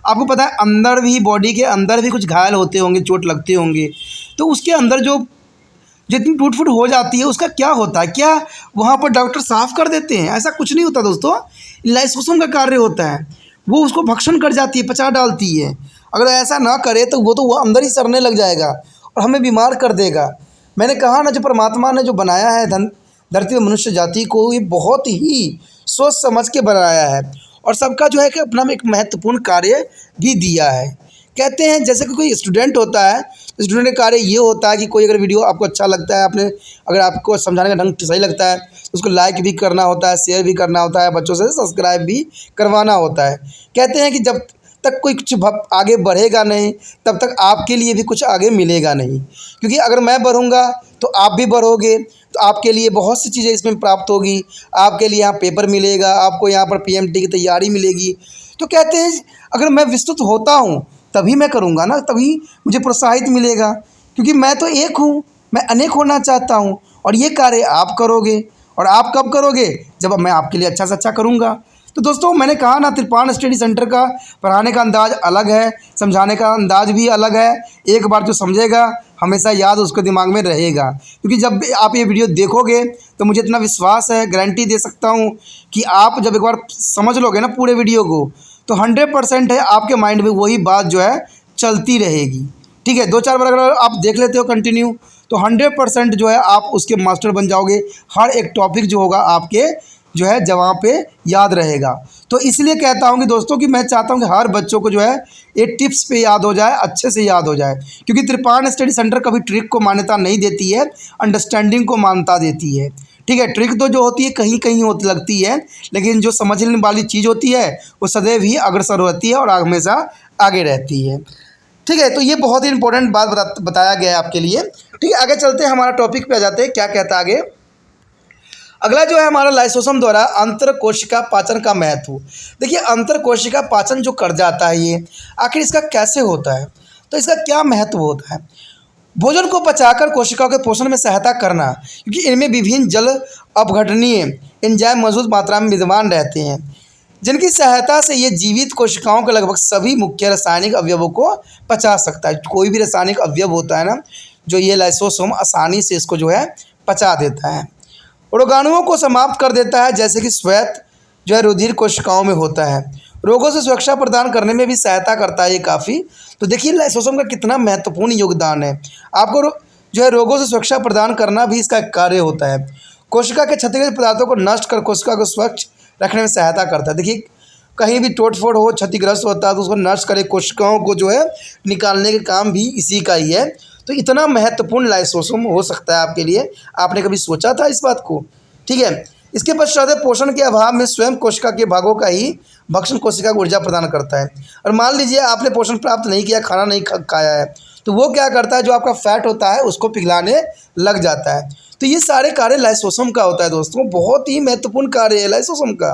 Speaker 1: आपको पता है अंदर भी, बॉडी के अंदर भी कुछ घायल होते होंगे, चोट लगते होंगे, तो उसके अंदर जो जितनी टूट फूट हो जाती है उसका क्या होता है, क्या वहाँ पर डॉक्टर साफ़ कर देते हैं? ऐसा कुछ नहीं होता दोस्तों। लाइसोसोम का कार्य होता है, वो उसको भक्षण कर जाती है, पचा डालती है। अगर ऐसा ना करे तो वो अंदर ही सड़ने लग जाएगा और हमें बीमार कर देगा। मैंने कहा ना, जो परमात्मा ने जो बनाया है धरती में मनुष्य जाति को, ये बहुत ही सोच समझ के बनाया है और सबका जो है कि अपना में एक महत्वपूर्ण कार्य भी दिया है। कहते हैं जैसे कि कोई स्टूडेंट होता है, स्टूडेंट का कार्य ये होता है कि कोई अगर वीडियो आपको अच्छा लगता है, आपने अगर आपको समझाने का ढंग सही लगता है तो उसको लाइक भी करना होता है, शेयर भी करना होता है, बच्चों से सब्सक्राइब भी करवाना होता है। कहते हैं कि जब तक कोई कुछ आगे बढ़ेगा नहीं तब तक आपके लिए भी कुछ आगे मिलेगा नहीं, क्योंकि अगर मैं बढ़ूँगा तो आप भी बढ़ोगे, तो आपके लिए बहुत सी चीज़ें इसमें प्राप्त होगी। आपके लिए यहाँ पेपर मिलेगा, आपको यहाँ पर पीएमटी की तैयारी मिलेगी। तो कहते हैं अगर मैं विस्तृत होता हूँ तभी मैं करूँगा ना, तभी मुझे प्रोत्साहित मिलेगा, क्योंकि मैं तो एक हूँ, मैं अनेक होना चाहता हूँ और ये कार्य आप करोगे। और आप कब करोगे? जब मैं आपके लिए अच्छा से अच्छा करूँगा। तो दोस्तों मैंने कहा ना, त्रिपाण स्टडी सेंटर का पढ़ाने का अंदाज़ अलग है, समझाने का अंदाज़ भी अलग है। एक बार जो समझेगा हमेशा याद उसके दिमाग में रहेगा, क्योंकि जब आप ये वीडियो देखोगे तो मुझे इतना विश्वास है, गारंटी दे सकता हूँ कि आप जब एक बार समझ लोगे ना पूरे वीडियो को, तो 100% है आपके माइंड में वही बात जो है चलती रहेगी। ठीक है, 2-4 बार अगर आप देख लेते हो कंटिन्यू तो 100% जो है आप उसके मास्टर बन जाओगे। हर एक टॉपिक जो होगा आपके जो है जहाँ पे याद रहेगा। तो इसलिए कहता हूँ कि दोस्तों कि मैं चाहता हूँ कि हर बच्चों को जो है ये टिप्स पे याद हो जाए, अच्छे से याद हो जाए, क्योंकि त्रिपाण स्टडी सेंटर कभी ट्रिक को मान्यता नहीं देती है, अंडरस्टैंडिंग को मान्यता देती है। ठीक है, ट्रिक तो जो होती है कहीं कहीं होती लगती है, लेकिन जो समझने वाली चीज़ होती है वो सदैव ही अग्रसर होती है और हमेशा आगे रहती है। ठीक है, तो ये बहुत ही इंपॉर्टेंट बात बताया गया है आपके लिए। ठीक है, आगे चलते हैं, हमारा टॉपिक पे आ जाते हैं, क्या कहता है आगे। अगला जो है हमारा लाइसोसोम द्वारा अंतर कोशिका पाचन का महत्व। देखिए अंतर कोशिका पाचन जो कर जाता है ये आखिर इसका कैसे होता है, तो इसका क्या महत्व होता है। भोजन को पचाकर कोशिकाओं के पोषण में सहायता करना, क्योंकि इनमें विभिन्न जल अपघटनीय एंजाइम मौजूद मात्रा में विद्यमान रहते हैं, जिनकी सहायता से ये जीवित कोशिकाओं के लगभग सभी मुख्य रासायनिक अवयवों को पचा सकता है। कोई भी रासायनिक अवयव होता है ना, जो ये लाइसोसोम आसानी से इसको जो है पचा देता है, रोगाणुओं को समाप्त कर देता है, जैसे कि श्वेत जो है रुधिर कोशिकाओं में होता है। रोगों से सुरक्षा प्रदान करने में भी सहायता करता है ये काफ़ी। तो देखिए लाइसोसोम का कितना महत्वपूर्ण योगदान है। आपको जो है रोगों से सुरक्षा प्रदान करना भी इसका एक कार्य होता है। कोशिका के क्षतिग्रस्त पदार्थों को नष्ट कर कोशिका को स्वच्छ रखने में सहायता करता है। देखिए कहीं भी टोट फोड़ हो, क्षतिग्रस्त होता है तो उसको नष्ट करे, कोशिकाओं को जो है निकालने के काम भी इसी का ही है। तो इतना महत्वपूर्ण लाइसोसोम हो सकता है आपके लिए, आपने कभी सोचा था इस बात को? ठीक है, इसके पश्चात पोषण के अभाव में स्वयं कोशिका के भागों का ही भक्षण कोशिका को ऊर्जा प्रदान करता है। और मान लीजिए आपने पोषण प्राप्त नहीं किया, खाना नहीं खाया है, तो वो क्या करता है, जो आपका फैट होता है उसको पिघलाने लग जाता है। तो ये सारे कार्य लाइसोसोम का होता है दोस्तों, बहुत ही महत्वपूर्ण कार्य है लाइसोसोम का।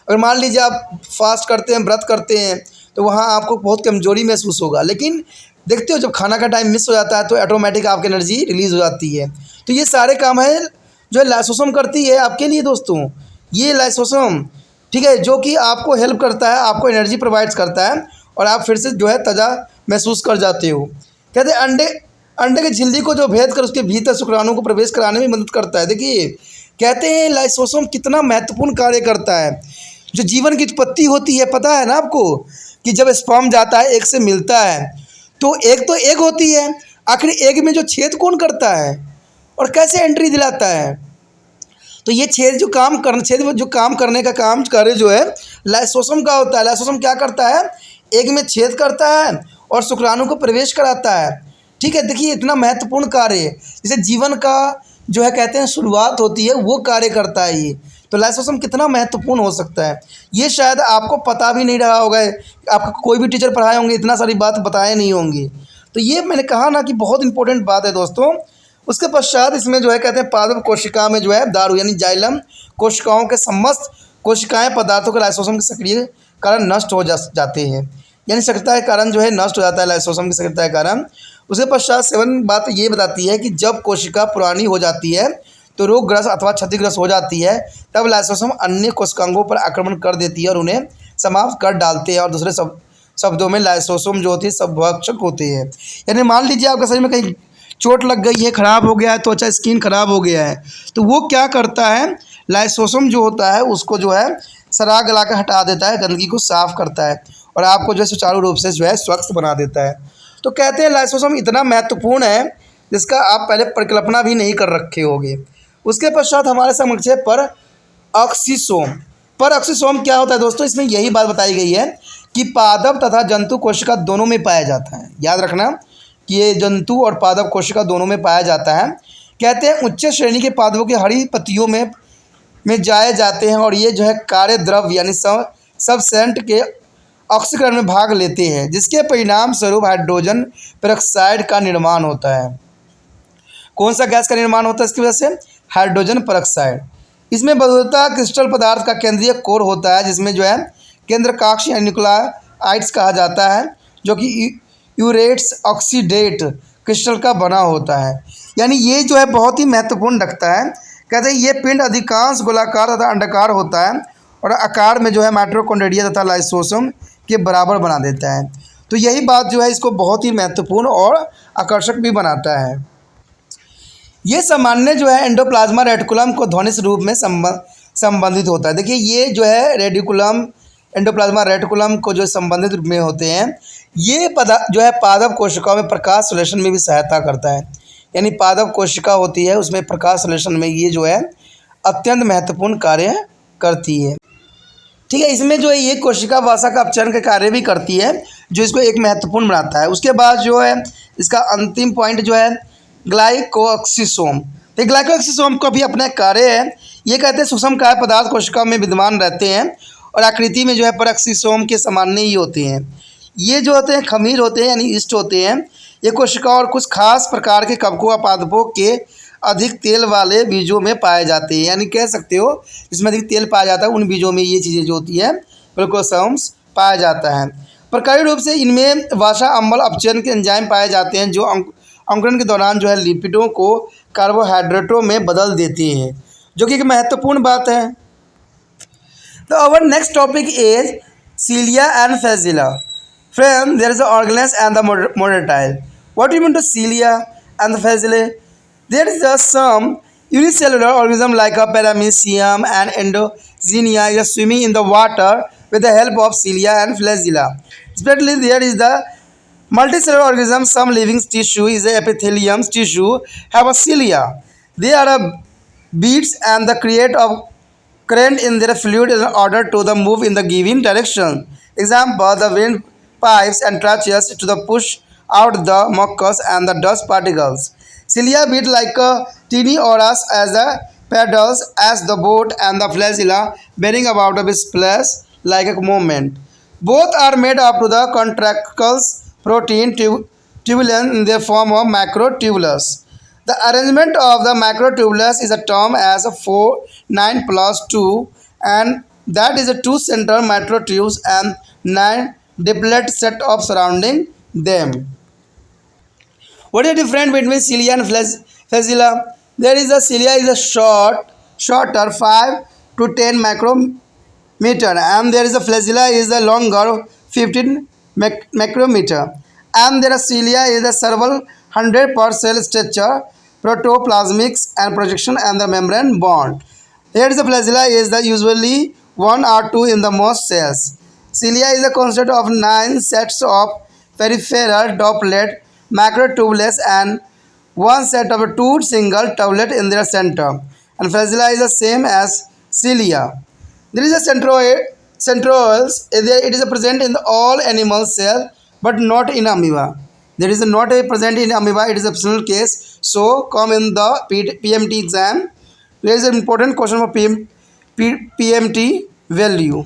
Speaker 1: अगर मान लीजिए आप फास्ट करते हैं, व्रत करते हैं, तो वहाँ आपको बहुत कमजोरी महसूस होगा, लेकिन देखते हो जब खाना का टाइम मिस हो जाता है तो ऑटोमेटिक आपकी एनर्जी रिलीज़ हो जाती है। तो ये सारे काम है जो लाइसोसोम करती है आपके लिए दोस्तों। ये लाइसोसोम ठीक है, जो कि आपको हेल्प करता है, आपको एनर्जी प्रोवाइड्स करता है और आप फिर से जो है ताज़ा महसूस कर जाते हो। कहते हैं अंडे की झिल्ली को जो भेद कर उसके भीतर शुक्राणु को प्रवेश कराने में मदद करता है। देखिए कहते हैं लाइसोसोम कितना महत्वपूर्ण कार्य करता है। जो जीवन की उत्पत्ति होती है, पता है ना आपको, कि जब स्पर्म जाता है एग से मिलता है तो एग होती है, आखिर एग में जो छेद कौन करता है और कैसे एंट्री दिलाता है? तो ये छेद जो काम करने का काम कार्य जो है लाइसोसोम का होता है। लाइसोसोम क्या करता है, एग में छेद करता है और शुक्राणु को प्रवेश कराता है। ठीक है, देखिए इतना महत्वपूर्ण कार्य है, जैसे जीवन का जो है कहते हैं शुरुआत होती है, वो कार्य करता है ये। तो लाइसोसोम कितना महत्वपूर्ण हो सकता है, ये शायद आपको पता भी नहीं रहा होगा, आपको कोई भी टीचर पढ़ाए होंगे इतना सारी बात बताए नहीं होंगी। तो ये मैंने कहा ना कि बहुत इंपॉर्टेंट बात है दोस्तों। उसके पश्चात इसमें जो है कहते हैं पादप कोशिका में जो है दारू यानी जाइलम कोशिकाओं के समस्त कोशिकाएं पदार्थों के लाइसोसोम के सक्रिय कारण नष्ट हो जाते हैं, यानी सक्रियता के कारण जो है नष्ट हो जाता है लाइसोसोम की सक्रियता के कारण। उसके पश्चात 7 बात ये बताती है कि जब कोशिका पुरानी हो जाती है तो रोगग्रस्त अथवा क्षतिग्रस्त हो जाती है, तब लाइसोसोम अन्य कोशिकांगों पर आक्रमण कर देती है और उन्हें समाप्त कर डालते हैं। और दूसरे शब्दों में लाइसोसोम जो होती है सबभक्षक होते हैं। यानी मान लीजिए आपका शरीर में कहीं चोट लग गई है, ख़राब हो गया है, त्वचा स्किन खराब हो गया है, तो वो क्या करता है, लाइसोसोम जो होता है उसको जो है सरा गला कर हटा देता है, गंदगी को साफ करता है और आपको जो है सुचारू रूप से जो है स्वच्छ बना देता है। तो कहते हैं लाइसोसोम इतना महत्वपूर्ण है जिसका आप पहले परिकल्पना भी नहीं कर रखे होंगे। उसके पश्चात हमारे समक्ष है पर ऑक्सीसोम। पर ऑक्सीसोम क्या होता है दोस्तों, इसमें यही बात बताई गई है कि पादप तथा जंतु कोशिका दोनों में पाया जाता है। याद रखना कि ये जंतु और पादप कोशिका दोनों में पाया जाता है। कहते हैं उच्च श्रेणी के पादपों की हरी पत्तियों में जाए जाते हैं और ये जो है कार्य द्रव यानी सबसेंट के ऑक्सीकरण में भाग लेते हैं, जिसके परिणाम स्वरूप हाइड्रोजन पेरोक्साइड का निर्माण होता है। कौन सा गैस का निर्माण होता है इसकी वजह से, हाइड्रोजन पेरोक्साइड। इसमें बहुधा क्रिस्टल पदार्थ का केंद्रीय कोर होता है, जिसमें जो है केंद्रकाक्ष या न्यूक्लियाइड्स कहा जाता है, जो कि यूरेट्स ऑक्सीडेट क्रिस्टल का बना होता है। यानी ये जो है बहुत ही महत्वपूर्ण रखता है। कहते हैं ये पिंड अधिकांश गोलाकार तथा अंडाकार होता है और आकार में जो है माइटोकॉन्ड्रिया तथा लाइसोसोम के बराबर बना देता है। तो यही बात जो है इसको बहुत ही महत्वपूर्ण और आकर्षक भी बनाता है। ये सामान्य जो है एंडोप्लाज्मा रेटिकुलम को ध्वनिक रूप में संबंधित होता है। देखिए ये जो है रेडिकुलम एंडोप्लाज्मा रेटिकुलम को जो संबंधित रूप में होते हैं, ये जो है पादप कोशिकाओं में प्रकाश संश्लेषण में भी सहायता करता है। यानी पादप कोशिका होती है उसमें प्रकाश संश्लेषण में ये जो है अत्यंत महत्वपूर्ण कार्य करती है। ठीक है, इसमें जो है ये कोशिका वसा का अपचरण का कार्य भी करती है, जो इसको एक महत्वपूर्ण बनाता है। उसके बाद जो है इसका अंतिम पॉइंट जो है ग्लाइकोऑक्सीसोम। तो ग्लाइकोऑक्सीसोम को भी अपना कार्य है। ये कहते हैं सूक्ष्म काय पदार्थ कोशिका में विद्यमान रहते हैं और आकृति में जो है परऑक्सीसोम के सामान्य ही होते हैं। ये जो होते हैं खमीर होते हैं यानी ईस्ट होते हैं। ये कोशिका और कुछ खास प्रकार के कवकों व पादपों के अधिक तेल वाले बीजों में पाए जाते हैं। यानी कह सकते हो जिसमें अधिक तेल पाया जाता है उन बीजों में ये चीज़ें जो होती है ग्लूकोसोम्स पाया जाता है। प्रकार्य रूप से इनमें वसा अम्ल अपचयन के एंजाइम पाए जाते हैं, जो अंकुरण के दौरान जो है लिपिडों को कार्बोहाइड्रेटों में बदल देते हैं, जो कि एक महत्वपूर्ण बात है। तो our next topic is cilia and flagella. Friend, there is the organelles and the motile. What do you mean to cilia and the flagella? There is some unicellular organism like a paramecium and endoxenia is swimming in the water with the help of cilia and flagella. Especially there is the multicellular organism. Some living tissue is the epithelium tissue have a cilia. They are beads and the create of current in their fluid in order to the move in the given direction. Example, the wind pipes and tracheas to the push out the mucus and the dust particles. Cilia beat like a teeny oars as the paddles as the boat, and the flagella bearing about a splash like a movement. Both are made up to the contractile protein tubulin in the form of macrotubulus. The arrangement of the macrotubulus is a term as 4, 9 plus 2, and that is a 2 central macrotubules and 9 diplet set of surrounding them. What is the difference between cilia and flagella? There is a cilia is a shorter 5 to 10 micrometer, and there is a flagella is a longer 15 micrometer, and there is cilia is a several 100 per cell structure, protoplasmics and projection and the membrane bond. Here is the flagella is the usually 1 or 2 in the most cells. Cilia is a consist of 9 sets of peripheral doplet macrotubulus and 1 set of 2 single tubulate in their center. and flagella is the same as cilia. There is a centrioles. It is present in all animal cell, but not in amoeba. There is not a present in amoeba. It is a optional case. So come in the PMT exam. There is an important question for PMT value.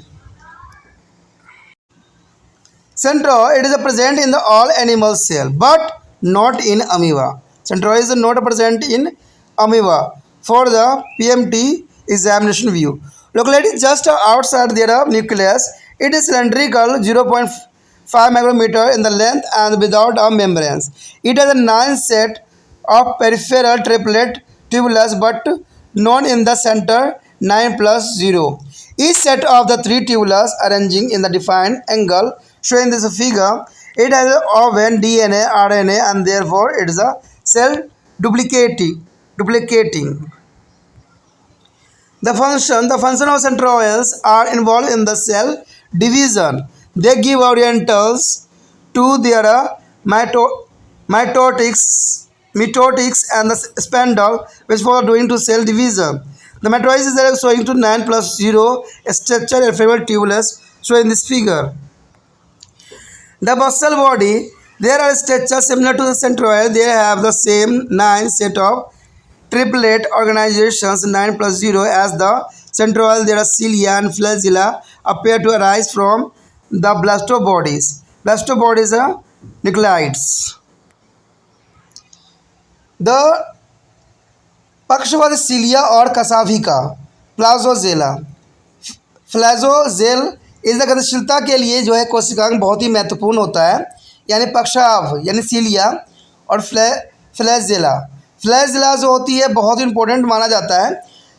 Speaker 1: Centro, it is present in the all animal cell, but not in amoeba. Centro is not present in amoeba. For the PMT examination view, located just outside their nucleus, it is cylindrical, 0.5 micrometer in the length and without a membrane. It has a 9 set of peripheral triplet tubulus, but none in the center, 9 plus 0. Each set of the 3 tubulus arranging in the defined angle shown in this figure, it has oven DNA, RNA, and therefore it is a cell duplicating. The function of centrioles are involved in the cell division. They give orientals to their mitotics and the spindle, which for doing to cell division. The matrices are showing to 9 plus 0 structure and favorable tubulus shown in this figure. The basal body, there are structures similar to the centroid. They have the same 9 set of triplet organizations, 9 plus 0 as the centroid. There are cilia and flagella appear to arise from the blastobodies. Blastobodies are nucleids. The पक्षवादी cilia और कसाभिका प्लाजोजेला. फ्लैजोजेल इस गतिशीलता के लिए जो है कोशिकांग बहुत ही महत्वपूर्ण होता है, यानी पक्षाभ यानी सीलिया और फ्लैजेला जो होती है बहुत इंपॉर्टेंट माना जाता है.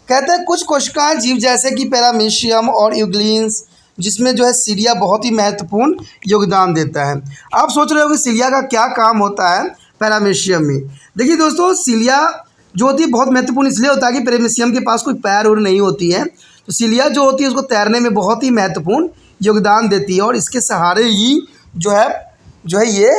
Speaker 1: कहते हैं कुछ कोशिकाएं जीव जैसे कि पैरामीशियम और यूग्लिन्स, जिसमें जो है सीलिया बहुत ही महत्वपूर्ण योगदान देता है. आप सोच रहे हो कि सीलिया का क्या काम होता है पैरामीशियम में. देखिए दोस्तों, सीलिया जो होती है बहुत महत्वपूर्ण इसलिए होता है कि पैरामीशियम के पास कोई पैर और नहीं होती है, तो सीलिया जो होती है उसको तैरने में बहुत ही महत्वपूर्ण योगदान देती है और इसके सहारे ही जो है ये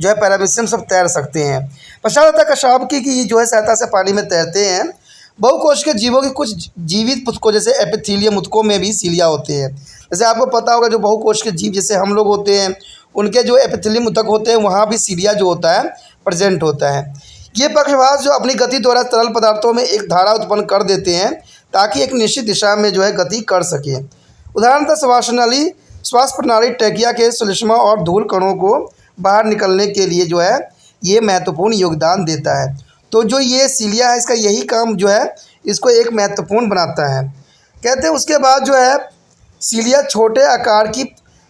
Speaker 1: जो है पैरामीशियम सब तैर सकते हैं. पश्चात आता है कशाभ की जो है सहायता से पानी में तैरते हैं. बहुकोशिकीय जीवों के कुछ जीवित ऊतकों जैसे एपिथेलियम ऊतकों में भी सीलिया होते हैं. जैसे आपको पता होगा जो बहुकोशिकीय जीव जैसे हम लोग होते हैं उनके जो एपिथेलियम ऊतक होते हैं वहाँ भी सीलिया जो होता है प्रेजेंट होता है. ये पक्षवास जो अपनी गति द्वारा तरल पदार्थों में एक धारा उत्पन्न कर देते हैं ताकि एक निश्चित दिशा में जो है गति कर सके. उदाहरणतः श्वास प्रणाली ट्रैकिया के श्लेष्मा और धूल कणों को बाहर निकलने के लिए जो है ये महत्वपूर्ण योगदान देता है. तो जो ये सीलिया है इसका यही काम जो है इसको एक महत्वपूर्ण बनाता है. कहते हैं उसके बाद जो है सीलिया छोटे आकार की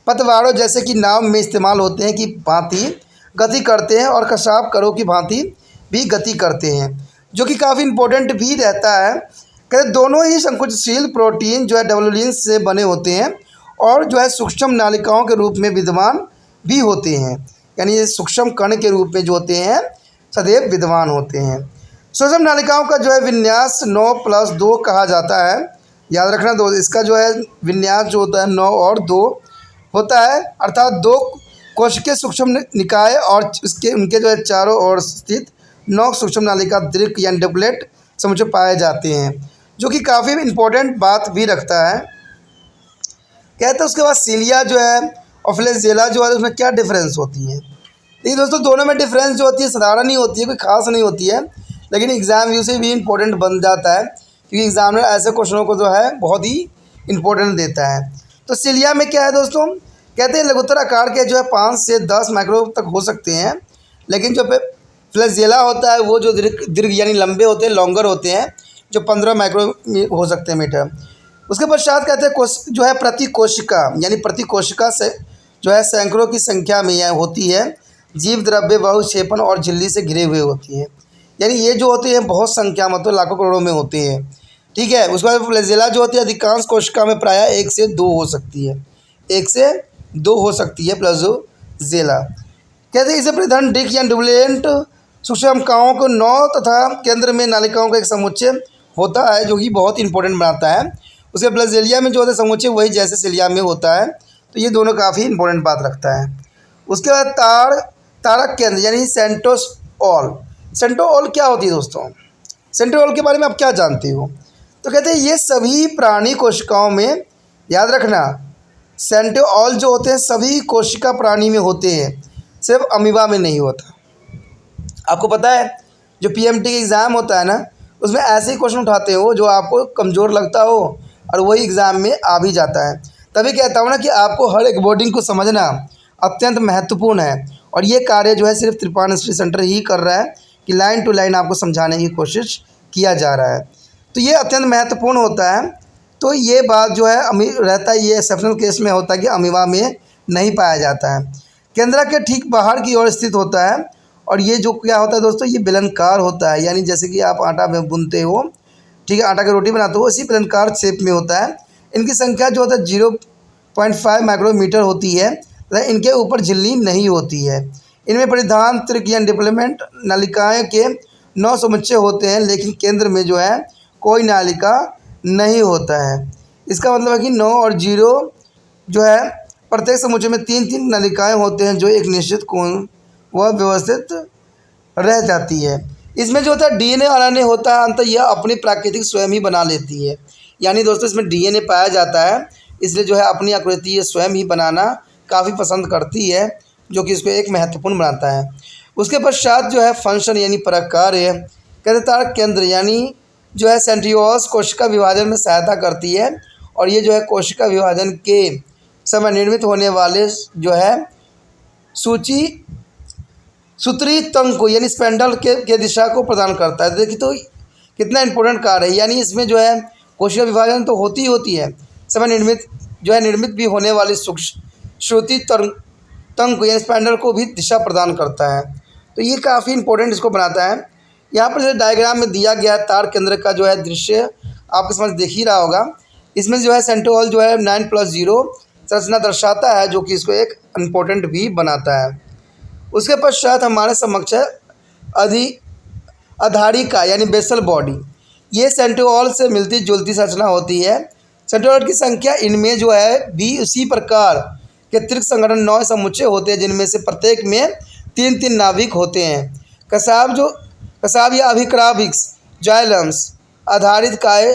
Speaker 1: पतवारों जैसे कि नाव में इस्तेमाल होते हैं की भांति गति करते हैं और कशाभ करों की भांति भी गति करते हैं, जो कि काफ़ी इम्पोर्टेंट भी रहता है. कहते दोनों ही संकुचनशील प्रोटीन जो है डब्ल्यूलिन्स से बने होते हैं और जो है सूक्ष्म नालिकाओं के रूप में विद्यमान भी होते हैं, यानी ये सूक्ष्म कण के रूप में जो होते हैं सदैव विद्यमान होते हैं. सूक्ष्म नालिकाओं का जो है विन्यास 9+2 कहा जाता है. याद रखना दो, इसका जो है विन्यास जो होता है 9 और 2 होता है, अर्थात 2 कोशिकीय सूक्ष्म निकाय और उनके जो है चारों ओर स्थित 9 सूक्ष्म नालिका दीर्घ यानी डबलेट समुच्चय पाए जाते हैं, जो कि काफ़ी इम्पोर्टेंट बात भी रखता है. कहते हैं उसके बाद सीलिया जो है और फ्लैजेला जो है उसमें क्या डिफरेंस होती है. देखिए दोस्तों, दोनों में डिफरेंस जो होती है साधारण ही होती है, कोई खास नहीं होती है, लेकिन एग्ज़ाम व्यू से भी इम्पोर्टेंट बन जाता है क्योंकि एग्जामिनर ऐसे क्वेश्चनों को जो है बहुत ही इम्पोर्टेंट देता है. तो सीलिया में क्या है दोस्तों, कहते हैं लघुत्तर आकार के जो है 5 से 10 माइक्रो तक हो सकते हैं, लेकिन जो फ्लैजेला होता है वो जो दीर्घ यानी लंबे होते हैं, लॉन्गर होते हैं, जो 15 माइक्रो हो सकते हैं मीटर. उसके पश्चात कहते हैं जो है प्रति कोशिका यानी प्रति कोशिका से जो है सैकड़ों की संख्या में यह होती है जीव द्रव्य बहुक्षेपण और झिल्ली से घिरे हुए होती है, यानी ये जो होते हैं बहुत संख्या मतलब लाखों करोड़ों में होते हैं. ठीक है. उसके बाद फ्लैजेला जो होती है अधिकांश कोशिका में प्रायः 1 से 2 हो सकती है, 1 से 2 हो सकती है फ्लैजेला. कहते हैं इसे प्रधान डिक या डुबलेंट सूक्ष्मकाओं को 9 तथा केंद्र में नालिकाओं का एक समुच्चय होता है, जो कि बहुत इंपॉर्टेंट बनाता है. उसके फ्लैजेलिया में जो होता है समुच्चय वही जैसे सीलिया में होता है, तो ये दोनों काफ़ी इंपॉर्टेंट बात रखता है. उसके बाद तारक केंद्र यानी सेंट्रोओल. सेंट्रोओल क्या होती है दोस्तों, सेंट्रोओल के बारे में आप क्या जानते हो. तो कहते हैं ये सभी प्राणी कोशिकाओं में, याद रखना, सेंट्रियोल जो होते हैं सभी कोशिका प्राणी में होते हैं, सिर्फ अमीबा में नहीं होता। आपको पता है जो पीएमटी का एग्ज़ाम होता है ना, उसमें ऐसे ही क्वेश्चन उठाते हो जो आपको कमज़ोर लगता हो और वही एग्ज़ाम में आ भी जाता है। तभी कहता हूँ ना कि आपको हर एक वर्डिंग को समझना अत्यंत महत्वपूर्ण है, और ये कार्य जो है सिर्फ त्रिपाण स्टडी सेंटर ही कर रहा है कि लाइन टू लाइन आपको समझाने की कोशिश किया जा रहा है। तो ये अत्यंत महत्वपूर्ण होता है। तो ये बात जो है रहता है, ये एक्सेप्शनल केस में होता है कि अमीबा में नहीं पाया जाता है। केंद्र के ठीक बाहर की ओर स्थित होता है, और ये जो क्या होता है दोस्तों, ये बेलनाकार होता है, यानी जैसे कि आप आटा में बुनते हो, ठीक है, आटा की रोटी बनाते हो, इसी बेलनाकार शेप में होता है। इनकी संख्या जो होता है 0.5 माइक्रोमीटर होती है, तथा इनके ऊपर झिल्ली नहीं होती है। इनमें परिधान त्रिक या डिप्लोमेंट नालिकाएँ के 9 समुच्चय होते हैं, लेकिन केंद्र में जो है कोई नालिका नहीं होता है। इसका मतलब है कि 9 और 0 जो है प्रत्येक समुच्चय में 3-3 नालिकाएँ होते हैं, जो एक निश्चित कोण वह व्यवस्थित रह जाती है। इसमें जो होता है डीएनए और आरएनए होता है, अंत यह अपनी प्राकृतिक स्वयं ही बना लेती है। यानी दोस्तों इसमें डीएनए पाया जाता है, इसलिए जो है अपनी आकृति ये स्वयं ही बनाना काफ़ी पसंद करती है, जो कि इसको एक महत्वपूर्ण बनाता है। उसके पश्चात जो है फंक्शन यानी प्रकार्य, कहते तार केंद्र यानी जो है सेंट्रियोल्स कोशिका विभाजन में सहायता करती है, और ये जो है कोशिका विभाजन के समय निर्मित होने वाले जो है सूत्री तंतु यानी स्पेंडल के दिशा को प्रदान करता है। देखिए तो कितना इंपॉर्टेंट कार्य है, यानी इसमें जो है कोशिका विभाजन तो होती है, समय निर्मित भी होने वाली सूत्री तंतु यानी स्पेंडल को भी दिशा प्रदान करता है। तो ये काफ़ी इंपॉर्टेंट इसको बनाता है। यहाँ पर जो डायग्राम में दिया गया तार केंद्र का जो है दृश्य आपके समझ देख ही रहा होगा। इसमें जो है सेंट्रियोल जो है 9+0 संरचना दर्शाता है, जो कि इसको एक इम्पोर्टेंट भी बनाता है। उसके पश्चात हमारे समक्ष आधारिका यानी बेसल बॉडी, ये सेंट्रियोल से मिलती जुलती संरचना होती है। सेंट्रियोल की संख्या इनमें जो है भी उसी प्रकार के त्रिक संगठन 9 समुच्चय होते हैं, जिनमें से प्रत्येक में 3-3 नाभिक होते हैं। कसाब या अभिक्राभिक्स जाइलम्स आधारित काय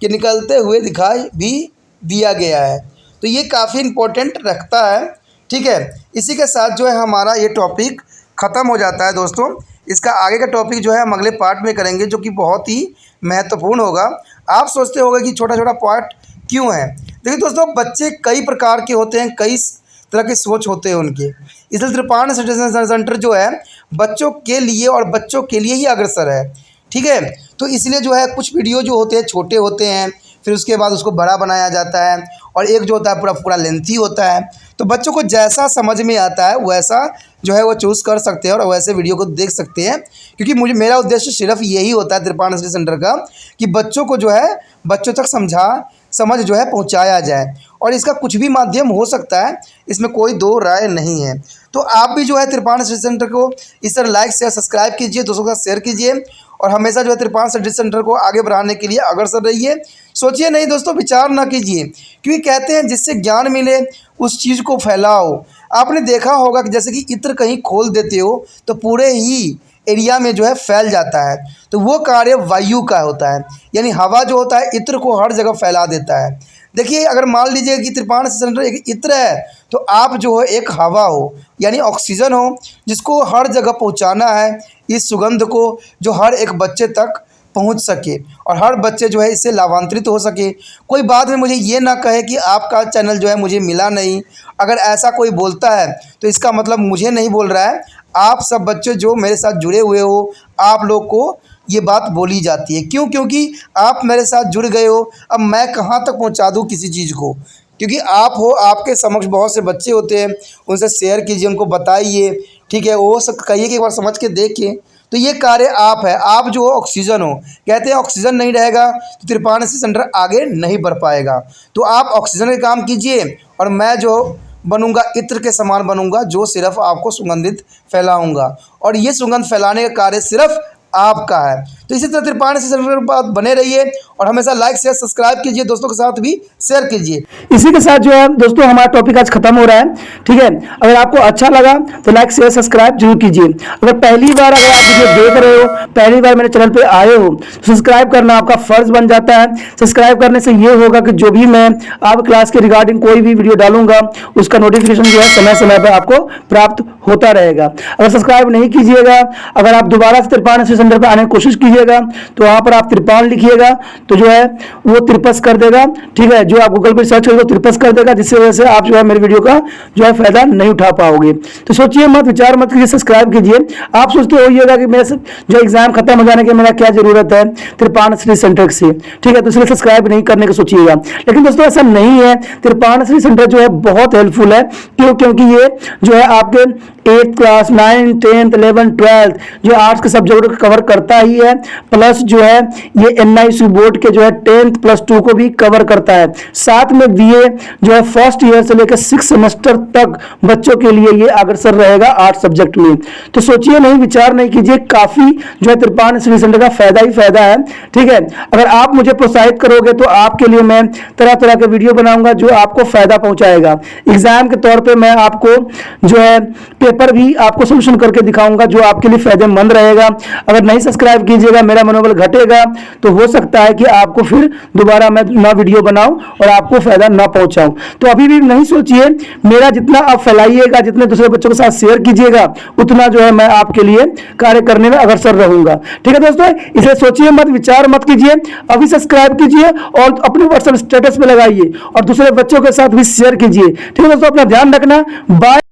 Speaker 1: के निकलते हुए दिखाई भी दिया गया है। तो ये काफ़ी इम्पोर्टेंट रखता है, ठीक है। इसी के साथ जो है हमारा ये टॉपिक ख़त्म हो जाता है दोस्तों। इसका आगे का टॉपिक जो है हम अगले पार्ट में करेंगे, जो कि बहुत ही महत्वपूर्ण होगा। आप सोचते होंगे कि छोटा छोटा पार्ट क्यों है। देखिए दोस्तों, बच्चे कई प्रकार के होते हैं, कई तरह की सोच होते हैं उनके, इसलिए त्रिपाण स्टडी सेंटर जो है बच्चों के लिए और बच्चों के लिए ही अग्रसर है, ठीक है। तो इसलिए जो है कुछ वीडियो जो होते हैं छोटे होते हैं, फिर उसके बाद उसको बड़ा बनाया जाता है, और एक जो होता है पूरा लेंथी होता है। तो बच्चों को जैसा समझ में आता है वैसा जो है वो चूज़ कर सकते हैं और वैसे वीडियो को देख सकते हैं, क्योंकि मेरा उद्देश्य सिर्फ यही होता है त्रिपाण स्टडी सेंटर का, कि बच्चों को जो है बच्चों तक समझ जो है पहुंचाया जाए, और इसका कुछ भी माध्यम हो सकता है, इसमें कोई दो राय नहीं है। तो आप भी जो है त्रिपाण स्टडी सेंटर को इस तरह लाइक शेयर सब्सक्राइब कीजिए, दोस्तों के साथ शेयर कीजिए, और हमेशा जो है त्रिपाण स्टडी सेंटर को आगे बढ़ाने के लिए अग्रसर रहिए। सोचिए नहीं दोस्तों, विचार ना कीजिए, क्योंकि कहते हैं जिससे ज्ञान मिले उस चीज़ को फैलाओ। आपने देखा होगा कि जैसे कि इत्र कहीं खोल देते हो तो पूरे ही एरिया में जो है फैल जाता है, तो वो कार्य वायु का होता है, यानी हवा जो होता है इत्र को हर जगह फैला देता है। देखिए अगर मान लीजिए कि त्रिपाण स्टडी सेंटर एक इत्र है, तो आप जो हो एक हवा हो, यानी ऑक्सीजन हो, जिसको हर जगह पहुंचाना है, इस सुगंध को जो हर एक बच्चे तक पहुंच सके और हर बच्चे जो है इससे लाभान्वित हो सके। कोई बाद में मुझे ये ना कहे कि आपका चैनल जो है मुझे मिला नहीं। अगर ऐसा कोई बोलता है तो इसका मतलब मुझे नहीं बोल रहा है, आप सब बच्चे जो मेरे साथ जुड़े हुए हो, आप लोग को ये बात बोली जाती है। क्यों? क्योंकि आप मेरे साथ जुड़ गए हो। अब मैं कहाँ तक पहुँचा दूँ किसी चीज़ को, क्योंकि आप हो, आपके समक्ष बहुत से बच्चे होते हैं, उनसे शेयर कीजिए, उनको बताइए, ठीक है। वो सब कहिए कि एक बार समझ के देखिए। तो ये कार्य आप है, आप जो हो ऑक्सीजन हो। कहते हैं ऑक्सीजन नहीं रहेगा तो त्रिपाण स्टडी सेंटर आगे नहीं बढ़ पाएगा। तो आप ऑक्सीजन के काम कीजिए और मैं जो बनूंगा इत्र के समान बनूंगा, जो सिर्फ आपको सुगंधित फैलाऊंगा, और ये सुगंध फैलाने का कार्य सिर्फ आपका है। तो इसी तरह त्रिपाणी स्टडी सेंटर के बाद बने रहिए और हमेशा लाइक शेयर सब्सक्राइब कीजिए, दोस्तों के साथ भी शेयर कीजिए।
Speaker 2: इसी के साथ जो है दोस्तों हमारा टॉपिक आज खत्म हो रहा है, ठीक है। अगर आपको अच्छा लगा तो लाइक शेयर सब्सक्राइब जरूर कीजिए। अगर पहली बार अगर आप वीडियो देख रहे हो, पहली बार मेरे चैनल पे आए हो, तो सब्सक्राइब करना आपका फर्ज बन जाता है। सब्सक्राइब करने से ये होगा कि जो भी मैं आप क्लास के रिगार्डिंग कोई भी वीडियो डालूंगा उसका नोटिफिकेशन जो है समय समय पर आपको प्राप्त होता रहेगा। अगर सब्सक्राइब नहीं कीजिएगा, अगर आप दोबारा से त्रिपाणी स्टडी सेंटर पर आने की कोशिश कीजिएगा तो वहां पर आप त्रिपाण लिखिएगा तो जो है वो त्रिपस कर देगा, ठीक है। जो आप गूगल पर सर्च करोगे तो त्रिपस कर देगा, जिससे वजह से आप जो है मेरे वीडियो का जो है फायदा नहीं उठा पाओगे। तो सोचिए मत, विचार मत कीजिए, सब्सक्राइब कीजिए। आप सोचते होइएगा कि मेरे जो एग्जाम खत्म हो जाने के मेरा क्या जरूरत है त्रिपाण स्टडी सेंटर से, ठीक है, तो इसलिए सब्सक्राइब नहीं करने का सोचिएगा। लेकिन दोस्तों ऐसा नहीं है, त्रिपाण स्टडी सेंटर जो है बहुत हेल्पफुल है। क्यों? क्योंकि ये जो है आपके 8th class 9th 10th 11th 12th जो आर्ट्स के सब्जेक्ट को कवर करता ही है, प्लस जो है ये NISU बोर्ड के जो है 10th प्लस 2 को भी कवर करता है। साथ में BA जो है फर्स्ट ईयर से लेकर 6 सेमेस्टर तक बच्चों के लिए ये अग्रसर रहेगा आर्ट्स सब्जेक्ट में। तो सोचिए नहीं, विचार नहीं कीजिए, काफी जो है त्रिपाण स्टडी सेंटर का फायदा ही फायदा है, ठीक है। अगर आप मुझे प्रोत्साहित करोगे तो आपके लिए मैं तरह तरह के वीडियो बनाऊंगा जो आपको फायदा पहुंचाएगा। एग्जाम के तौर पे मैं आपको जो है पेपर भी आपको सोल्यूशन करके दिखाऊंगा जो आपके लिए फायदेमंद रहेगा। अगर नहीं सब्सक्राइब कीजिएगा, मेरा मनोबल घटेगा, तो हो सकता है कि आपको फिर दोबारा मैं ना वीडियो बनाऊं और आपको फायदा ना पहुंचाऊं। तो अभी भी नहीं सोचिए, मेरा जितना आप फैलाइएगा, जितने दूसरे बच्चों के साथ शेयर कीजिएगा, उतना जो है मैं आपके लिए कार्य करने में अग्रसर रहूंगा, ठीक है दोस्तों। इसे सोचिए मत, विचार मत कीजिए, अभी सब्सक्राइब कीजिए और अपने व्हाट्सएप स्टेटस पे लगाइए और दूसरे बच्चों के साथ भी शेयर कीजिए, ठीक है दोस्तों। अपना ध्यान रखना, बाय।